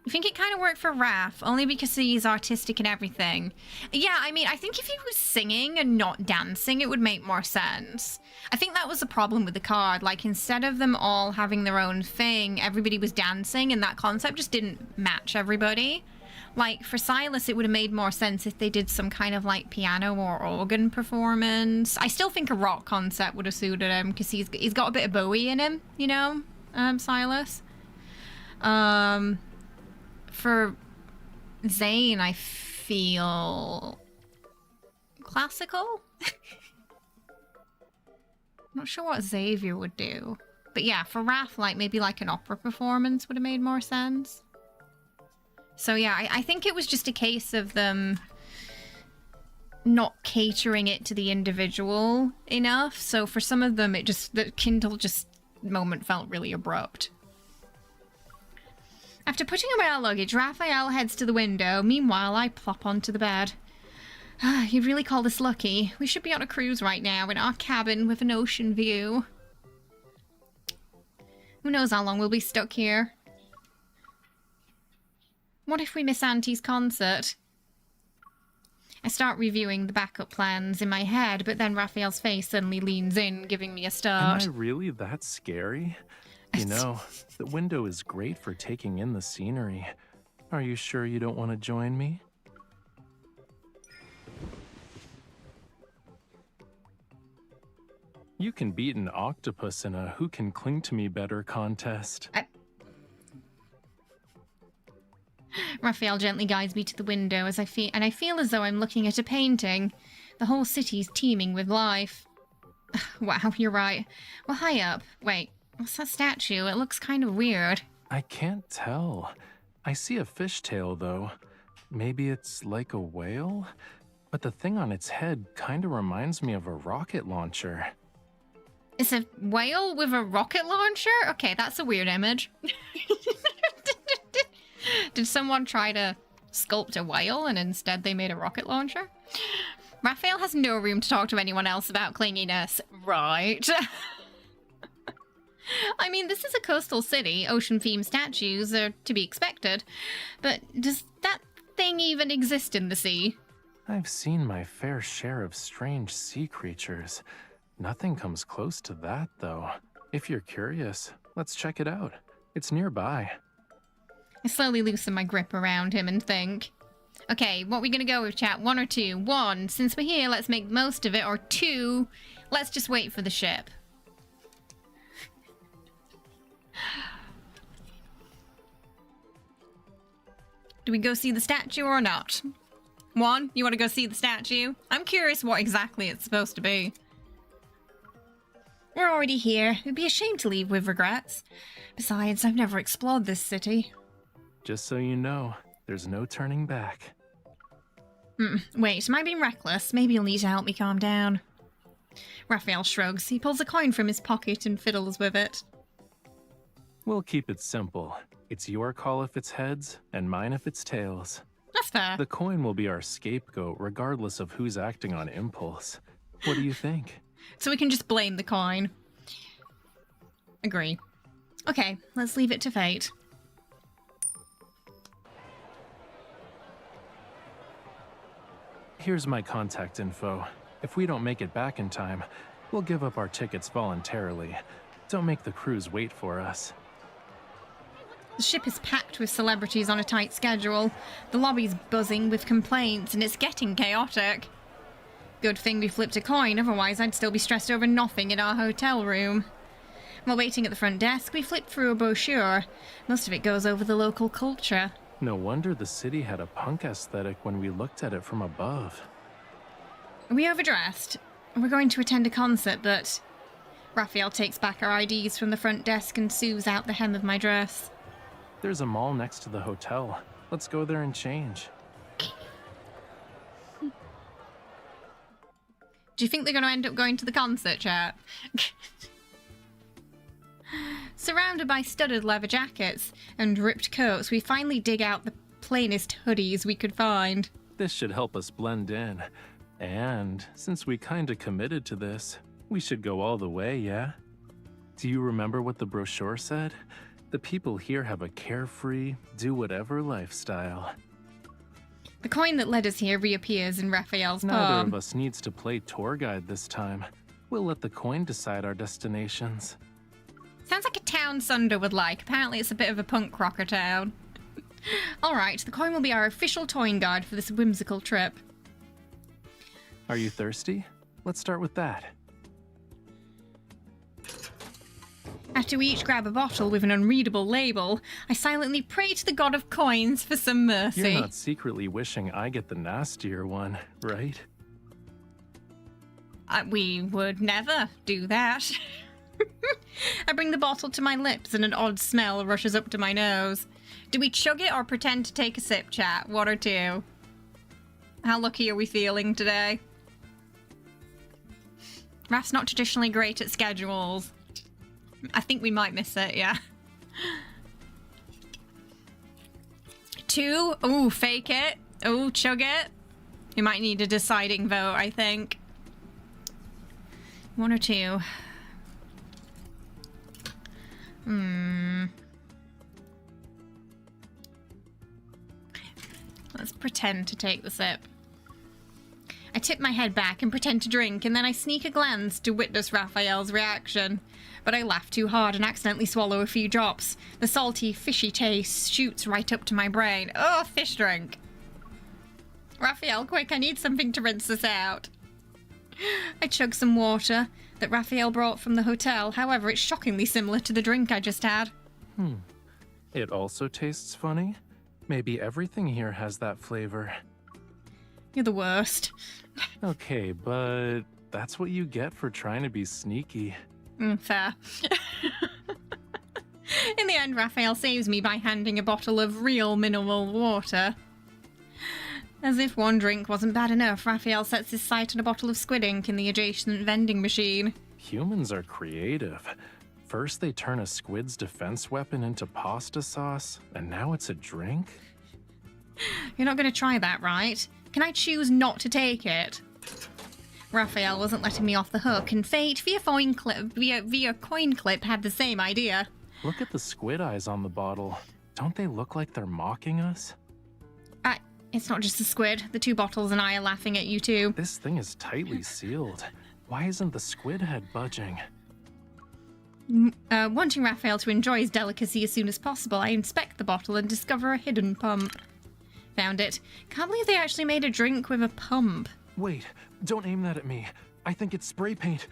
I think it kind of worked for Raph, only because he's artistic and everything. Yeah, I mean, I think if he was singing and not dancing, it would make more sense. I think that was the problem with the card. Like, instead of them all having their own thing, everybody was dancing, and that concept just didn't match everybody. Like, for Silas, it would have made more sense if they did some kind of, like, piano or organ performance. I still think a rock concept would have suited him, because he's got a bit of Bowie in him, you know, Silas. For Zane, I feel classical. Not sure what Xavier would do. But yeah, for Raph, like, maybe like an opera performance would have made more sense. So yeah, I think it was just a case of them not catering it to the individual enough. So for some of them, the Kindle moment felt really abrupt. After putting away our luggage, Raphael heads to the window. Meanwhile, I plop onto the bed. You'd really call this lucky. We should be on a cruise right now in our cabin with an ocean view. Who knows how long we'll be stuck here? What if we miss Auntie's concert? I start reviewing the backup plans in my head, but then Raphael's face suddenly leans in, giving me a Am start. I really that scary? You know, the window is great for taking in the scenery. Are you sure you don't want to join me? You can beat an octopus in a who can cling to me better contest. Raphael gently guides me to the window as I feel as though I'm looking at a painting. The whole city's teeming with life. Wow, you're right. Well, high up. Wait, what's that statue? It looks kind of weird. I can't tell. I see a fishtail, though. Maybe it's like a whale? But the thing on its head kind of reminds me of a rocket launcher. It's a whale with a rocket launcher? Okay, that's a weird image. Did someone try to sculpt a whale and instead they made a rocket launcher? Raphael has no room to talk to anyone else about clinginess, right? I mean, this is a coastal city. Ocean-themed statues are to be expected. But does that thing even exist in the sea? I've seen my fair share of strange sea creatures. Nothing comes close to that, though. If you're curious, let's check it out. It's nearby. I slowly loosen my grip around him and think. Okay, what are we gonna go with, chat? 1 or 2? 1, since we're here, let's make the most of it. Or 2, let's just wait for the ship. Do we go see the statue or not? 1, you want to go see the statue? I'm curious what exactly it's supposed to be. We're already here. It'd be a shame to leave with regrets. Besides, I've never explored this city. Just so you know, there's no turning back. Wait, am I being reckless? Maybe you'll need to help me calm down. Raphael shrugs. He pulls a coin from his pocket and fiddles with it. We'll keep it simple. It's your call if it's heads, and mine if it's tails. That's fair. The coin will be our scapegoat regardless of who's acting on impulse. What do you think? So we can just blame the coin. Agree. Okay, let's leave it to fate. Here's my contact info. If we don't make it back in time, we'll give up our tickets voluntarily. Don't make the crews wait for us. The ship is packed with celebrities on a tight schedule. The lobby's buzzing with complaints, and it's getting chaotic. Good thing we flipped a coin, otherwise I'd still be stressed over nothing in our hotel room. While waiting at the front desk, we flipped through a brochure. Most of it goes over the local culture. No wonder the city had a punk aesthetic when we looked at it from above. Are we overdressed? We're going to attend a concert, but... Raphael takes back our IDs from the front desk and soothes out the hem of my dress. There's a mall next to the hotel. Let's go there and change. Do you think they're going to end up going to the concert, chat? Surrounded by studded leather jackets and ripped coats, we finally dig out the plainest hoodies we could find. This should help us blend in. And since we kinda committed to this, we should go all the way, yeah? Do you remember what the brochure said? The people here have a carefree, do-whatever lifestyle. The coin that led us here reappears in Raphael's Neither palm. of us needs to play tour guide this time. We'll let the coin decide our destinations. Sounds like a town Sunder would like. Apparently it's a bit of a punk rocker town. Alright, the coin will be our official toying guide for this whimsical trip. Are you thirsty? Let's start with that. After we each grab a bottle with an unreadable label, I silently pray to the god of coins for some mercy. You're not secretly wishing I get the nastier one, right? We would never do that. I bring the bottle to my lips and an odd smell rushes up to my nose. Do we chug it or pretend to take a sip, chat? 1 or 2? How lucky are we feeling today? Raf's not traditionally great at schedules. I think we might miss it, yeah. 2? Ooh, fake it. Ooh, chug it. We might need a deciding vote, I think. 1 or 2? Let's pretend to take the sip. I tip my head back and pretend to drink, and then I sneak a glance to witness Raphael's reaction. But I laugh too hard and accidentally swallow a few drops. The salty, fishy taste shoots right up to my brain. Oh, fish drink. Raphael, quick, I need something to rinse this out. I chug some water that Raphael brought from the hotel. However, it's shockingly similar to the drink I just had. It also tastes funny? Maybe everything here has that flavor. You're the worst. Okay, but that's what you get for trying to be sneaky. Fair. In the end, Raphael saves me by handing a bottle of real mineral water. As if one drink wasn't bad enough, Raphael sets his sight on a bottle of squid ink in the adjacent vending machine. Humans are creative. First they turn a squid's defense weapon into pasta sauce, and now it's a drink? You're not going to try that, right? Can I choose not to take it? Raphael wasn't letting me off the hook, and fate, via coin clip, had the same idea. Look at the squid eyes on the bottle. Don't they look like they're mocking us? It's not just the squid. The two bottles and I are laughing at you too. This thing is tightly sealed. Why isn't the squid head budging? Wanting Raphael to enjoy his delicacy as soon as possible, I inspect the bottle and discover a hidden pump. Found it. Can't believe they actually made a drink with a pump. Wait, don't aim that at me. I think it's spray paint.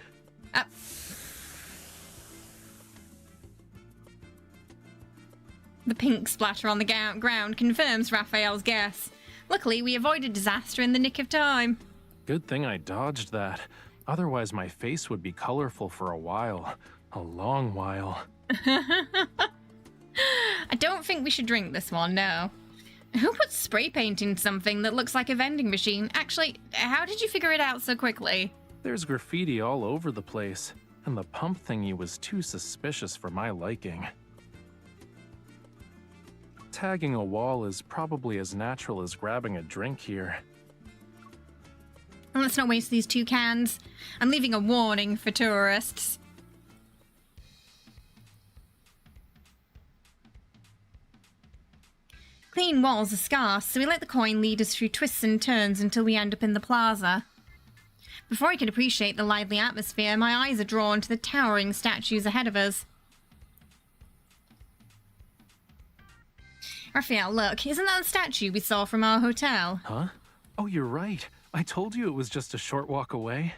The pink splatter on the ground confirms Raphael's guess. Luckily, we avoided disaster in the nick of time. Good thing I dodged that. Otherwise, my face would be colorful for a while. A long while. I don't think we should drink this one, no. Who puts spray paint in something that looks like a vending machine? Actually, how did you figure it out so quickly? There's graffiti all over the place, and the pump thingy was too suspicious for my liking. Tagging a wall is probably as natural as grabbing a drink here. Let's not waste these 2 cans. I'm leaving a warning for tourists. Clean walls are scarce, so we let the coin lead us through twists and turns until we end up in the plaza. Before I can appreciate the lively atmosphere, my eyes are drawn to the towering statues ahead of us. Raphael, look, isn't that the statue we saw from our hotel? Huh? Oh, you're right. I told you it was just a short walk away.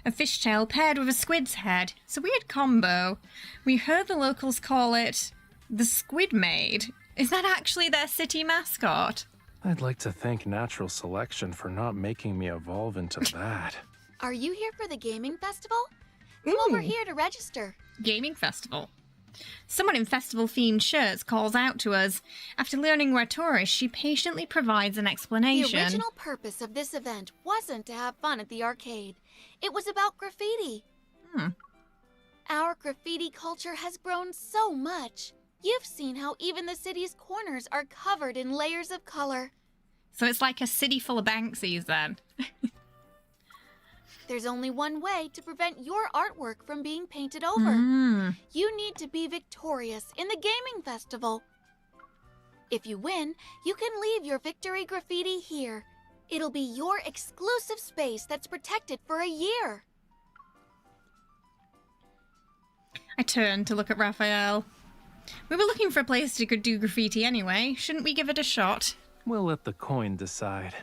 A fishtail paired with a squid's head. It's a weird combo. We heard the locals call it the Squid Maid. Is that actually their city mascot? I'd like to thank natural selection for not making me evolve into that. Are you here for the gaming festival? Come over here to register. Gaming festival. Someone in festival-themed shirts calls out to us. After learning we're tourists, she patiently provides an explanation. The original purpose of this event wasn't to have fun at the arcade. It was about graffiti. Our graffiti culture has grown so much. You've seen how even the city's corners are covered in layers of color. So it's like a city full of Banksies, then. There's only one way to prevent your artwork from being painted over. You need to be victorious in the gaming festival. If you win, you can leave your victory graffiti here. It'll be your exclusive space that's protected for a year. I turn to look at Raphael. We were looking for a place to do graffiti anyway. Shouldn't we give it a shot? We'll let the coin decide.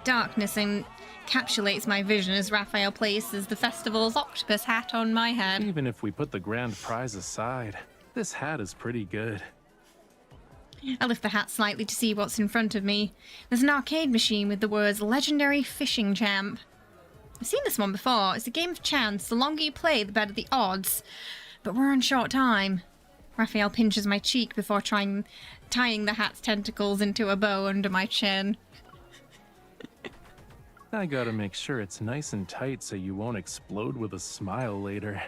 Darkness encapsulates my vision as Raphael places the festival's octopus hat on my head. Even if we put the grand prize aside, this hat is pretty good. I lift the hat slightly to see what's in front of me. There's an arcade machine with the words Legendary Fishing Champ. I've seen this one before. It's a game of chance. The longer you play, the better the odds. But we're on short time. Raphael pinches my cheek before tying the hat's tentacles into a bow under my chin. I gotta make sure it's nice and tight so you won't explode with a smile later.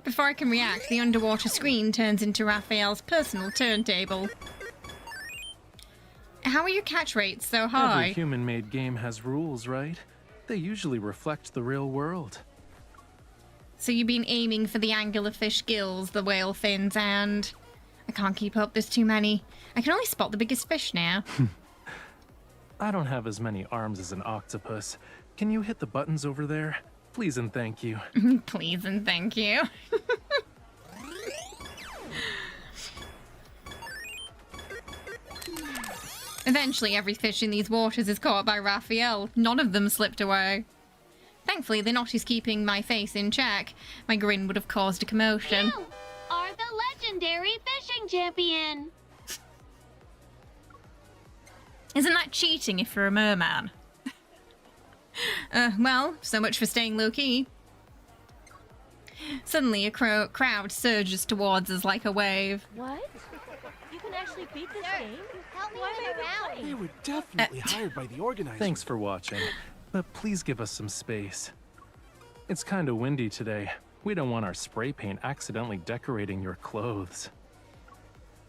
Before I can react, the underwater screen turns into Raphael's personal turntable. How are your catch rates so high? Every human-made game has rules, right? They usually reflect the real world. So you've been aiming for the anglerfish gills, the whale fins, and... I can't keep up, there's too many. I can only spot the biggest fish now. I don't have as many arms as an octopus. Can you hit the buttons over there? Please and thank you. Please and thank you. Eventually, every fish in these waters is caught by Raphael. None of them slipped away. Thankfully, the knot is keeping my face in check. My grin would have caused a commotion. You are the legendary fishing champion. Isn't that cheating if you're a merman? Well, so much for staying low-key. Suddenly, a crowd surges towards us like a wave. What? You can actually beat this game? Help me win around. They were definitely hired by the organizer. Thanks for watching, but please give us some space. It's kinda windy today. We don't want our spray paint accidentally decorating your clothes.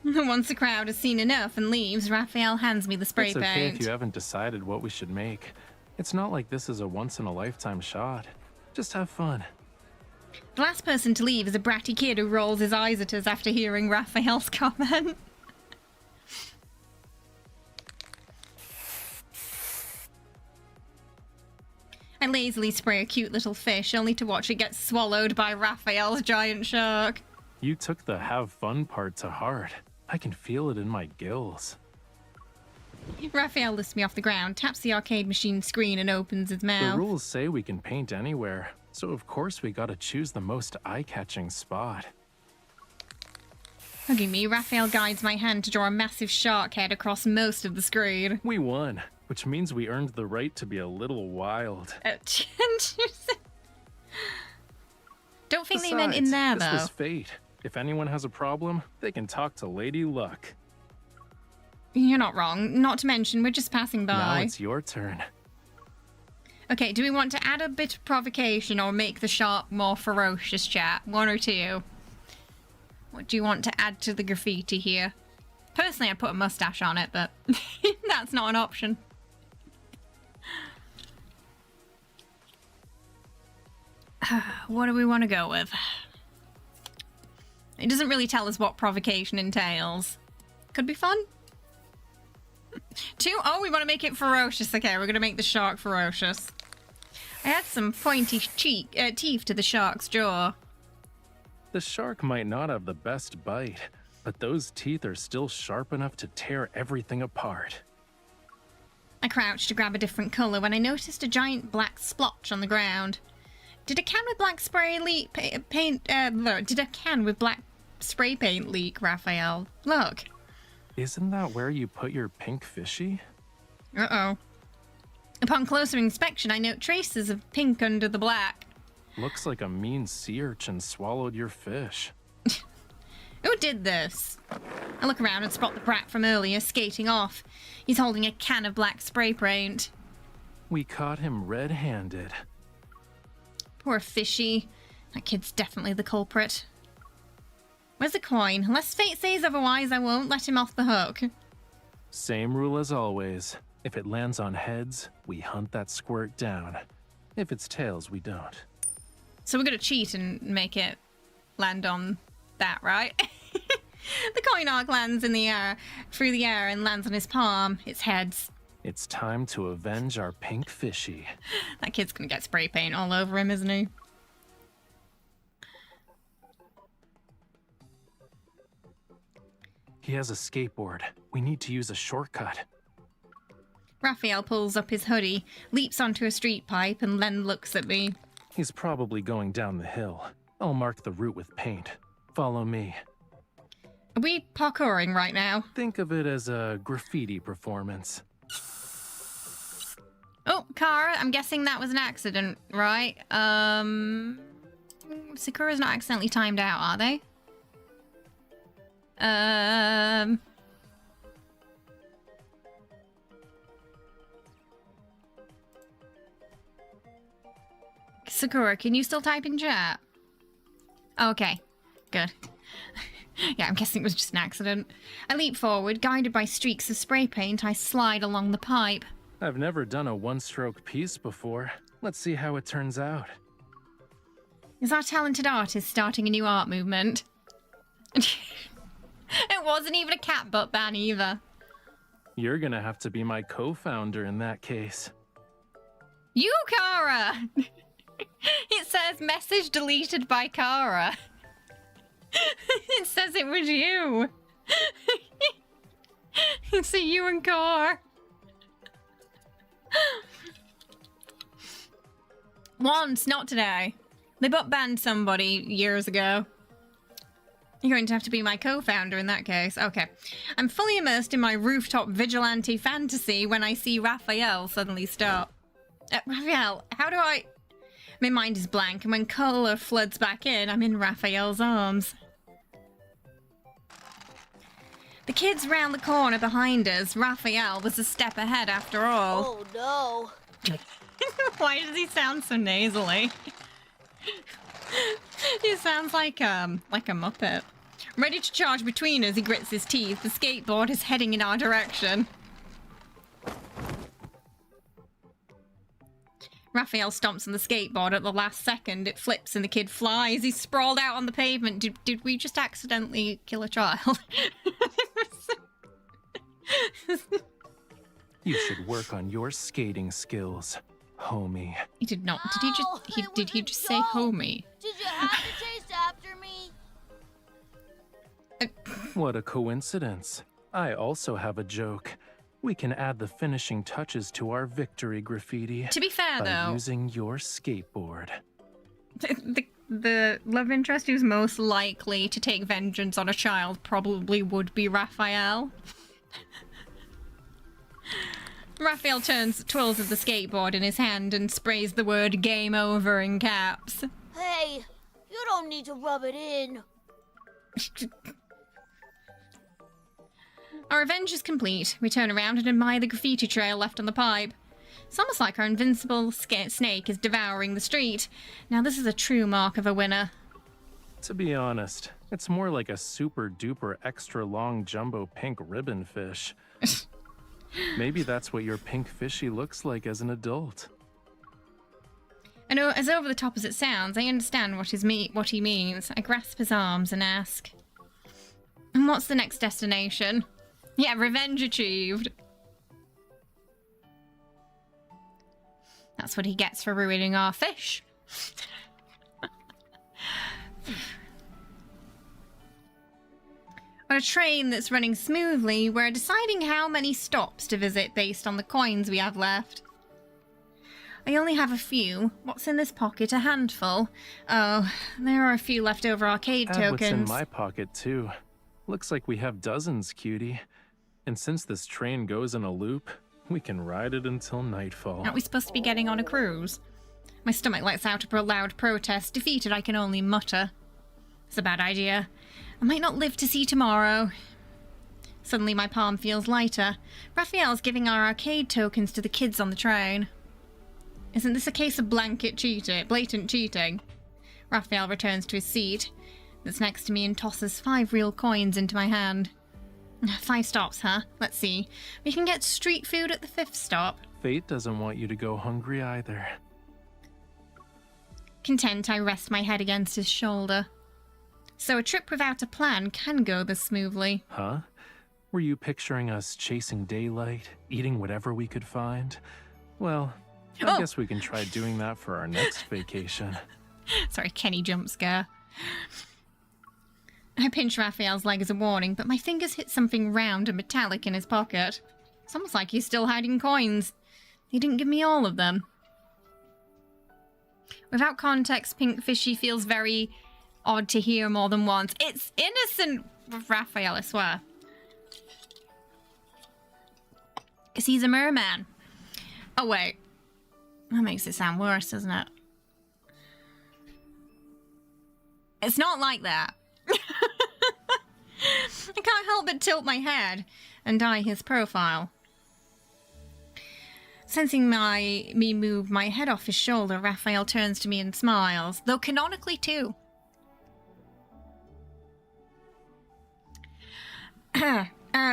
Once the crowd has seen enough and leaves, Raphael hands me the spray It's okay paint. if you haven't decided what we should make. It's not like this is a once-in-a-lifetime shot. Just have fun. The last person to leave is a bratty kid who rolls his eyes at us after hearing Raphael's comment. I lazily spray a cute little fish, only to watch it get swallowed by Raphael's giant shark. You took the have fun part to heart. I can feel it in my gills. Raphael lifts me off the ground, taps the arcade machine screen, and opens his The mouth. rules say we can paint anywhere, so of course we gotta choose the most eye-catching spot. Hugging me, Raphael guides my hand to draw a massive shark head across most of the screen. We won, which means we earned the right to be a little wild. Don't think they meant in there, Besides, though. this was fate. If anyone has a problem, they can talk to Lady Luck. You're not wrong. Not to mention, we're just passing Now by. it's your turn. Okay, do we want to add a bit of provocation or make the shark more ferocious, chat? One or two? What do you want to add to the graffiti here? Personally, I'd put a mustache on it, but that's not an option. What do we want to go with? It doesn't really tell us what provocation entails. Could be fun. Two? Oh, we want to make it ferocious. Okay, we're going to make the shark ferocious. I add some pointy teeth to the shark's jaw. The shark might not have the best bite, but those teeth are still sharp enough to tear everything apart. I crouched to grab a different colour when I noticed a giant black splotch on the ground. Did a can with black spray paint leak, Raphael? Look. Isn't that where you put your pink fishy? Uh-oh. Upon closer inspection, I note traces of pink under the black. Looks like a mean sea urchin swallowed your fish. Who did this? I look around and spot the brat from earlier skating off. He's holding a can of black spray paint. We caught him red-handed. Poor fishy. That kid's definitely the culprit. Where's the coin? Unless fate says otherwise, I won't let him off the hook. Same rule as always. If it lands on heads, we hunt that squirt down. If it's tails, we don't. So we're gonna cheat and make it land on that, right? The coin arc lands in the air, through the air, and lands on his palm. It's heads. It's time to avenge our pink fishy. That kid's gonna get spray paint all over him, isn't he? He has a skateboard. We need to use a shortcut. Raphael pulls up his hoodie, leaps onto a street pipe, and then looks at me. He's probably going down the hill. I'll mark the route with paint. Follow me. Are we parkouring right now? Think of it as a graffiti performance. Oh, Kara, I'm guessing that was an accident, right? Sakura's not accidentally timed out, are they? Sakura, can you still type in chat? Okay, good. Yeah, I'm guessing it was just an accident. I leap forward, guided by streaks of spray paint. I slide along the pipe. I've never done a one-stroke piece before. Let's see how it turns out. Is our talented artist starting a new art movement? It wasn't even a cat butt ban either. You're gonna have to be my co-founder in that case. You, Kara! It says message deleted by Kara. It says it was you. It's a you and Kara. Once, not today. They butt banned somebody years ago. You're going to have to be my co-founder in that case. Okay. I'm fully immersed in my rooftop vigilante fantasy when I see Raphael suddenly stop. Raphael, how do I... My mind is blank, and when colour floods back in, I'm in Raphael's arms. The kids round the corner behind us. Raphael was a step ahead after all. Oh no. Why does he sound so nasally? He sounds like a Muppet. Ready to charge between us, he grits his teeth. The skateboard is heading in our direction. Raphael stomps on the skateboard at the last second. It flips and the kid flies. He's sprawled out on the pavement. Did we just accidentally kill a child? You should work on your skating skills, homie. He did not. Did he just say homie? Did you have to chase after me? What a coincidence. I also have a joke. We can add the finishing touches to our victory graffiti. To be fair, by though, using your skateboard. The love interest who's most likely to take vengeance on a child probably would be Raphael. Raphael twirls of the skateboard in his hand and sprays the word game over in caps. Hey, you don't need to rub it in. Our revenge is complete. We turn around and admire the graffiti trail left on the pipe. It's almost like our invincible snake is devouring the street. Now this is a true mark of a winner. To be honest, it's more like a super duper extra long jumbo pink ribbon fish. Maybe that's what your pink fishy looks like as an adult. I know, as over the top as it sounds, I understand what he means. I grasp his arms and ask, and what's the next destination? Yeah, revenge achieved. That's what he gets for ruining our fish. On a train that's running smoothly, we're deciding how many stops to visit based on the coins we have left. I only have a few. What's in this pocket? A handful. Oh, there are a few leftover arcade tokens. What's in my pocket, too. Looks like we have dozens, cutie. And since this train goes in a loop, we can ride it until nightfall. Aren't we supposed to be getting on a cruise? My stomach lets out a loud protest. Defeated, I can only mutter. It's a bad idea. I might not live to see tomorrow. Suddenly my palm feels lighter. Raphael's giving our arcade tokens to the kids on the train. Isn't this a case of blatant cheating? Raphael returns to his seat that's next to me and tosses 5 real coins into my hand. 5 stops, huh? Let's see. We can get street food at the 5th stop. Fate doesn't want you to go hungry either. Content, I rest my head against his shoulder. So a trip without a plan can go this smoothly. Huh? Were you picturing us chasing daylight, eating whatever we could find? Well, I guess we can try doing that for our next vacation. Sorry, Kenny jump scare. I pinch Raphael's leg as a warning, but my fingers hit something round and metallic in his pocket. It's almost like he's still hiding coins. He didn't give me all of them. Without context, Pink Fishy feels very odd to hear more than once. It's innocent, Raphael, I swear. Because he's a merman. Oh, wait. That makes it sound worse, doesn't it? It's not like that. I can't help but tilt my head and eye his profile. Sensing me move my head off his shoulder, Raphael turns to me and smiles, though canonically too.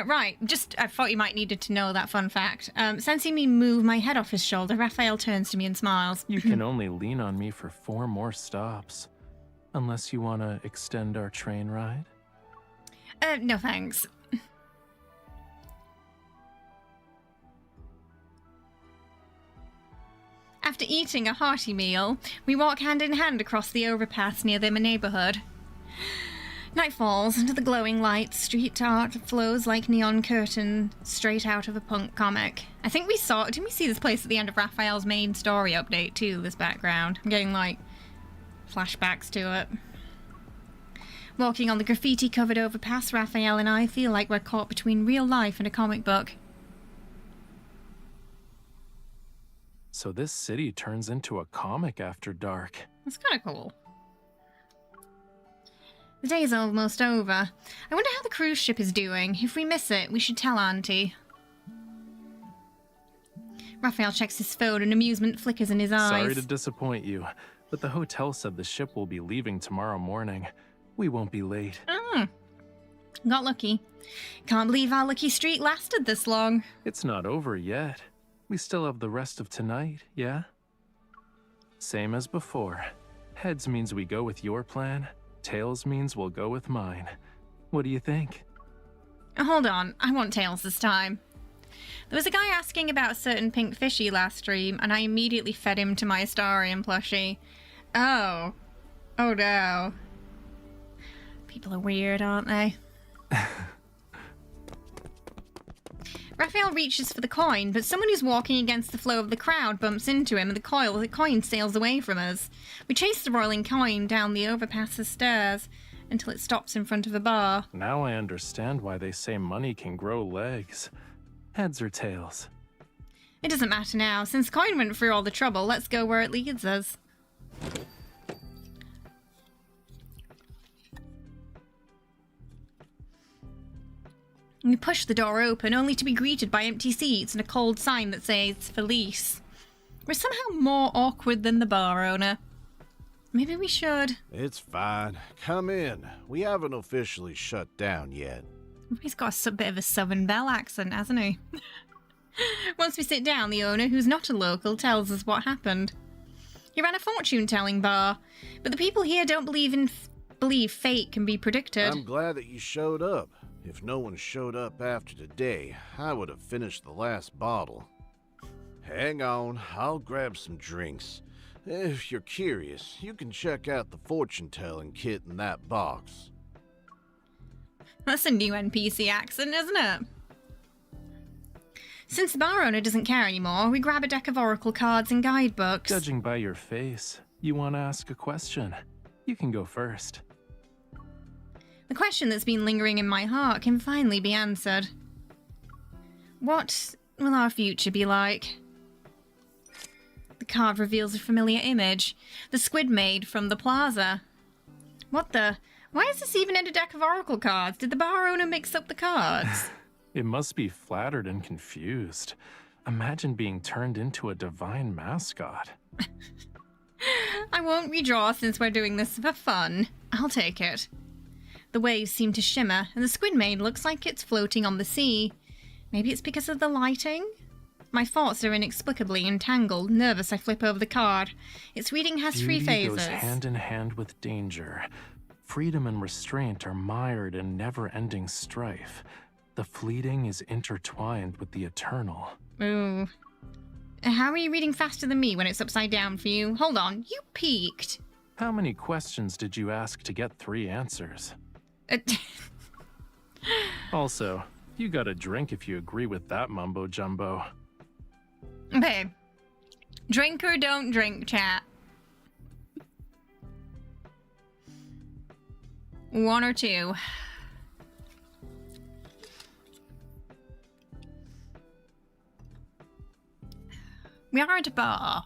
Right, I thought you might needed to know that fun fact. Sensing me move my head off his shoulder, Raphael turns to me and smiles. You can only lean on me for 4 more stops. Unless you want to extend our train ride? No thanks. After eating a hearty meal, we walk hand in hand across the overpass near the neighborhood. Night falls into the glowing lights. Street art flows like neon curtain straight out of a punk comic. I think didn't we see this place at the end of Raphael's main story update too, this background? I'm getting like flashbacks to it. Walking on the graffiti-covered overpass, Raphael and I feel like we're caught between real life and a comic book. So this city turns into a comic after dark. That's kind of cool. The day's almost over. I wonder how the cruise ship is doing. If we miss it, we should tell Auntie. Raphael checks his phone and amusement flickers in his eyes. Sorry to disappoint you, but the hotel said the ship will be leaving tomorrow morning. We won't be late. Got lucky. Can't believe our lucky streak lasted this long. It's not over yet. We still have the rest of tonight, yeah? Same as before. Heads means we go with your plan. Tails means we'll go with mine. What do you think? Hold on, I want tails this time. There was a guy asking about a certain pink fishy last stream, and I immediately fed him to my Astarian plushie. Oh. Oh no. People are weird, aren't they? Raphael reaches for the coin, but someone who's walking against the flow of the crowd bumps into him and the coin sails away from us. We chase the rolling coin down the overpass's stairs until it stops in front of a bar. Now I understand why they say money can grow legs. Heads or tails? It doesn't matter now. Since the coin went through all the trouble, let's go where it leads us. We push the door open, only to be greeted by empty seats and a cold sign that says Felice. We're somehow more awkward than the bar owner. Maybe we should. It's fine. Come in. We haven't officially shut down yet. He's got a bit of a Southern Belle accent, hasn't he? Once we sit down, the owner, who's not a local, tells us what happened. He ran a fortune-telling bar, but the people here don't believe fate can be predicted. I'm glad that you showed up. If no one showed up after today, I would have finished the last bottle. Hang on, I'll grab some drinks. If you're curious, you can check out the fortune-telling kit in that box. That's a new NPC accent, isn't it? Since the bar owner doesn't care anymore, we grab a deck of oracle cards and guidebooks. Judging by your face, you want to ask a question. You can go first. The question that's been lingering in my heart can finally be answered. What will our future be like? The card reveals a familiar image. The squid maid from the plaza. What the? Why is this even in a deck of oracle cards? Did the bar owner mix up the cards? It must be flattered and confused. Imagine being turned into a divine mascot. I won't redraw since we're doing this for fun. I'll take it. The waves seem to shimmer, and the squid maid looks like it's floating on the sea. Maybe it's because of the lighting? My thoughts are inexplicably entangled. Nervous, I flip over the card. Its reading has three phases. Beauty goes hand in hand with danger. Freedom and restraint are mired in never-ending strife. The fleeting is intertwined with the eternal. Ooh. How are you reading faster than me when it's upside down for you? Hold on, you peeked. How many questions did you ask to get 3 answers? Also, you got a drink if you agree with that mumbo-jumbo. Babe, drink or don't drink, chat. 1 or 2. We are at a bar.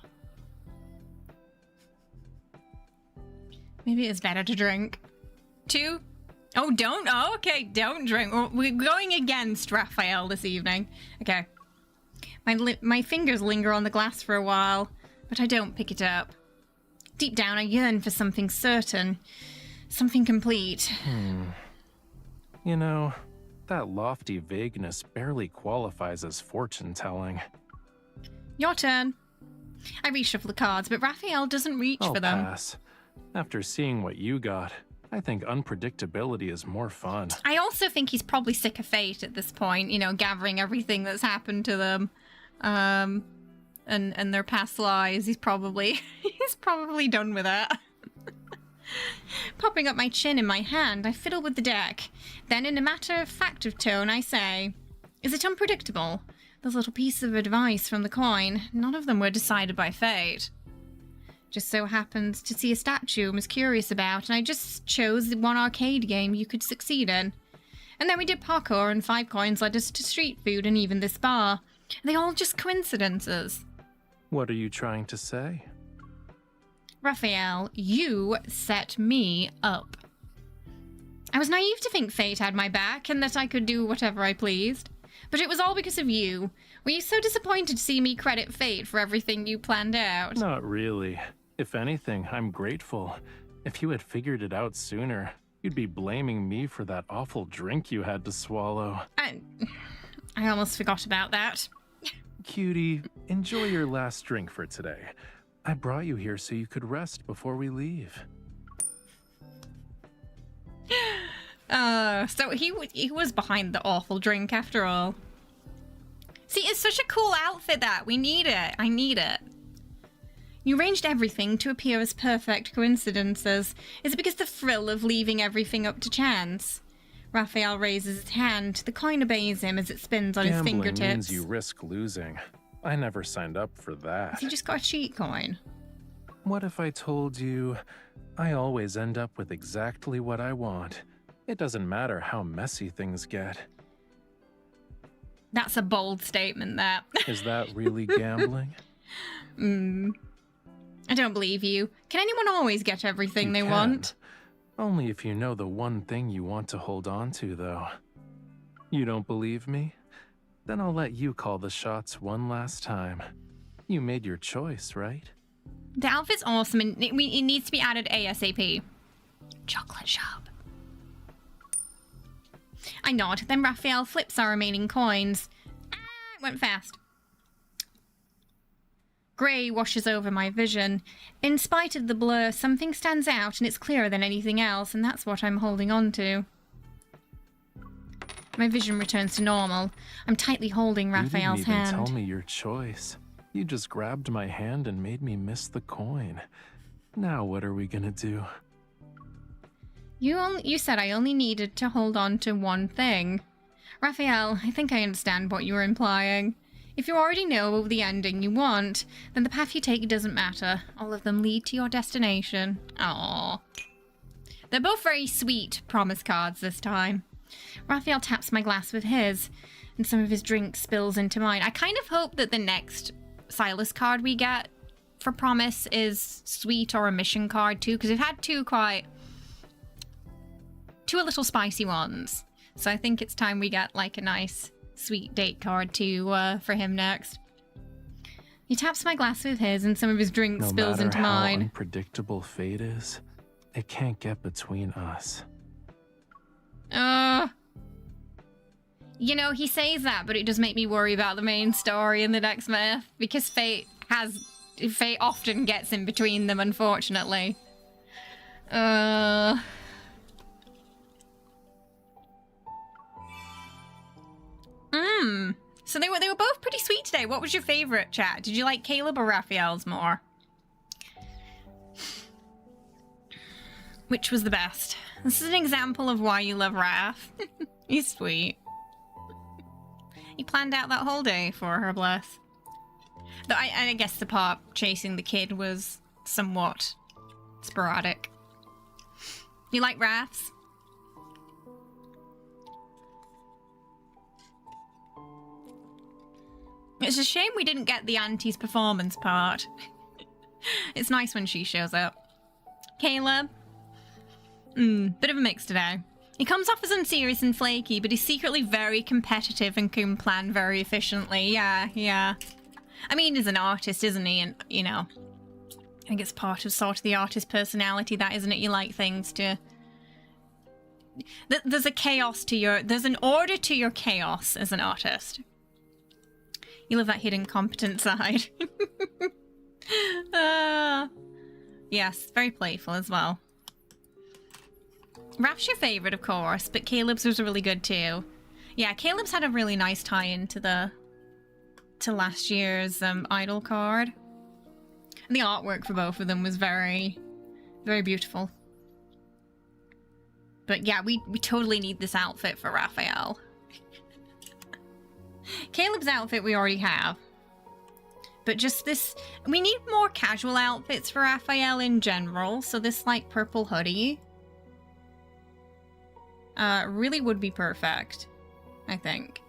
Maybe it's better to drink. 2? Oh, don't? Oh, okay, don't drink. We're going against Raphael this evening. Okay. My fingers linger on the glass for a while, but I don't pick it up. Deep down, I yearn for something certain. Something complete. You know, that lofty vagueness barely qualifies as fortune-telling. Your turn. I reshuffle the cards, but Raphael doesn't reach I'll for them. pass. After seeing what you got, I think unpredictability is more fun. I also think he's probably sick of fate at this point, you know, gathering everything that's happened to them. And their past lives. He's probably done with that. Popping up my chin in my hand, I fiddle with the deck. Then in a matter-of-fact tone, I say, "Is it unpredictable? Those little pieces of advice from the coin, none of them were decided by fate. Just so happened to see a statue I was curious about, and I just chose the one arcade game you could succeed in. And then we did parkour, and 5 coins led us to street food and even this bar. They all just coincidences." What are you trying to say? Raphael, you set me up. I was naive to think fate had my back and that I could do whatever I pleased. But it was all because of you. Were you so disappointed to see me credit fate for everything you planned out? Not really. If anything, I'm grateful. If you had figured it out sooner, you'd be blaming me for that awful drink you had to swallow. I almost forgot about that. Cutie, enjoy your last drink for today. I brought you here so you could rest before we leave. So he was behind the awful drink after all. See, it's such a cool outfit that. We need it. I need it. You arranged everything to appear as perfect coincidences. Is it because the thrill of leaving everything up to chance? Raphael raises his hand. The coin obeys him as it spins on his fingertips. Gambling means you risk losing. I never signed up for that. Has he just got a cheat coin? What if I told you I always end up with exactly what I want? It doesn't matter how messy things get. That's a bold statement, that. Is that really gambling? I don't believe you. Can anyone always get everything they want? Only if you know the one thing you want to hold on to, though. You don't believe me? Then I'll let you call the shots one last time. You made your choice, right? The outfit's awesome, and it needs to be added ASAP. Chocolate shop. I nod, then Raphael flips our remaining coins. It went fast. Grey washes over my vision. In spite of the blur, something stands out and it's clearer than anything else, and that's what I'm holding on to. My vision returns to normal. I'm tightly holding Raphael's hand. You didn't even tell me your choice. You just grabbed my hand and made me miss the coin. Now what are we gonna do? You said I only needed to hold on to one thing. Raphael, I think I understand what you were implying. If you already know the ending you want, then the path you take doesn't matter. All of them lead to your destination. Aww. They're both very sweet promise cards this time. Raphael taps my glass with his, and some of his drink spills into mine. I kind of hope that the next Silas card we get for promise is sweet or a mission card too, because we've had two a little spicy ones. So I think it's time we get like a nice sweet date card too for him next. He taps my glass with his, and some of his drink spills into mine. No matter how unpredictable fate is, it can't get between us. You know, he says that, but it does make me worry about the main story in the next myth, because fate often gets in between them, unfortunately. So they were both pretty sweet today. What was your favorite, chat? Did you like Caleb or Raphael's more? Which was the best? This is an example of why you love Raph. He's sweet. He planned out that whole day for her, bless. Though I guess the part chasing the kid was somewhat sporadic. You like Raphs? It's a shame we didn't get the auntie's performance part. It's nice when she shows up. Caleb? Bit of a mix today. He comes off as unserious and flaky, but he's secretly very competitive and can plan very efficiently. Yeah. I mean, he's an artist, isn't he? And, you know, I think it's part of sort of the artist personality, that, isn't it? You like things to... There's a chaos to your... There's an order to your chaos as an artist. You love that hidden competent side. Yes, very playful as well. Raf's your favorite, of course, but Caleb's was really good too. Yeah, Caleb's had a really nice tie-in to last year's Idol card. And the artwork for both of them was very, very beautiful. But yeah, we totally need this outfit for Rafayel. Caleb's outfit we already have. But just this, we need more casual outfits for Rafayel in general. So this like purple hoodie really would be perfect, I think.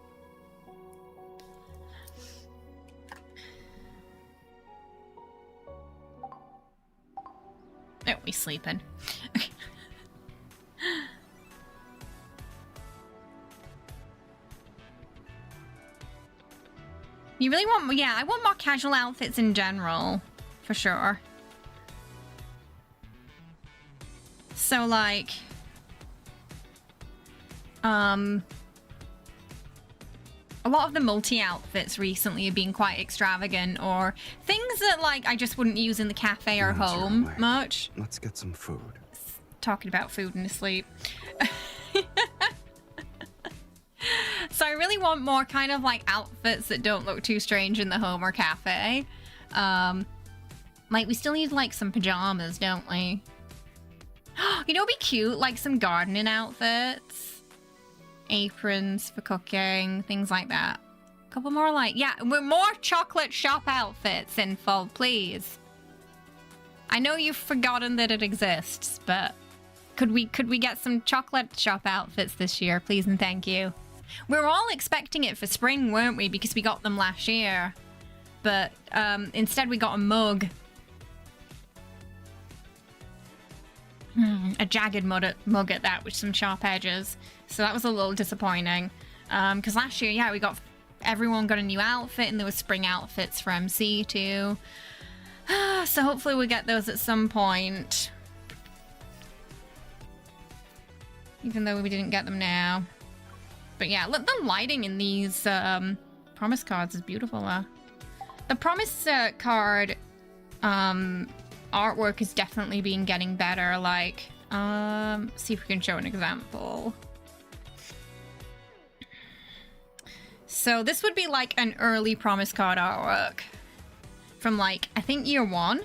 Oh, he's sleeping. Okay. You really want, yeah, I want more casual outfits in general, for sure. So like, a lot of the multi-outfits recently have been quite extravagant, or things that like I just wouldn't use in the cafe or home much. Let's get some food. Talking about food and asleep. So I really want more kind of like outfits that don't look too strange in the home or cafe. Like we still need like some pajamas, don't we? You know, it'd be cute, like some gardening outfits, aprons for cooking, things like that. A couple more like, yeah, more chocolate shop outfits in full, please. I know you've forgotten that it exists, but could we get some chocolate shop outfits this year, please and thank you. We were all expecting it for spring, weren't we? Because we got them last year. But instead we got a mug. A jagged mug at that with some sharp edges. So that was a little disappointing. Because last year, yeah, everyone got a new outfit and there were spring outfits for MC too. So hopefully we'll get those at some point. Even though we didn't get them now. But yeah, look, the lighting in these promise cards is beautiful. The promise card artwork has definitely been getting better. Like, see if we can show an example. So this would be like an early promise card artwork from like, I think year 1.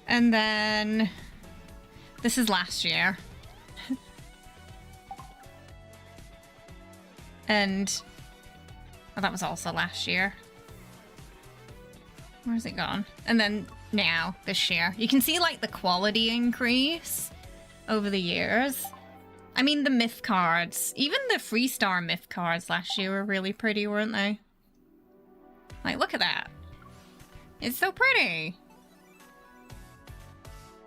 And then this is last year. And oh, that was also last year. Where's it gone? And then now, this year. You can see like the quality increase over the years. I mean, the myth cards, even the Freestar myth cards last year were really pretty, weren't they? Like, look at that. It's so pretty.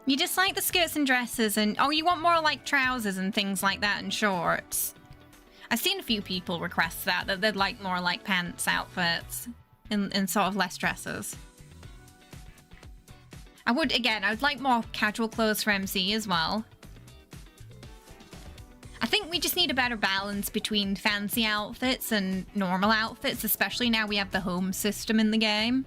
You just like the skirts and dresses and... Oh, you want more like trousers and things like that and shorts. I've seen a few people request that they'd like more like pants outfits and sort of less dresses. I would like more casual clothes for MC as well. I think we just need a better balance between fancy outfits and normal outfits, especially now we have the home system in the game.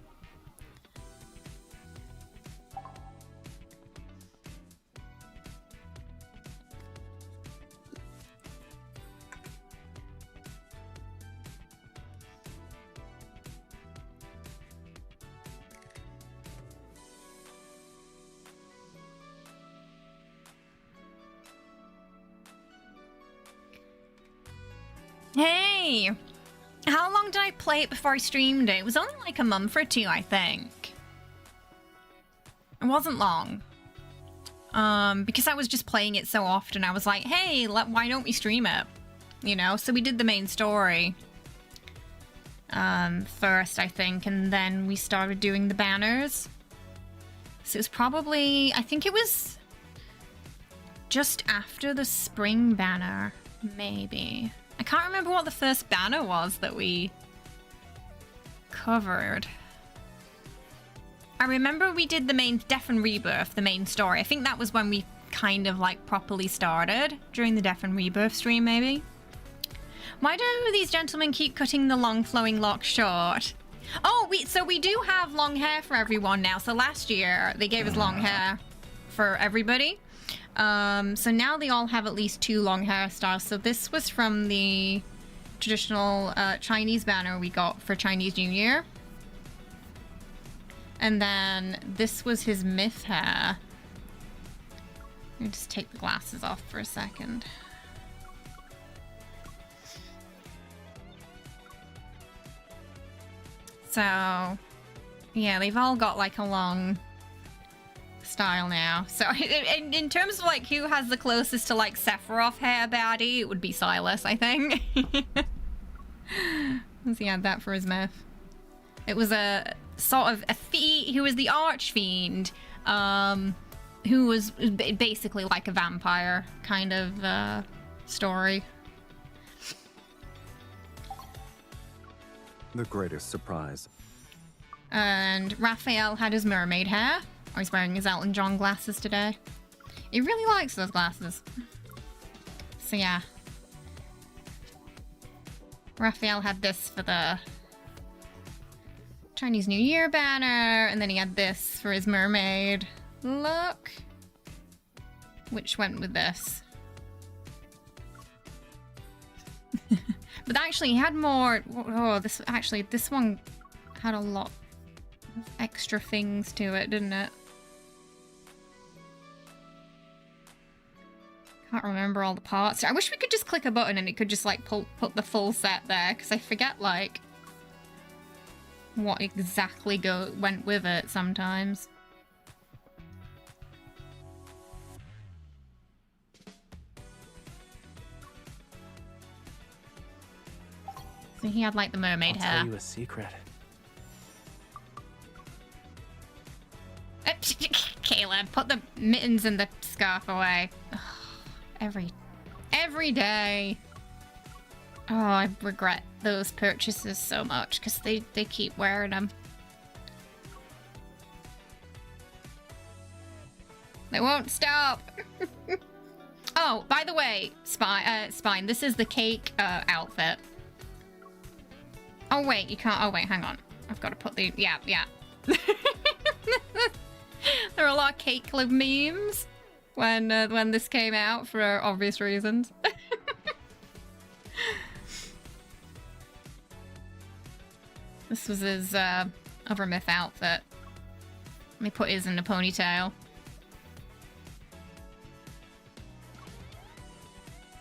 Hey! How long did I play it before I streamed it? It was only like a month or 2, I think. It wasn't long. Because I was just playing it so often, I was like, hey, why don't we stream it? You know, so we did the main story first, I think, and then we started doing the banners. So it was probably, I think it was just after the spring banner, maybe. I can't remember what the first banner was that we covered. I remember we did the main Death and Rebirth, the main story. I think that was when we kind of like properly started, during the Death and Rebirth stream maybe. Why do these gentlemen keep cutting the long flowing locks short? Oh, we do have long hair for everyone now. So last year they gave us long hair for everybody. So now they all have at least 2 long hairstyles. So this was from the traditional Chinese banner we got for Chinese New Year. And then this was his myth hair. Let me just take the glasses off for a second. So, yeah, they've all got like a long style now. So in terms of like who has the closest to like Sephiroth hair baddie, it would be Silas, I think. Let's see, had that for his myth. It was a sort of who was the archfiend, who was basically like a vampire kind of story. The greatest surprise. And Raphael had his mermaid hair. Oh, he's wearing his Elton John glasses today. He really likes those glasses. So yeah. Raphael had this for the Chinese New Year banner, and then he had this for his mermaid look, which went with this. But actually, he had more. Oh, this one had a lot of extra things to it, didn't it? Can't remember all the parts. I wish we could just click a button and it could just like put the full set there, because I forget like what exactly went with it sometimes. So he had like the mermaid hair. I'll tell you a secret. Caleb, put the mittens and the scarf away. Ugh, every day. Oh, I regret those purchases so much because they keep wearing them. They won't stop. Oh, by the way, Spine, this is the cake outfit. Oh wait, you can't. Oh wait, hang on. I've got to put the yeah. There are a lot of Cake Club memes when this came out for obvious reasons. This was his other myth outfit. Let me put his in a ponytail.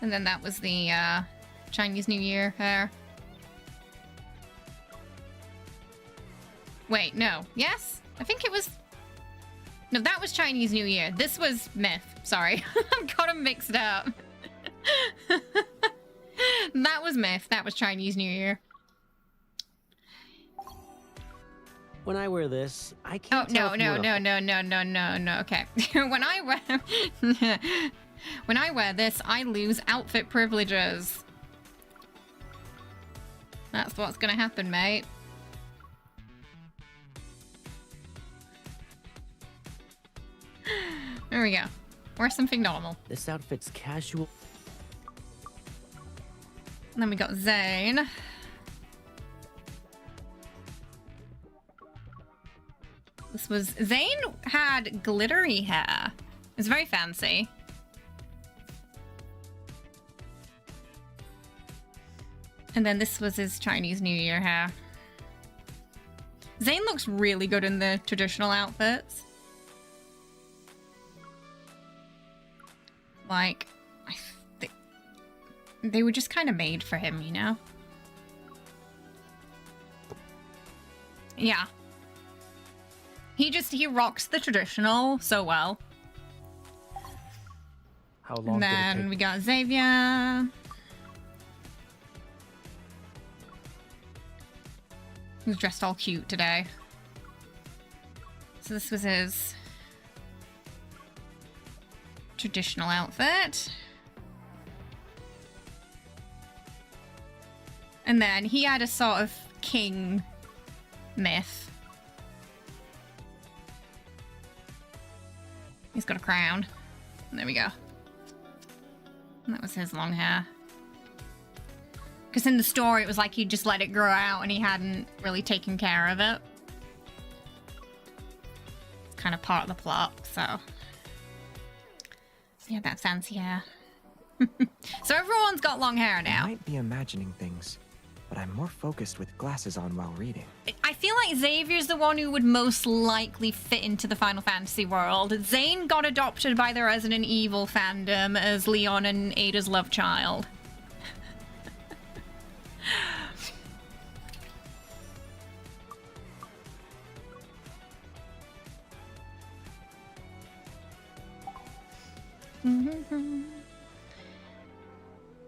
And then that was the Chinese New Year hair. Wait, no. Yes? I think it was... No, that was Chinese New Year. This was myth. Sorry. I've got them mixed up. That was myth. That was Chinese New Year. When I wear this, I Oh, can't tell no. if you're a- Okay. When I wear this, I lose outfit privileges. That's what's gonna happen, mate. There we go. Wear something normal. This outfit's casual. And then we got Zane. Zane had glittery hair. It was very fancy. And then this was his Chinese New Year hair. Zane looks really good in the traditional outfits. Like, they were just kind of made for him, you know? Yeah. He rocks the traditional so well. How long And did it then take? we got Xavier. Who's dressed all cute today. So this was his traditional outfit. And then he had a sort of king myth. He's got a crown. There we go. And that was his long hair. Because in the story, it was like he just let it grow out and he hadn't really taken care of it. It's kind of part of the plot, so. Yeah, that fancy hair. So everyone's got long hair I now. might be imagining things, but I'm more focused with glasses on while reading. I feel like Xavier's the one who would most likely fit into the Final Fantasy world. Zane got adopted by the Resident Evil fandom as Leon and Ada's love child.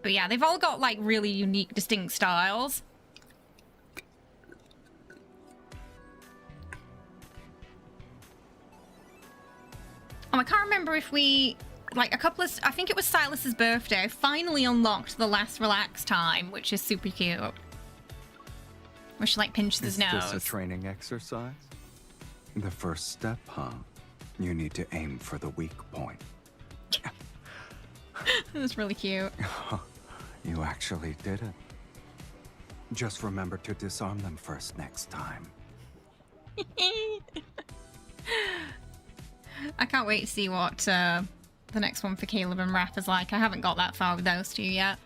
But yeah, they've all got like really unique, distinct styles. Oh, I can't remember if we, like a couple of, I think it was Silas's birthday, I finally unlocked the last relax time, which is super cute. Where she like pinches his nose. Is this a training exercise? The first step, huh? You need to aim for the weak point. It was really cute. You actually did it. Just remember to disarm them first next time. I can't wait to see what the next one for Caleb and Raph is like. I haven't got that far with those two yet.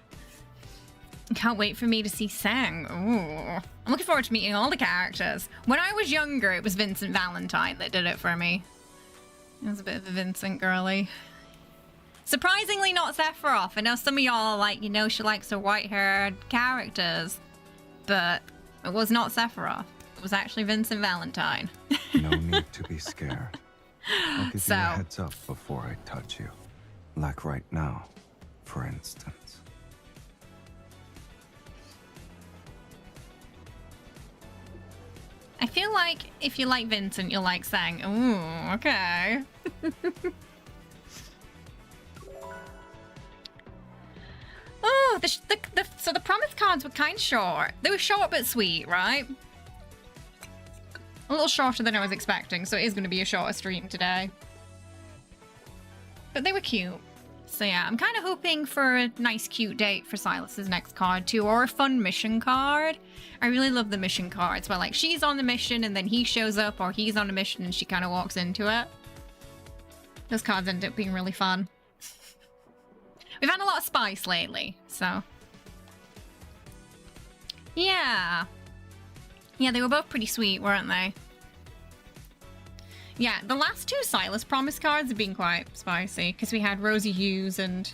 Can't wait for me to see Sang. Ooh. I'm looking forward to meeting all the characters. When I was younger, it was Vincent Valentine that did it for me. I was a bit of a Vincent girly. Surprisingly not Sephiroth. I know some of y'all are like, you know, she likes her white-haired characters. But it was not Sephiroth. It was actually Vincent Valentine. No need to be scared. I'll give you a heads up before I touch you. Like right now, for instance. I feel like if you like Vincent, you'll like Sang. Ooh, okay. Oh, so the promise cards were kind of short. They were short but sweet, right? A little shorter than I was expecting, so it is going to be a shorter stream today. But they were cute. So yeah, I'm kind of hoping for a nice cute date for Silas's next card too, or a fun mission card. I really love the mission cards where like she's on the mission and then he shows up, or he's on a mission and she kind of walks into it. Those cards end up being really fun. We've had a lot of spice lately, so. Yeah. Yeah, they were both pretty sweet, weren't they? Yeah, the last two Silas promise cards have been quite spicy, because we had Rosie Hughes and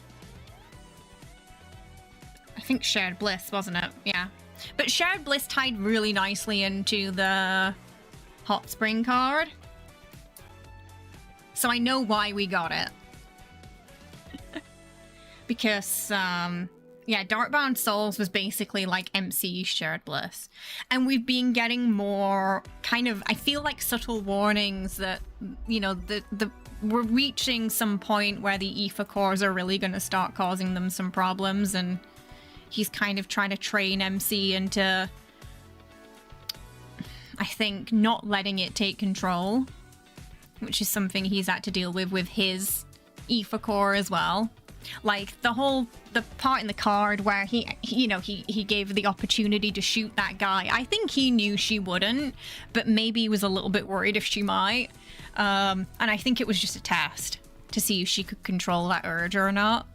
I think Shared Bliss, wasn't it? Yeah. But Shared Bliss tied really nicely into the Hot Spring card. So I know why we got it. Because, yeah, Darkbound Souls was basically like MC Shared Bliss. And we've been getting more kind of, I feel like subtle warnings that, you know, we're reaching some point where the Aoife cores are really going to start causing them some problems. And he's kind of trying to train MC into, I think, not letting it take control. Which is something he's had to deal with his Aoife core as well. Like the part in the card where he gave the opportunity to shoot that guy. I think he knew she wouldn't, but maybe he was a little bit worried if she might. And I think it was just a test to see if she could control that urge or not.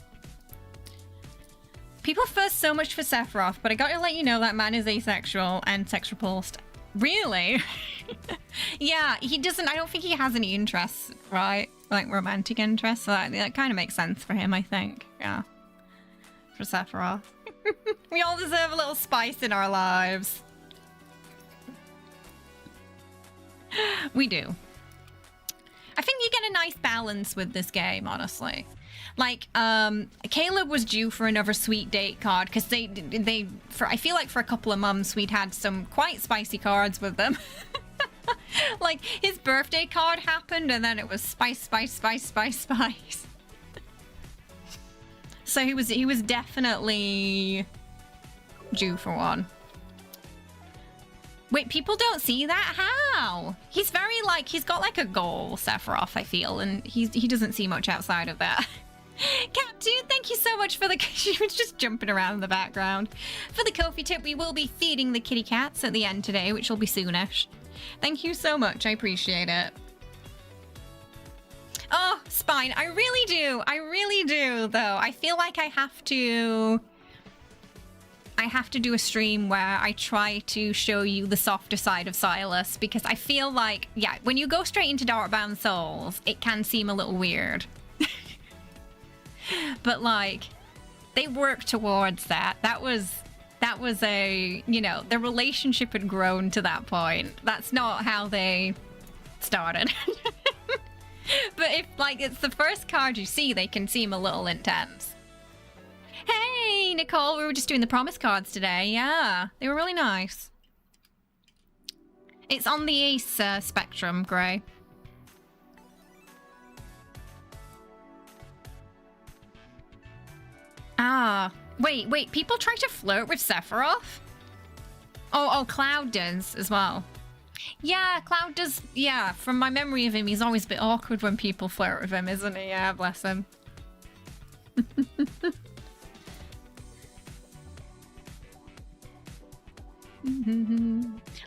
People fuss so much for Sephiroth, but I gotta let you know that man is asexual and sex repulsed. Really? Yeah, he doesn't, I don't think he has any interests, right? Like romantic interests, so that kind of makes sense for him, I think. Yeah. For Sephiroth. We all deserve a little spice in our lives. We do. I think you get a nice balance with this game, honestly. Like, Caleb was due for another sweet date card, because I feel like for a couple of months we'd had some quite spicy cards with them. Like, his birthday card happened, and then it was spice, spice, spice, spice, spice. So he was definitely due for one. Wait, people don't see that? How? He's very, like, he's got, like, a goal, Sephiroth, I feel, and he doesn't see much outside of that. Cat2, thank you so much for the... She was just jumping around in the background. For the Ko-fi tip, we will be feeding the kitty cats at the end today, which will be soonish. Thank you so much. I appreciate it. Oh, Spine. I really do. I really do, though. I feel like I have to do a stream where I try to show you the softer side of Silas, because I feel like, yeah, when you go straight into Darkbound Souls, it can seem a little weird. But like, they worked towards that. That was a, you know, their relationship had grown to that point. That's not how they started. But if like it's the first card you see, they can seem a little intense. Hey, Nicole, we were just doing the promise cards today. Yeah, they were really nice. It's on the Ace spectrum, Gray. Ah, wait, people try to flirt with Sephiroth? Oh, Cloud does as well. Yeah, Cloud does, yeah, from my memory of him, he's always a bit awkward when people flirt with him, isn't he? Yeah, bless him.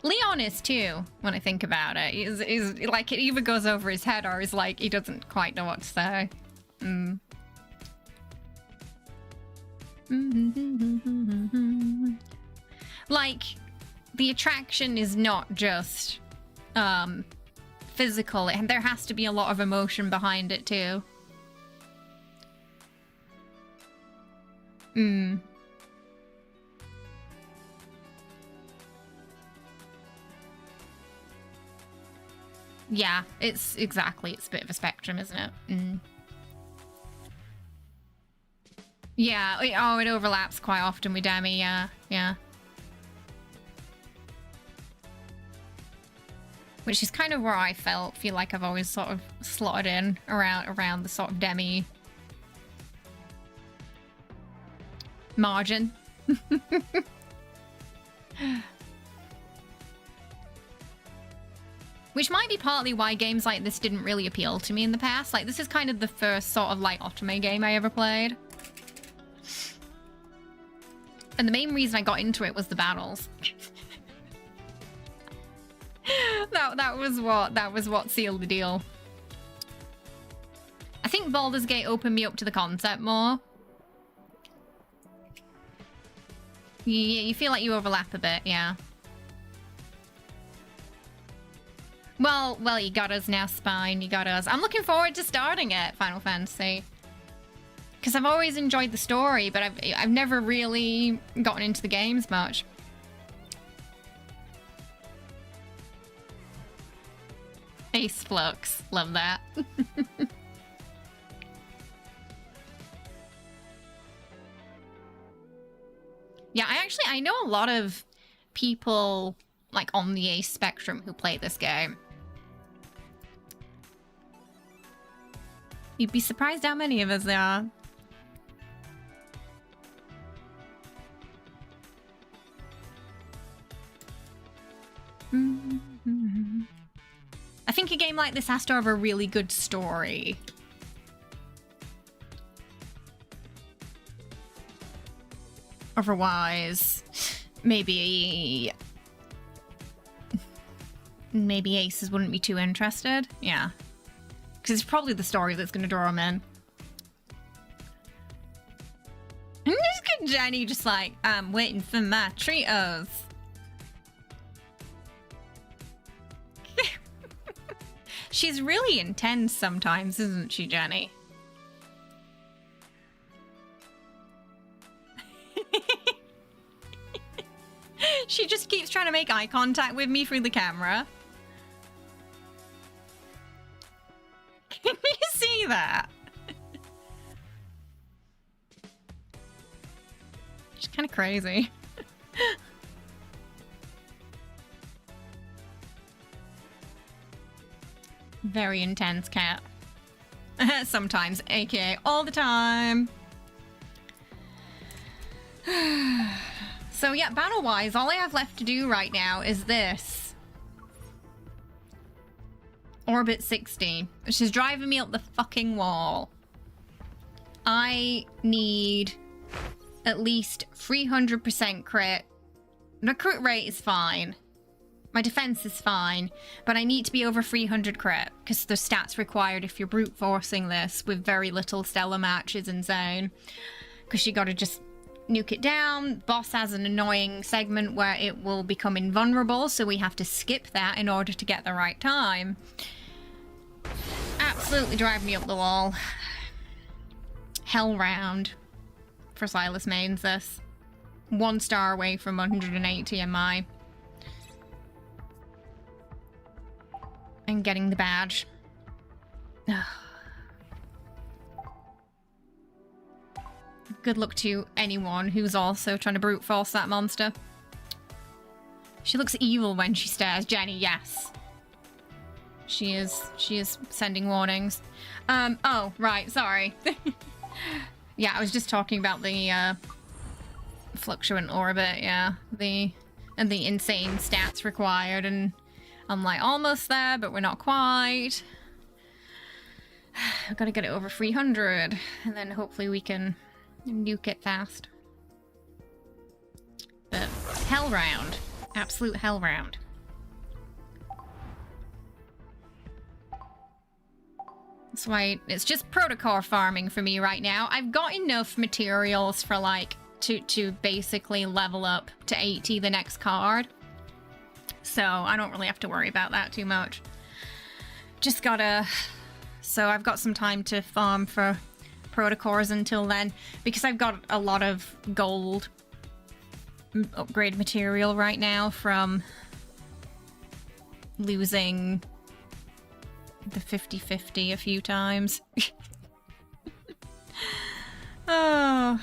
Leon is too, when I think about it. He's like, it either goes over his head or he's like, he doesn't quite know what to say. Like, the attraction is not just physical, and there has to be a lot of emotion behind it too. Yeah, it's a bit of a spectrum, isn't it? Yeah, it overlaps quite often with Demi, yeah. Which is kind of where I feel like I've always sort of slotted in around the sort of Demi margin. Which might be partly why games like this didn't really appeal to me in the past. Like, this is kind of the first sort of like Otome game I ever played. And the main reason I got into it was the battles. that was what sealed the deal. I think Baldur's Gate opened me up to the concept more. Yeah, you feel like you overlap a bit, yeah. Well, you got us now, Spine. You got us. I'm looking forward to starting it, Final Fantasy. Because I've always enjoyed the story, but I've never really gotten into the games much. Ace Flux. Love that. Yeah, I know a lot of people like on the Ace spectrum who play this game. You'd be surprised how many of us there are. I think a game like this has to have a really good story. Otherwise, maybe Aces wouldn't be too interested. Yeah. Because it's probably the story that's going to draw them in. And just get Jenny just like, I'm waiting for my Trios. She's really intense sometimes, isn't she, Jenny? She just keeps trying to make eye contact with me through the camera. Can you see that? She's kind of crazy. Very intense cat. Sometimes, aka all the time. So yeah, battle-wise, all I have left to do right now is this. Orbit 60, which is driving me up the fucking wall. I need at least 300% crit. My crit rate is fine. My defense is fine, but I need to be over 300 crit, because the stats required if you're brute forcing this with very little stellar match is insane. Because you gotta just nuke it down. Boss has an annoying segment where it will become invulnerable, so we have to skip that in order to get the right time. Absolutely drive me up the wall. Hell round for Silas mains this. 1 star away from 180 MI. And getting the badge. Good luck to anyone who's also trying to brute force that monster. She looks evil when she stares. Jenny, yes. She is sending warnings. Oh, right, sorry. Yeah, I was just talking about the fluctuant orbit, yeah. And the insane stats required, and I'm like almost there, but we're not quite. I've got to get it over 300, and then hopefully we can nuke it fast. But hell round. Absolute hell round. That's why it's just protocol farming for me right now. I've got enough materials for like to basically level up to 80 the next card. So I don't really have to worry about that too much. Just gotta... So I've got some time to farm for protocols until then, because I've got a lot of gold upgrade material right now from losing the 50-50 a few times. Oh,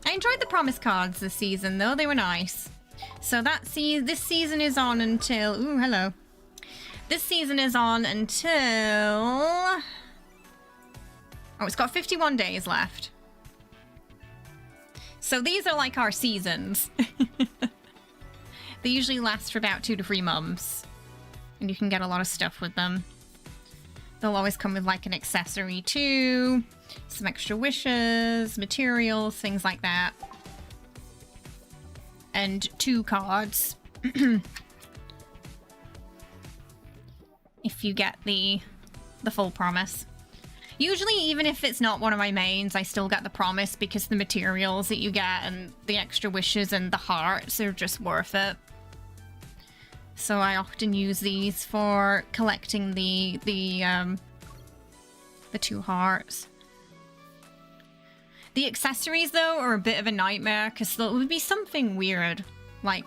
I enjoyed the promise cards this season though. They were nice. So this season is on until... Ooh, hello. This season is on until... Oh, it's got 51 days left. So these are like our seasons. They usually last for about 2 to 3 months. And you can get a lot of stuff with them. They'll always come with like an accessory too. Some extra wishes, materials, things like that. And 2 cards. If you get the full promise. Usually, even if it's not one of my mains, I still get the promise because the materials that you get and the extra wishes and the hearts are just worth it. So I often use these for collecting the 2 hearts. The accessories, though, are a bit of a nightmare because there would be something weird like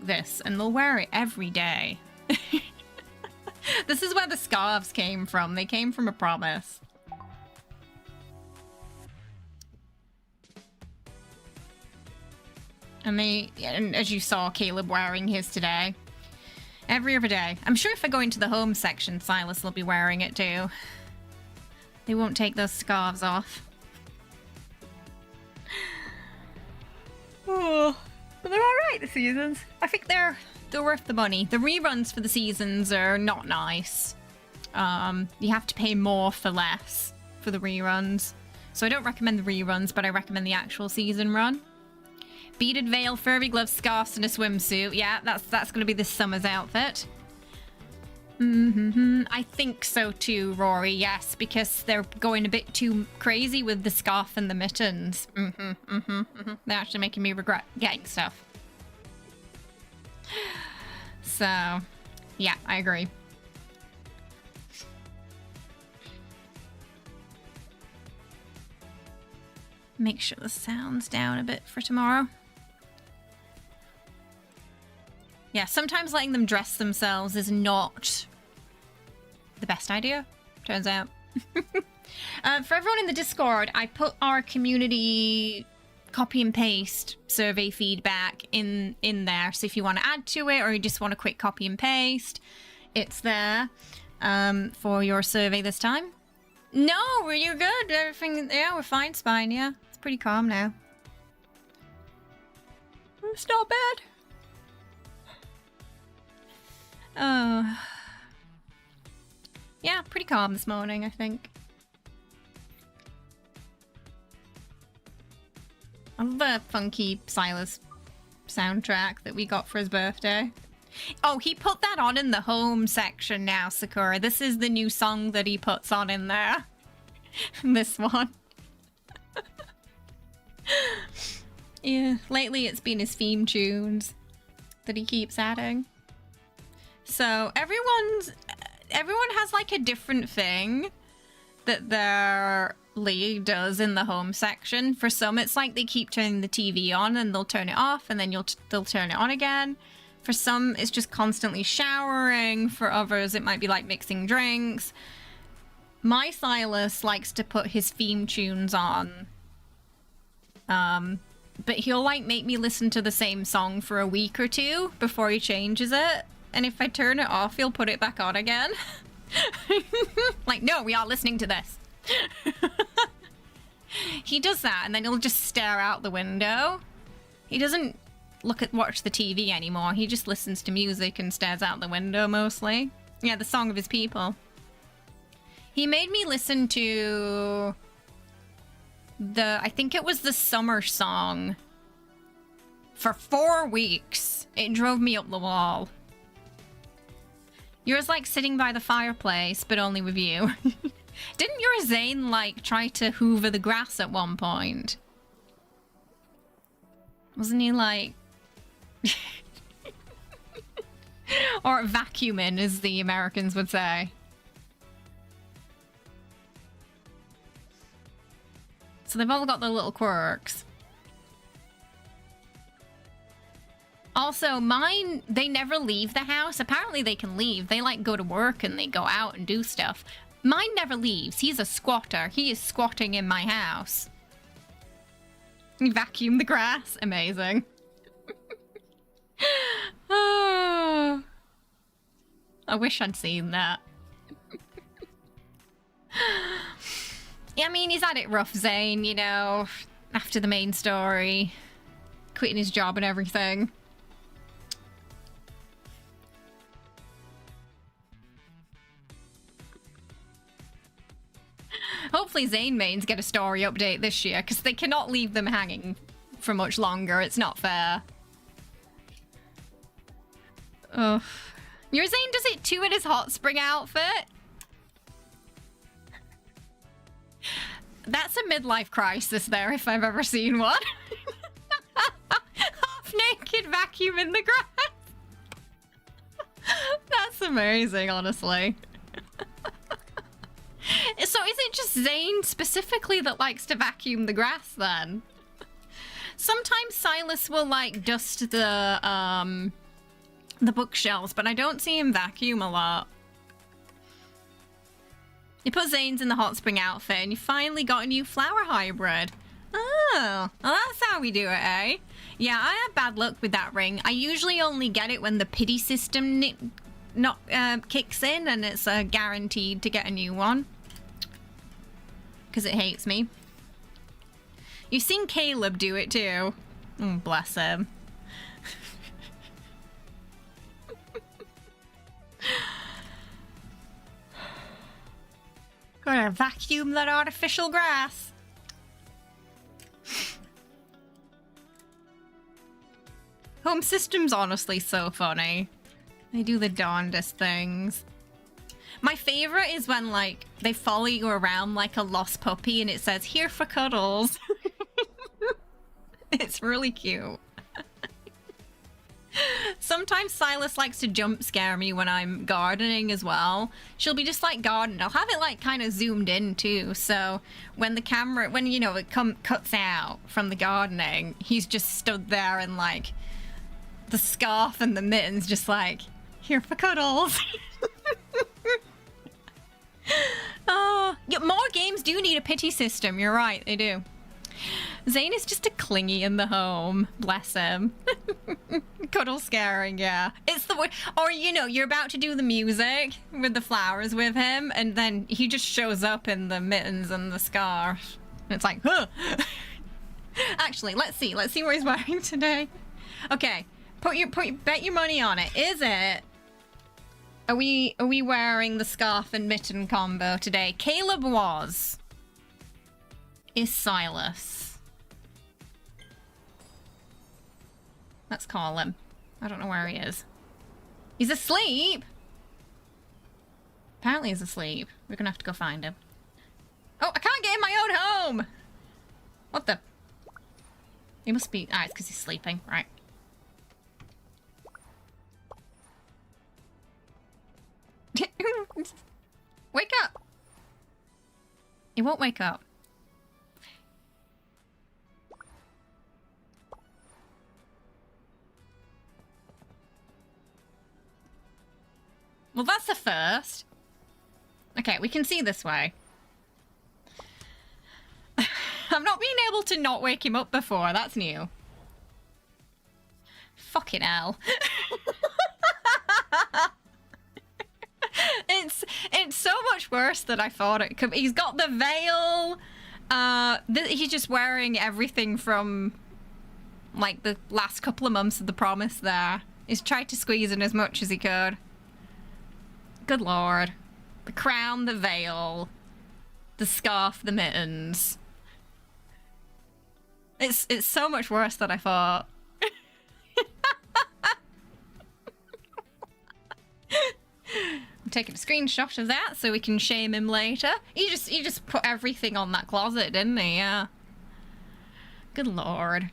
this, and they'll wear it every day. This is where the scarves came from. They came from a promise. And as you saw, Caleb wearing his today. Every other day. I'm sure if I go into the home section, Silas will be wearing it too. They won't take those scarves off. Oh, but they're alright, the seasons. I think they're worth the money. The reruns for the seasons are not nice. You have to pay more for less for the reruns. So I don't recommend the reruns, but I recommend the actual season run. Beaded veil, furry gloves, scarves, and a swimsuit. Yeah, that's going to be this summer's outfit. I think so too, Rory. Yes, because they're going a bit too crazy with the scarf and the mittens. They're actually making me regret getting stuff. So, yeah, I agree. Make sure the sound's down a bit for tomorrow. Yeah, sometimes letting them dress themselves is not the best idea, turns out. For everyone in the Discord, I put our community copy and paste survey feedback in there. So if you want to add to it or you just want a quick copy and paste, it's there for your survey this time. No, you're good. Everything, yeah, we're fine, Spine, yeah. It's pretty calm now. It's not bad. Yeah, pretty calm this morning, I think. I love the funky Silas soundtrack that we got for his birthday. Oh, he put that on in the home section now, Sakura. This is the new song that he puts on in there. This one. Yeah, lately it's been his theme tunes that he keeps adding. So everyone has like a different thing that their league does in the home section. For some, it's like they keep turning the TV on and they'll turn it off, and then they'll turn it on again. For some, it's just constantly showering. For others, it might be like mixing drinks. My Silas likes to put his theme tunes on. But he'll like make me listen to the same song for a week or two before he changes it. And if I turn it off, he'll put it back on again. Like, no, we are listening to this. He does that, and then he'll just stare out the window. He doesn't watch the TV anymore. He just listens to music and stares out the window mostly. Yeah, the song of his people. He made me listen to I think it was the summer song for 4 weeks. It drove me up the wall. Yours like sitting by the fireplace, but only with you. Didn't your Zane like try to hoover the grass at one point? Wasn't he like... or vacuuming, as the Americans would say. So they've all got their little quirks. Also, mine, they never leave the house. Apparently they can leave. They like go to work and they go out and do stuff. Mine never leaves. He's a squatter. He is squatting in my house. You vacuum the grass. Amazing. Oh, I wish I'd seen that. Yeah, I mean, he's had it rough, Zane, you know, after the main story. Quitting his job and everything. Hopefully Zane mains get a story update this year, because they cannot leave them hanging for much longer. It's not fair. Ugh. Your Zane does it too in his hot spring outfit? That's a midlife crisis there, if I've ever seen one. Half naked vacuum in the grass. That's amazing, honestly. So is it just Zane specifically that likes to vacuum the grass then? Sometimes Silas will like dust the bookshelves, but I don't see him vacuum a lot. You put Zane's in the hot spring outfit and you finally got a new flower hybrid. Oh, well, that's how we do it, eh? Yeah, I had bad luck with that ring. I usually only get it when the pity system kicks in, and it's guaranteed to get a new one. Because it hates me. You've seen Caleb do it too. Oh, bless him. Gotta vacuum that artificial grass. Home system's honestly so funny. They do the darndest things. My favorite is when, like, they follow you around like a lost puppy and it says, "Here for cuddles." It's really cute. Sometimes Silas likes to jump scare me when I'm gardening as well. She'll be just like gardening. I'll have it like kind of zoomed in too. So when the camera, when you know, it cuts out from the gardening, he's just stood there and like the scarf and the mittens just like, "Here for cuddles." Oh, yeah, more games do need a pity system. You're right, they do. Zane is just a clingy in the home. Bless him. Cuddle scaring, yeah. It's the way, or you know, you're about to do the music with the flowers with him, and then he just shows up in the mittens and the scarf. And it's like, huh. Actually, let's see what he's wearing today. Okay, bet your money on it. Is it? Are we wearing the scarf and mitten combo today? Caleb was. Is Silas? Let's call him. I don't know where he is. He's asleep! Apparently he's asleep. We're gonna have to go find him. Oh, I can't get in my own home! What the? He must be... Ah, it's because he's sleeping. Right. Wake up! He won't wake up. Well, that's the first. Okay, we can see this way. I've not been able to not wake him up before. That's new. Fucking hell. It's so much worse than I thought it could be. He's got the veil. He's just wearing everything from like the last couple of months of the promise there. He's tried to squeeze in as much as he could. Good lord. The crown, the veil, the scarf, the mittens. It's so much worse than I thought. I'm taking a screenshot of that so we can shame him later. He just put everything on that closet, didn't he? Yeah. Good lord.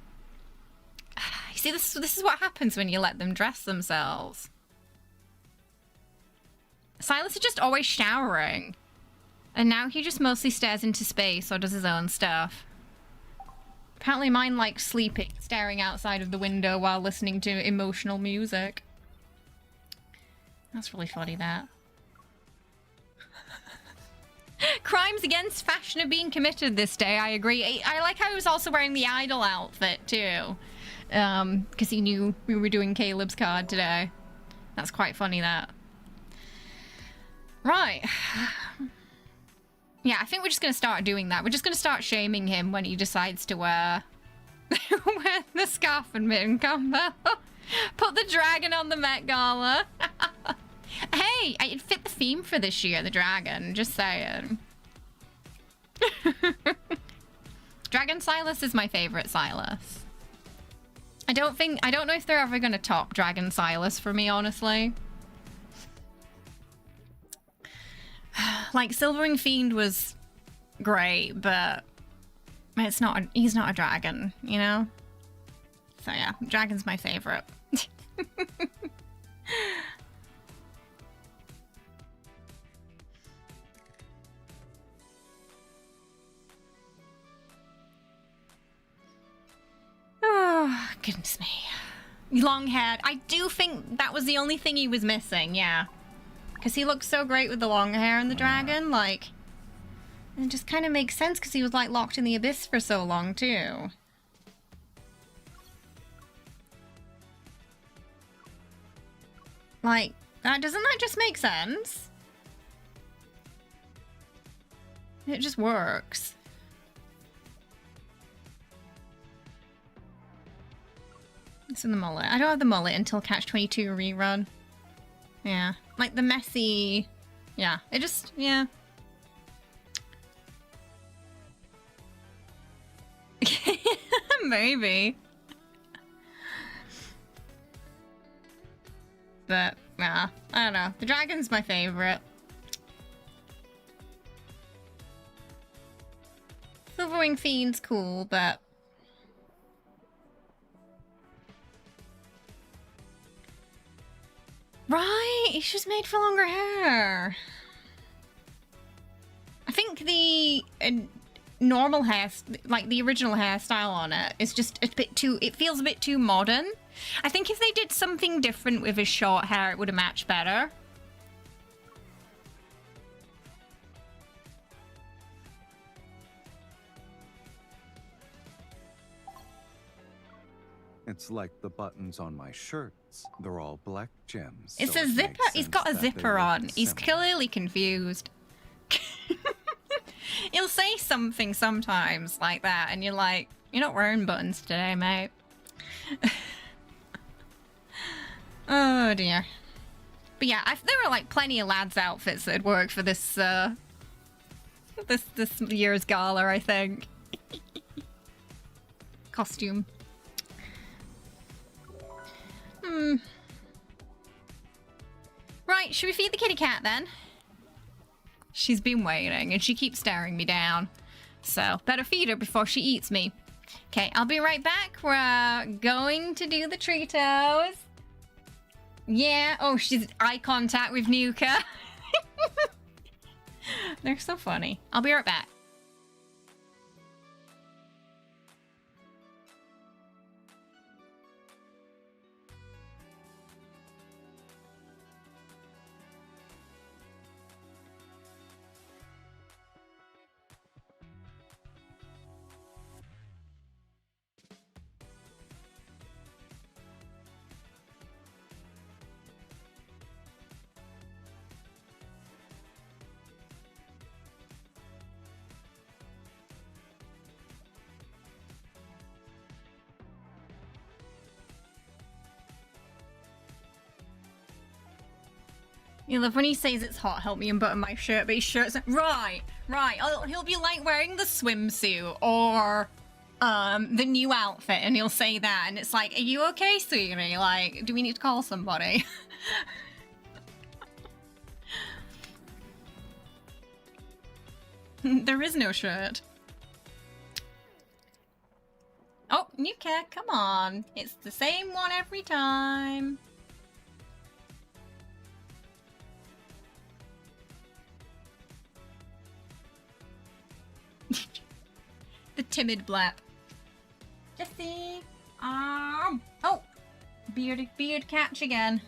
You see, this is what happens when you let them dress themselves. Silas is just always showering. And now he just mostly stares into space or does his own stuff. Apparently mine likes sleeping, staring outside of the window while listening to emotional music. That's really funny, that. Crimes against fashion are being committed this day, I agree. I like how he was also wearing the idol outfit, too. Because he knew we were doing Caleb's card today. That's quite funny, that. Right. Yeah, I think we're just going to start doing that. We're just going to start shaming him when he decides to wear the scarf and mitten combo. Put the dragon on the Met Gala. Hey, it fit the theme for this year, the dragon. Just saying. Dragon Silas is my favorite Silas. I don't know if they're ever going to top Dragon Silas for me, honestly. Like, Silverwing Fiend was great, but he's not a dragon, you know? So yeah, dragon's my favorite. Oh, goodness me. Long-haired. I do think that was the only thing he was missing, yeah. Because he looks so great with the long hair and the dragon, like... It just kind of makes sense because he was, like, locked in the abyss for so long, too. Like, doesn't that just make sense? It just works. It's in the mullet. I don't have the mullet until Catch 22 rerun. Yeah. Like the messy... Yeah. It just... Yeah. Maybe. But, yeah. I don't know. The dragon's my favorite. Silverwing Fiend's cool, but... Right, he's just made for longer hair. I think the normal hair, like the original hairstyle on it, is just a bit too, it feels a bit too modern. I think if they did something different with his short hair, it would have matched better. It's like the buttons on my shirts. They're all black gems. It's so a zipper. He's got a zipper on. He's similar. clearly confused. He'll say something sometimes like that, and you're like, you're not wearing buttons today, mate. Oh, dear. But yeah, there were like plenty of lads' outfits that'd work for this, this year's gala, I think. Costume. Right, should we feed the kitty cat then? She's been waiting and she keeps staring me down. So, better feed her before she eats me. Okay, I'll be right back. We're going to do the Treatos. Yeah, oh, she's eye contact with Nuka. They're so funny. I'll be right back. You love when he says it's hot, help me unbutton my shirt, but his shirt's... Right. He'll be like wearing the swimsuit or the new outfit and he'll say that and it's like, are you okay, sweetie? Like, do we need to call somebody? There is no shirt. Oh, Nuka, come on. It's the same one every time. The timid blap. Jesse. Oh, beard catch again.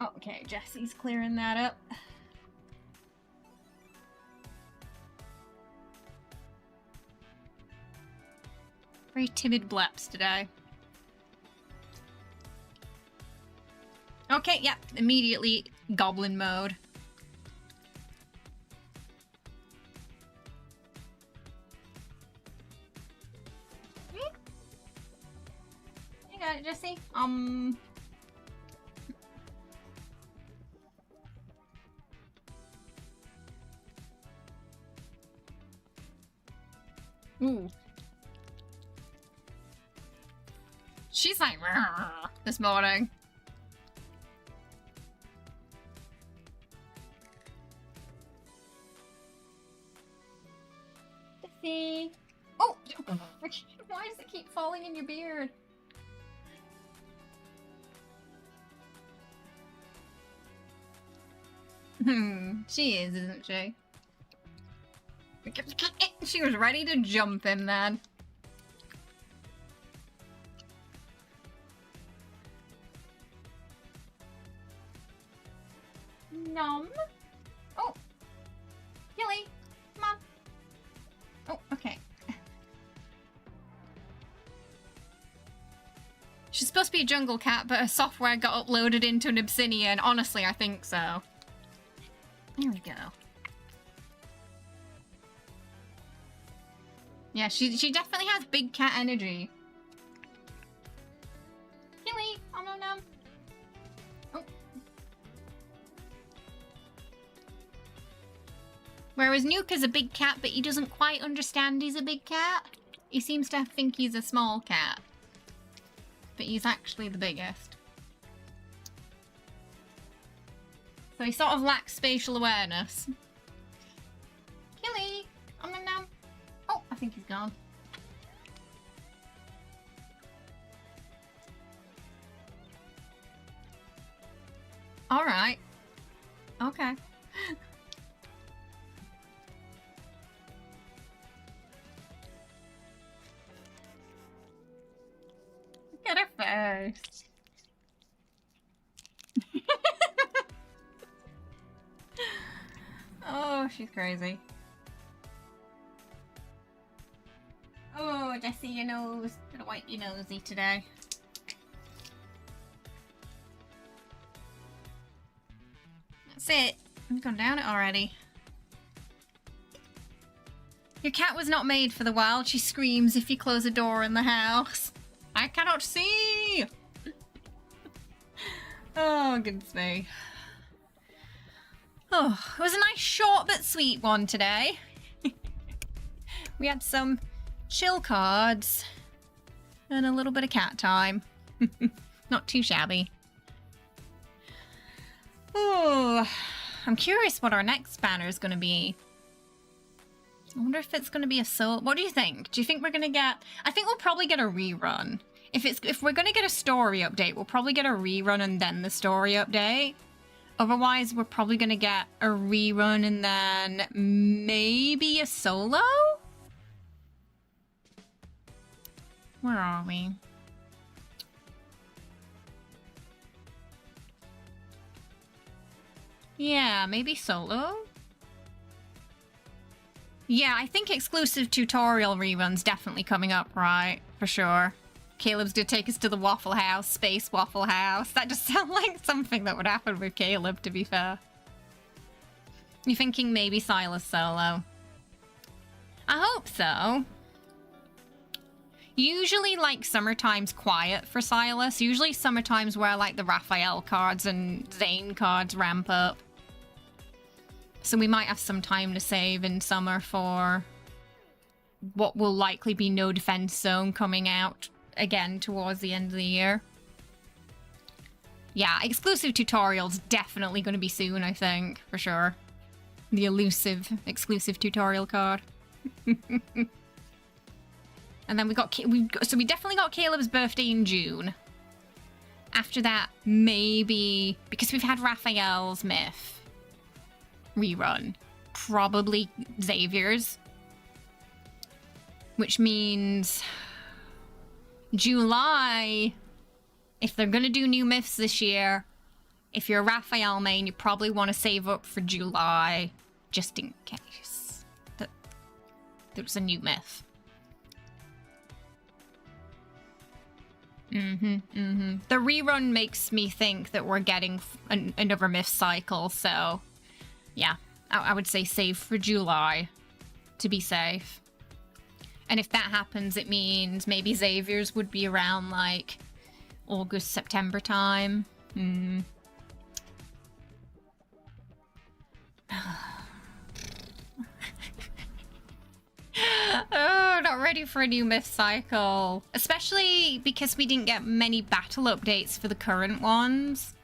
Okay, Jesse's clearing that up. Very timid blaps today. Okay, yep, immediately goblin mode. You got it, Jesse. Ooh. She's like this morning. Jesse. Oh! Why does it keep falling in your beard? She is, isn't she? She was ready to jump him then. Nom. Oh. Gilly. Come on. Oh, okay. She's supposed to be a jungle cat, but her software got uploaded into an Obsidian. Honestly, I think so. There we go. Yeah, she definitely has big cat energy. Gilly. Oh, no, no. Oh. Whereas Nuka's a big cat, but he doesn't quite understand he's a big cat. He seems to think he's a small cat. But he's actually the biggest. So he sort of lacks spatial awareness. Killy! Oh, no, no. Oh, I think he's gone. Alright. Okay. Look at her face. Oh, she's crazy. Oh, Jesse, your nose. Gonna wipe your nosy today. That's it. I've gone down it already. Your cat was not made for the wild. She screams if you close a door in the house. I cannot see! Oh, goodness me. Oh, it was a nice short but sweet one today. We had some chill cards and a little bit of cat time. Not too shabby. Oh, I'm curious what our next banner is going to be. I wonder if it's going to be a solo. What do you think? Do you think we're going to get... I think we'll probably get a rerun. If we're going to get a story update, we'll probably get a rerun and then the story update. Otherwise, we're probably going to get a rerun and then maybe a solo? Where are we? Yeah, maybe solo? Yeah, I think exclusive tutorial reruns definitely coming up, right? For sure. Caleb's gonna take us to the Waffle House, Space Waffle House. That just sounds like something that would happen with Caleb, to be fair. You're thinking maybe Silas solo? I hope so. Usually, like, summertime's quiet for Silas. Usually summertime's where, like, the Rafayel cards and Zane cards ramp up. So we might have some time to save in summer for what will likely be No Defense Zone coming out again towards the end of the year. Yeah, exclusive tutorials definitely going to be soon, I think, for sure. The elusive exclusive tutorial card. And then we definitely got Caleb's birthday in June. After that, maybe, because we've had Raphael's myth rerun, probably Xavier's, which means July, if they're gonna do new myths this year, if you're a Raphael main, you probably want to save up for July, just in case that there's a new myth. The rerun makes me think that we're getting another myth cycle, so yeah, I would say save for July to be safe. And if that happens, it means maybe Xavier's would be around like August, September time. Oh, not ready for a new myth cycle. Especially because we didn't get many battle updates for the current ones.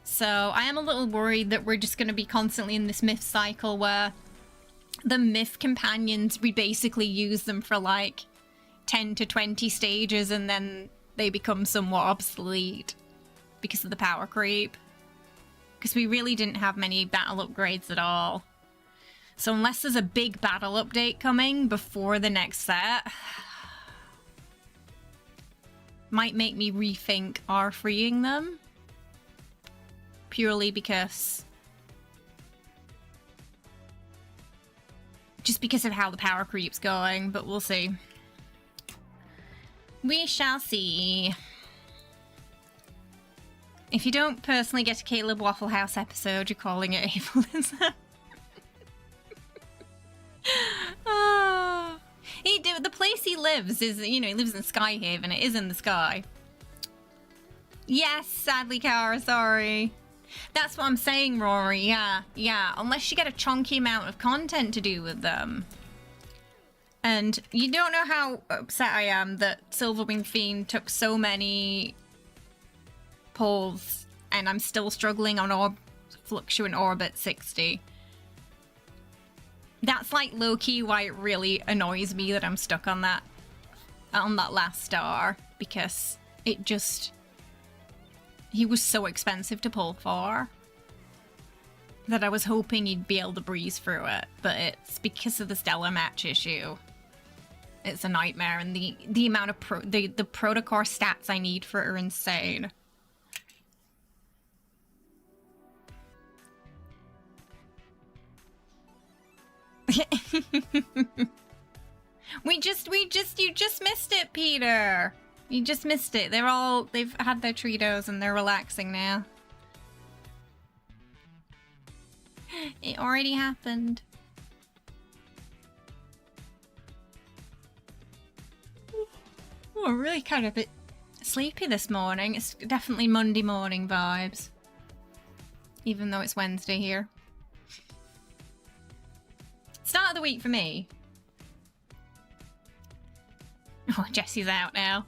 So I am a little worried that we're just going to be constantly in this myth cycle where the myth companions, we basically use them for like 10 to 20 stages and then they become somewhat obsolete because of the power creep. Because we really didn't have many battle upgrades at all. So unless there's a big battle update coming before the next set, might make me rethink our freeing them. Purely because... just because of how the power creep's going, but we'll see. We shall see. If you don't personally get a Caleb Waffle House episode, you're calling it ableism. Oh. The place he lives is, you know, he lives in Skyhaven. It is in the sky. Yes, sadly, Kara, sorry. That's what I'm saying, Rory. Yeah. Unless you get a chunky amount of content to do with them. And you don't know how upset I am that Silverwing Fiend took so many pulls and I'm still struggling on Fluctuant Orbit 60. That's like low-key why it really annoys me that I'm stuck on that last star, because it just... he was so expensive to pull for that I was hoping you'd be able to breeze through it, but it's because of the Stellar Match issue. It's a nightmare, and the amount of the Protocore stats I need for it are insane. You just missed it, Peter. You just missed it. They've had their Tritos and they're relaxing now. It already happened. Oh, really? really kind of a bit sleepy this morning. It's definitely Monday morning vibes. Even though it's Wednesday here. Start of the week for me. Oh, Jessie's out now.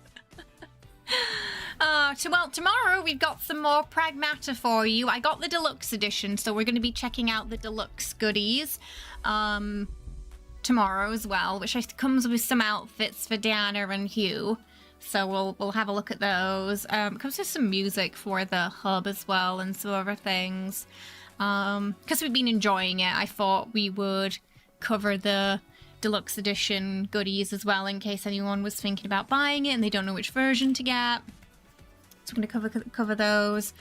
Well, tomorrow we've got some more Pragmata for you. I got the deluxe edition, so we're going to be checking out the deluxe goodies tomorrow as well, which comes with some outfits for Diana and Hugh. So we'll have a look at those. It comes with some music for the hub as well and some other things. Because we've been enjoying it, I thought we would cover the deluxe edition goodies as well in case anyone was thinking about buying it and they don't know which version to get. So I'm going to cover those.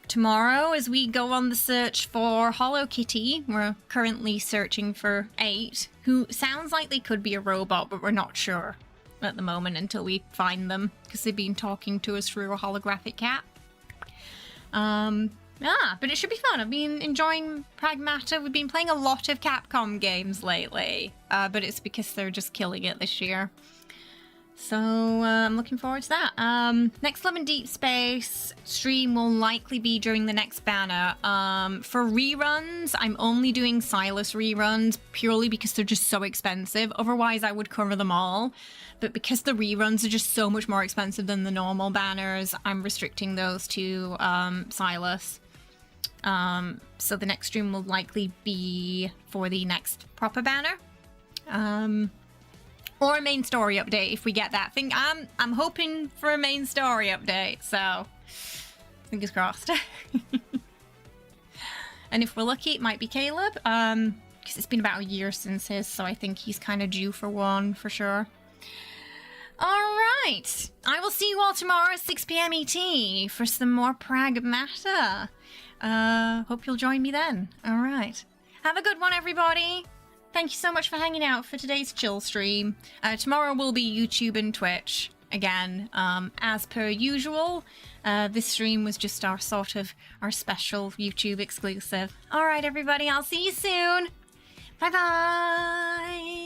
Tomorrow, as we go on the search for Hollow Kitty, we're currently searching for 8, who sounds like they could be a robot, but we're not sure at the moment until we find them, because they've been talking to us through a holographic cat. But it should be fun. I've been enjoying Pragmata. We've been playing a lot of Capcom games lately, but it's because they're just killing it this year. So I'm looking forward to that. Next Love and Deepspace stream will likely be during the next banner. For reruns, I'm only doing Silas reruns purely because they're just so expensive. Otherwise, I would cover them all. But because the reruns are just so much more expensive than the normal banners, I'm restricting those to Silas. So the next stream will likely be for the next proper banner. Or a main story update if we get that. I'm hoping for a main story update, so fingers crossed. And if we're lucky, it might be Caleb, because it's been about a year since his, so I think he's kind of due for one for sure. All right, I will see you all tomorrow at 6 p.m. ET for some more Pragmata. Hope you'll join me then. All right, have a good one, everybody. Thank you so much for hanging out for today's chill stream. Tomorrow will be YouTube and Twitch again, as per usual. This stream was just our special YouTube exclusive. All right, everybody, I'll see you soon. Bye-bye.